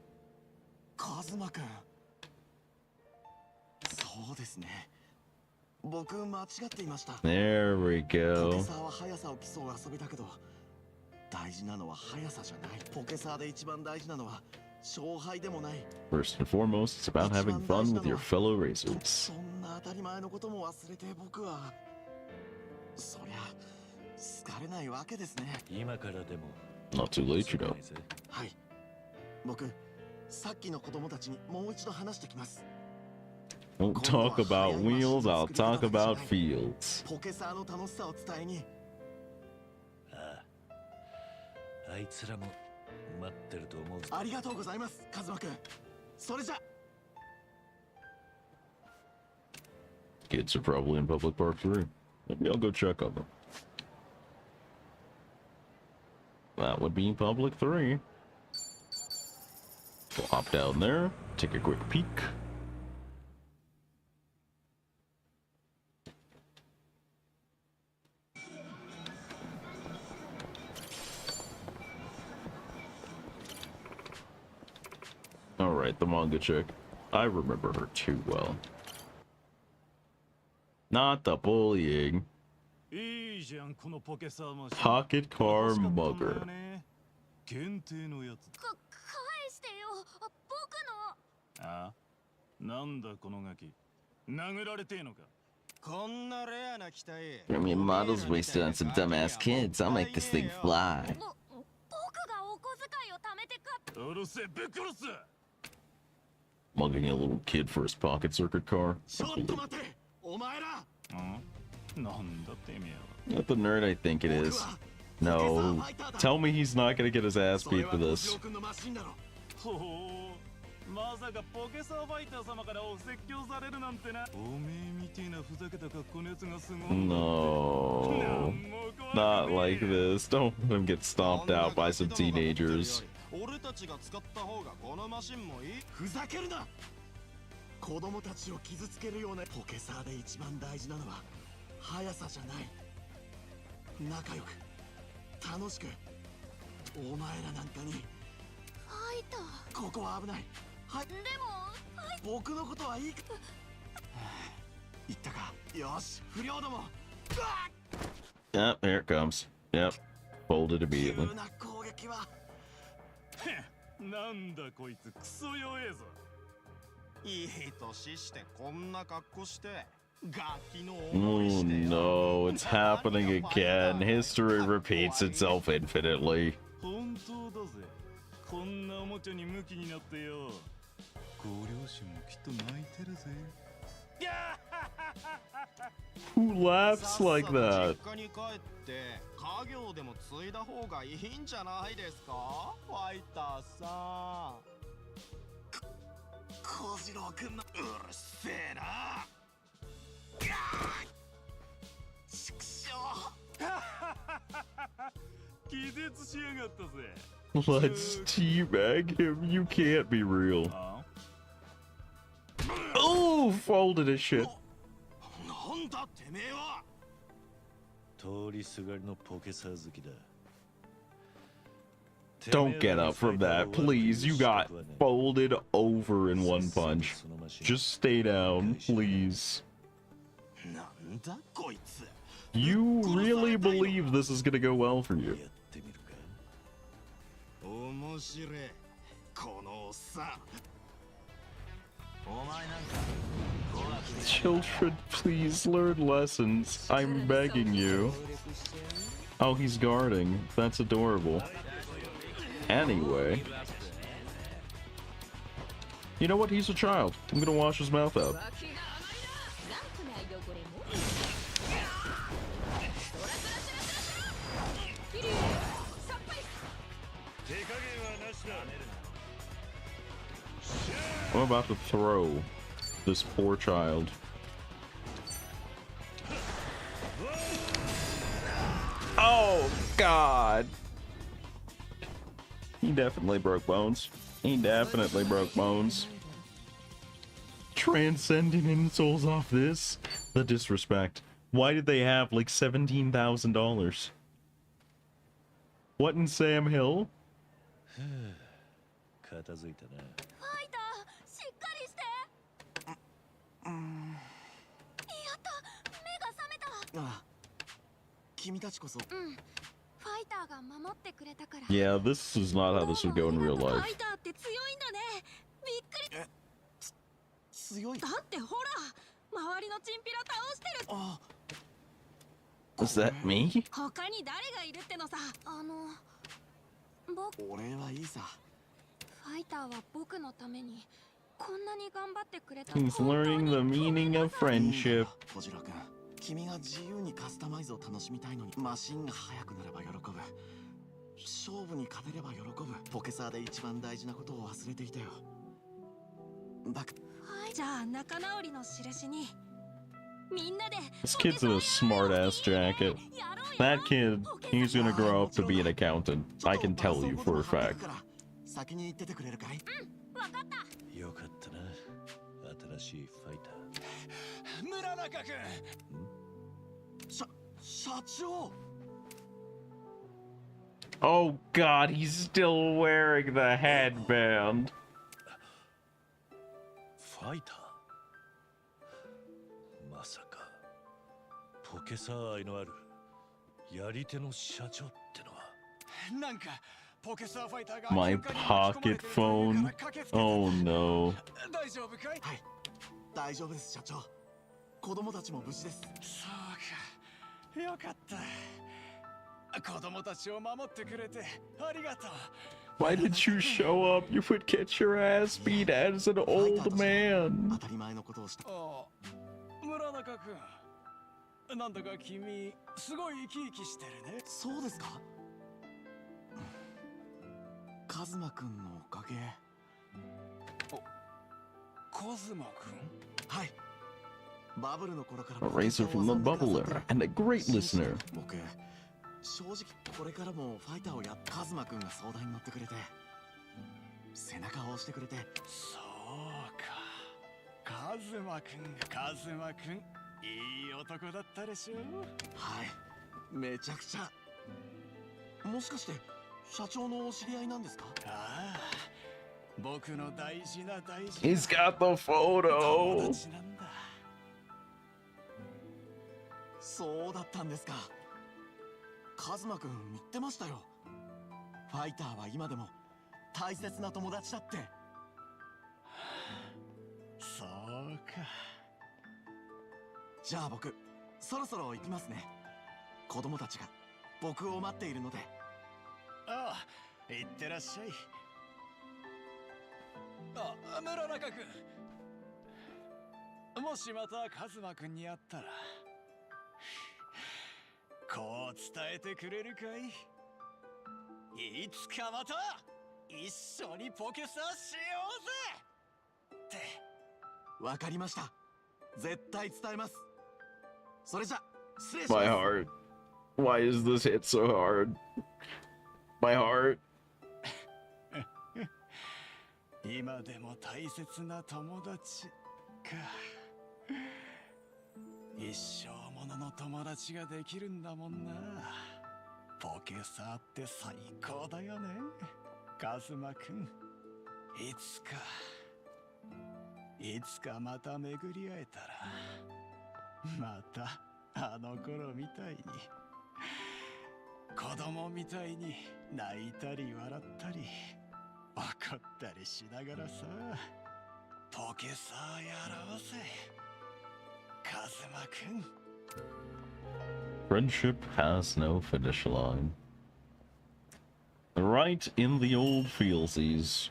There we go. First and foremost, it's about having fun with your fellow racers. Not too late, you know. Won't talk about wheels, I'll talk about fields. Kids are probably in Public Park 3. Maybe I'll go check on them. That would be Public 3. We'll hop down there, take a quick peek. Alright, the manga chick. I remember her too well. Not the bullying. Pocket car mugger. Premium models wasted on some dumbass kids. I'll make this thing fly. Mugging a little kid for his Pocket Circuit car? Not the nerd I think it is. No. Tell me he's not gonna get his ass beat for this. No. Not like this. Don't let him get stomped out by some teenagers. 子供たちを傷つけるようなポケサーで一番大事なのは速さじゃない仲良く楽しくお前らなんかにファイターここは危ないはいでも僕のことはいいか言ったかよし不良ども Yep, here it comes. Yep, folded immediately. 急な攻撃はなんだこいつクソ弱えぞいい年してこんな格好してガキの Oh no, it's happening again. History repeats itself infinitely. 本当だぜこんなおもちゃにムキになってよご両親もきっと泣いてるぜ Who laughs like that? 実家に帰って家業でも継いだ方がいいんじゃないですか、ファイターさん。小次郎くんのうるせえな。ちくしょう。気絶しやがったぜ。Let's teabag him. You can't be real. Oh, folded his shit. なんだてめえは。通りすがりのポケサー好きだ。 Don't get up from that, please. You got folded over in one punch. Just stay down, please. なんだこいつ。You really believe this is gonna go well for you? 面白い。このおっさん。お前なんか。Children, please learn lessons. I'm begging you. Oh, he's guarding. That's adorable. Anyway. You know what? He's a child. I'm gonna wash his mouth out. I'm about to throw this poor child. Oh, God. He definitely broke bones. He definitely broke bones. Transcending insults off this? The disrespect. Why did they have like $17,000? What in Sam Hill? 片付いたな。ファイターしっかりして。やった目が覚めた。ああ、君たちこそ。ファイターが守ってくれたから。 Yeah, this is not how this would go in real フ life. ァイターって強いんだね。びっくり。強い。だってほら、周りのチンピラ倒してる。あ。 Was that me? 他に誰がいるってのさ。俺はいいさ。ファイターは僕のためにこんなに頑張ってくれた。 He's learning the meaning of friendship. 小次郎君、君が自由にカスタマイズを楽しみたいのにマシンが速くなれば喜ぶ。勝負に勝てれば喜ぶ。ポケサーで一番大事なことを忘れていたよ。じゃあ仲直りの印に。 This kid's in a smart-ass jacket. That kid, he's gonna grow up to be an accountant. I can tell you for a fact. 先に行っててくれるかい？わかった。よかったな。新しいファイター。村中君。社長。 Oh God, he's still wearing the headband. ファイター。まさかポケサー愛のあるやり手の社長ってのは。なんか。 My pocket phone. Oh no. 大丈夫かい？はい、大丈夫です社長。子供たちも無事です。そうか、よかった。子供たちを守ってくれてありがとう。 Why did you show up? You would get your ass beat as an old man. 当たり前のことをした。村中君、なんだか君すごい生き生きしてるね。そうですか？ カズマくんのおかげ。カズマくん？はい。バブルの頃から。 A racer from the bubbler and a great listener. 僕、正直これからもファイターをやっカズマくんが相談に乗ってくれて、背中を押してくれて。そうか。カズマくん、いい男だったでしょ。はい。めちゃくちゃ。もしかして。 社長のお知り合いなんですか？ああ、僕の大事な。 He's got the photo. そうだったんですか。カズマくん言ってましたよ。ファイターは今でも大切な友達だって。そうか。じゃあ僕そろそろ行きますね。子供たちが僕を待っているので。 ああ、いってらっしゃい。あ、村中君。もしまたカズマ君に会ったら、こう伝えてくれるかい。いつかまた一緒にポケサーしようぜって。わかりました。絶対伝えます。それじゃ失礼します。 My heart. Why is this hit so hard? My heart. 今でも大切な友達か。一生ものの友達ができるんだもんな。ポケサーって最高だよね、カズマくん。いつかまた巡り会えたら、またあの頃みたいに子供みたいに泣いたり笑ったり怒ったりしながらさ、ポケサーやろうぜ、カズマくん。 Friendship has no finish line. Right in the old feelsies.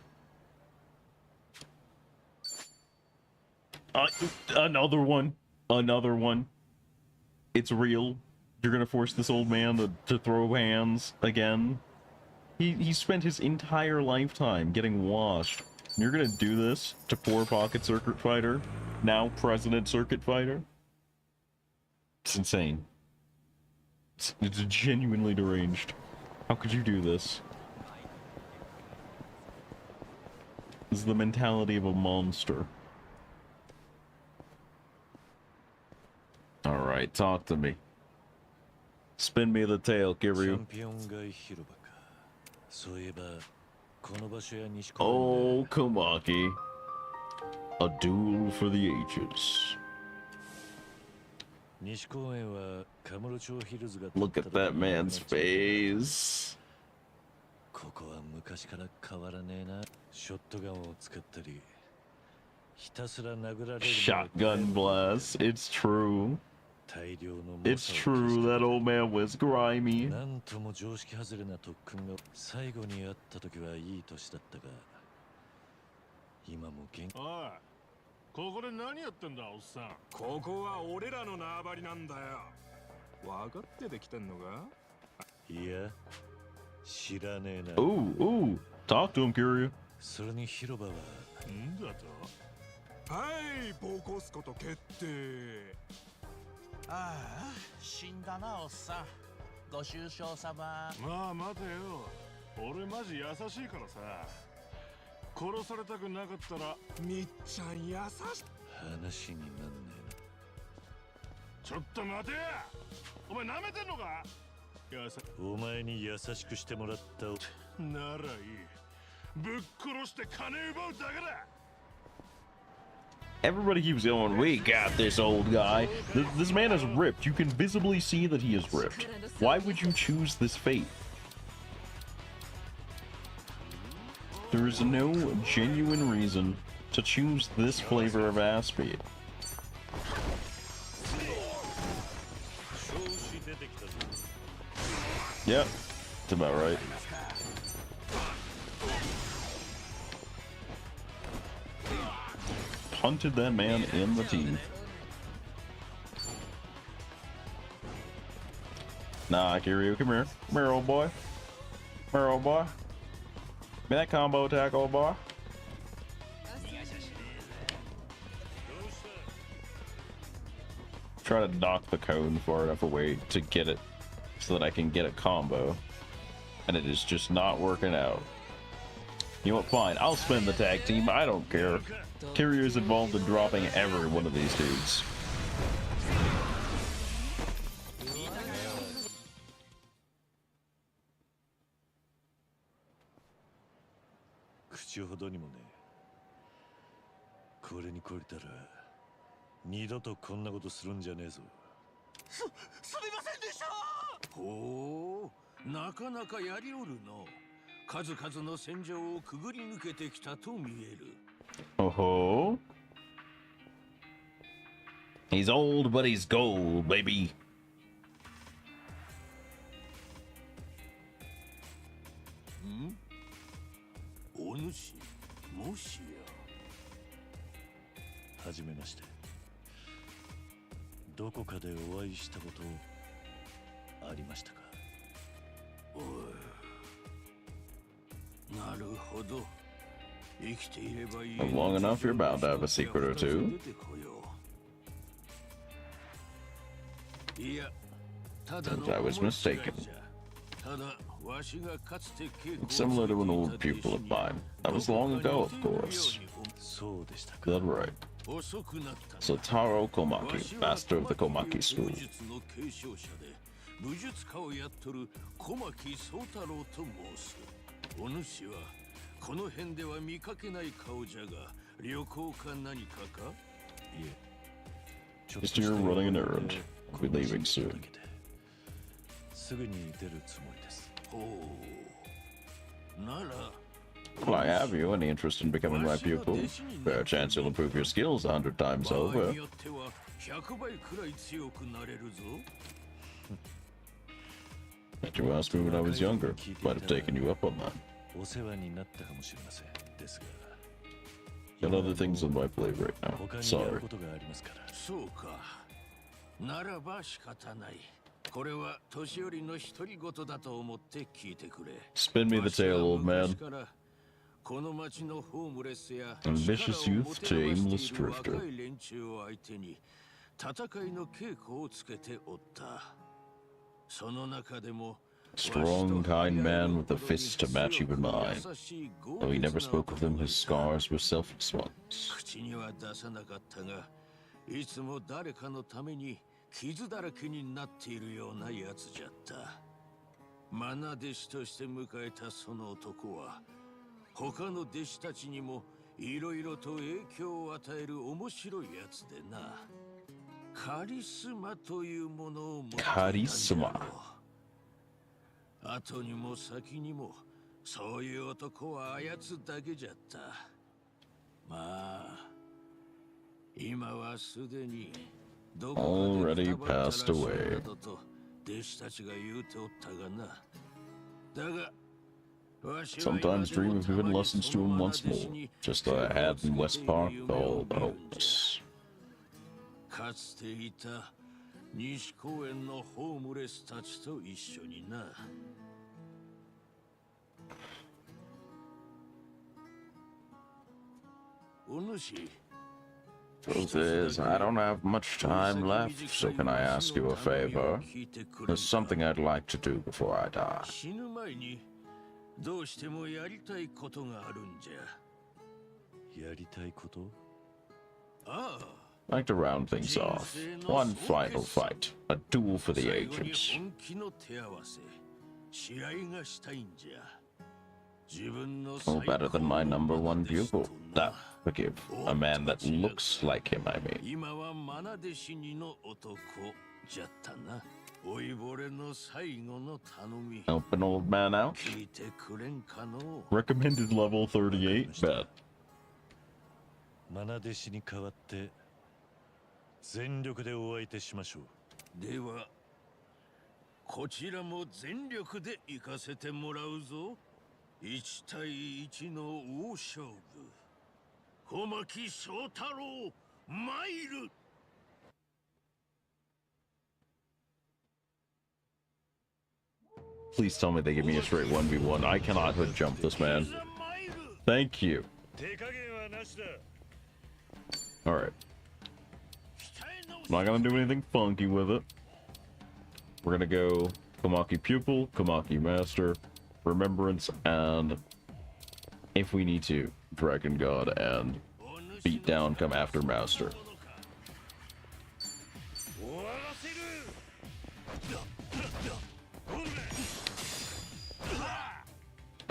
Another one. Another one. It's real. You're gonna force this old man to throw hands again. He spent his entire lifetime getting washed. And you're gonna do this to poor Pocket Circuit Fighter? Now President Circuit Fighter? It's insane. It's genuinely deranged. How could you do this? This is the mentality of a monster. Alright, talk to me. Spin me the tail, Kiryu. Oh, Komaki. A duel for the ages. Look at that man's face. Shotgun blast. It's true. It's true, that old man was grimy. ここで何やってんだおっさん。ここは俺らの縄張りなんだよ。分かってて来てんのか。いや、知らねえな。Ooh, talk to him, Kiryu. それに広場はんだと。はい、暴行すこと決定。ああ、死んだなおっさん。ご愁傷様。まあ待てよ。俺マジ優しいからさ。殺されたくなかったらみっちゃん優しい。話になんねえな。ちょっと待てや。お前舐めてんのか。お前に優しくしてもらったならいい。ぶっ殺して金奪うだけだ。 Everybody keeps going, we got this old guy. This man is ripped. You can visibly see that he is ripped. Why would you choose this fate? There is no genuine reason to choose this flavor of ass speed. Yep, that's about right. Punted that man in the teeth. Nah, Kiryu, come here. Come here, old boy. Come here, old boy. Give me that combo attack, old boy. Try to knock the cone far enough away to get it so that I can get a combo. And it is just not working out. You know what? Fine. I'll spin the tag team. I don't care. Kiryu is involved in dropping every one of these dudes. Oh, he's old, but he's gold, baby. ありましたか。おい、なるほど。生きていればいい。 Long enough, you're bound to have a secret or two. いや、 But I was mistaken. It's similar to an old pupil of mine. That was long ago, of course. That's right. So Taro Komaki, master of the Komaki school. 武術家をやっとる小牧宗太郎と申す。お主はこの辺では見かけない顔じゃが、旅行か何かか？いえ。 Just here running an errand. I'll be leaving soon. すぐに出るつもりです。ほう。なら。 Well, I have you. Any interest in becoming my pupil? Fair chance you'll improve your skills 100 times over. Had you asked me when I was younger, might have taken you up on that. お世話になったかもしれません。ですが。 Got other things on my plate right now. Sorry. そうか。ならば仕方ない。これは年寄りの独り言だと思って聞いてくれ。 Spin me the tale, old man. この町のホームレスや Ambitious youth to aimless 若 drifter. い連中を相手に戦いの稽古をつけておった。その中でも Strong, kind man with a fist to match even mine. Though he never spoke of them, his scars were selfless ones. 口には出さなかったが、いつも誰かのために傷だらけになっているようなやつじゃった。愛弟子として迎えたその男は、他の弟子たちにもいろいろと影響を与える面白いやつでな。カリスマというものを持っていたんだろう。カリスマ。後にも先にもそういう男はあやつだけじゃった。まあ、今はすでにどこかで Already passed away. などと弟子たちが言うておったがな。だが Sometimes dream of giving lessons to him once more, just as I had in West Park, all the homeless. かつていた西公園のホームレスたちと一緒にな。お主。 Truth is, I don't have much time left, so can I ask you a favor? There's something I'd like to do before I die. 死ぬ前にどうしてもやりたいことがあるんじゃ。やりたいこと？ああ。 I'd like to round things off. One final fight, a duel for the ages. Oh, better than my number one pupil. That, forgive, a man that looks like him, I mean. Help an old man out? Recommended level 38, bet. 愛弟子に代わって全力でお相手しましょう。では、こちらも全力で行かせてもらうぞ。1対1の大勝負。小牧宗太郎、参る。Please tell me they give me a straight 1v1. I cannot hood jump this man. Thank you. Alright. I'm not gonna do anything funky with it. We're gonna go Komaki Pupil, Komaki Master, Remembrance, and if we need to, Dragon God and beat down come after Master.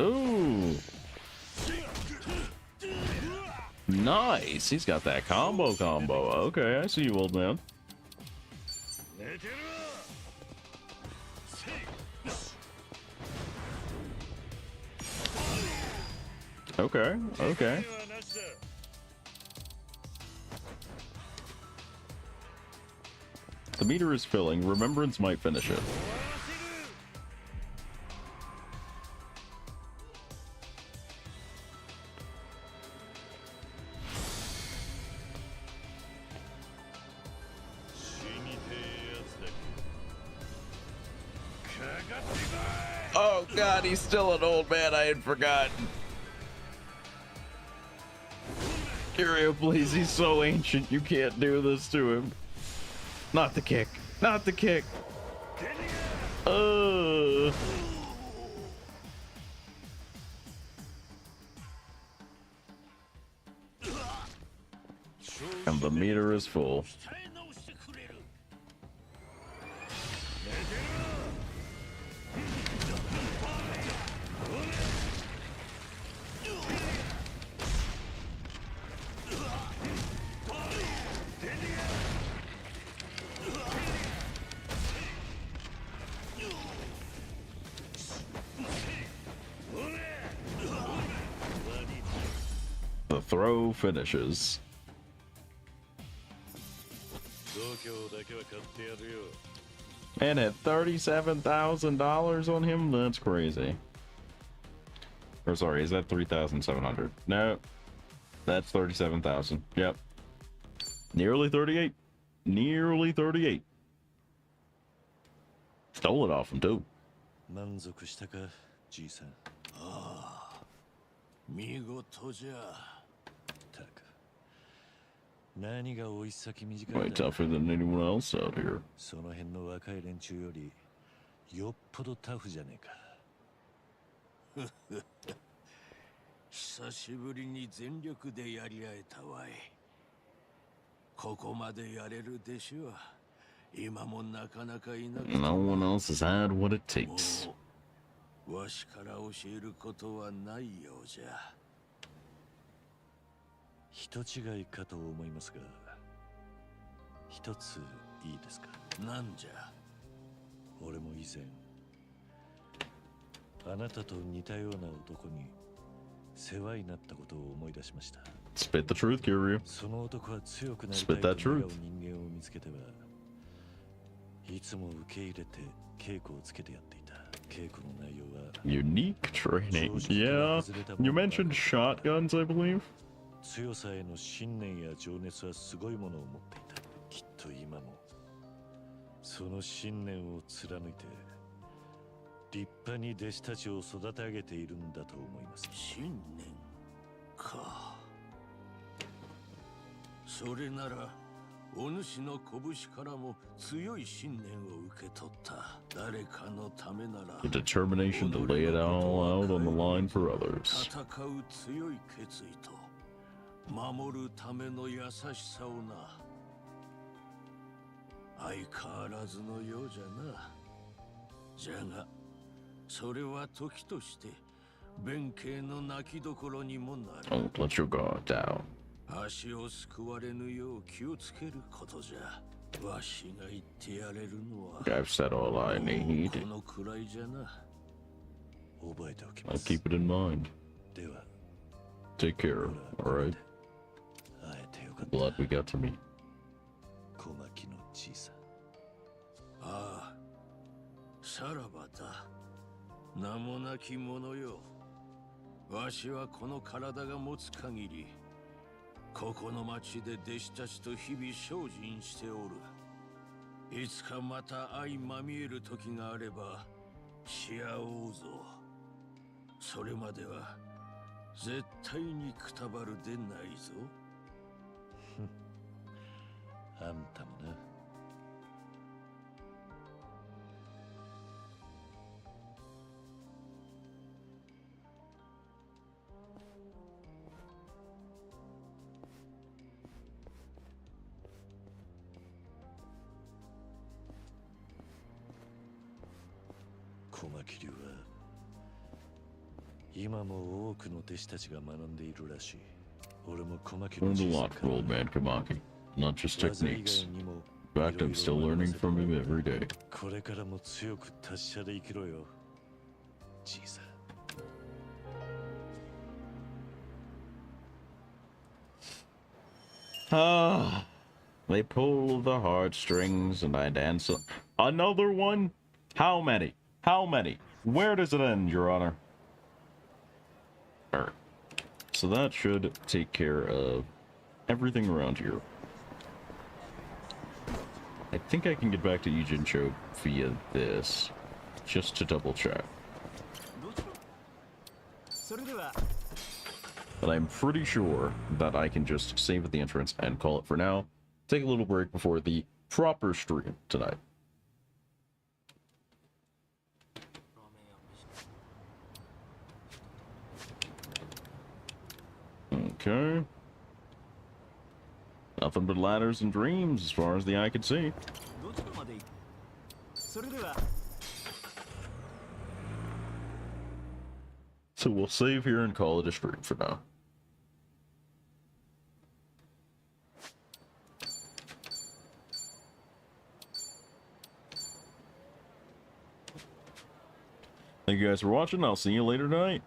Ooh! Nice! He's got that combo. Okay, I see you, old man. Okay. The meter is filling. Remembrance might finish it. Oh god, he's still an old man. I had forgotten. Kiryu, please, he's so ancient. You can't do this to him. Not the kick. Not the kick. And the meter is full. The throw finishes. And at $37,000 on him, that's crazy. Or sorry, is that 3,700? No, that's 37,000. Yep, nearly 38. Nearly 38. Stole it off him too. 満足したか、じいさん。ああ、見事じゃ。たく。何が追い先短い Way tougher than anyone else out here. その辺の若い連中よりよっぽどタフじゃねえか。久しぶりに全力でやり合えたわい。ここまでやれるでしょう。今もなかなかいなくて。No one else has had what it takes. わしから教えることはないようじゃ。人違いかと思いますが、一ついいですか。なんじゃ。俺も以前、あなたと似たような男に世話になったことを思い出しました。Spit the truth, Kiryu. その男は強くなりたいと願う人間を見つけては、いつも受け入れて稽古をつけてやっていた。稽古の内容は Unique training. Yeah. You mentioned shotguns, I believe. 強さへの信念や情熱はすごいものを持っていた。きっと今もその信念を貫いて立派に弟子たちを育て上げているんだと思います。信念か。それならお主の拳からも強い信念を受け取った。誰かのためなら The determination to lay it all out on the line for others. 戦う強い決意と守るための優しさをな。相変わらずのようじゃな。じゃがそれは時として弁慶の泣きどころにもなる。 Don't let your guard down. 足をすくわれぬよう気をつけることじゃ。わしが言ってやれるのは I've said all I need. このくらいじゃな。覚えておきま I'll す。 keep it in mind. では、 Take care, alright? 会えてよかった。 Glad we got to meet. 小牧の小さん。ああ、さらばだ。名もなき者よ。わしはこの体が持つ限り、ここの町で弟子たちと日々精進しておる。いつかまた相まみえる時があれば、し合おうぞ。それまでは、絶対にくたばるでないぞ。あんたもな。小牧流は今も多くの弟子たちが学んでいるらしい。俺も小牧の Learned 小 a さ lot from old man Kamaki. Not just techniques. In fact, I'm still learning from him every day. これからも強く達者で生きろよ、小さん。Ah, they pull the heartstrings and I dance. Another one? How many? How many? Where does it end, Your Honor? Alright. So that should take care of everything around here. I think I can get back to Ijincho via this, just to double check. But I'm pretty sure that I can just save at the entrance and call it for now. Take a little break before the proper stream tonight. Okay. Nothing but ladders and dreams as far as the eye could see. So we'll save here and call it a stream for now. Thank you guys for watching. I'll see you later tonight.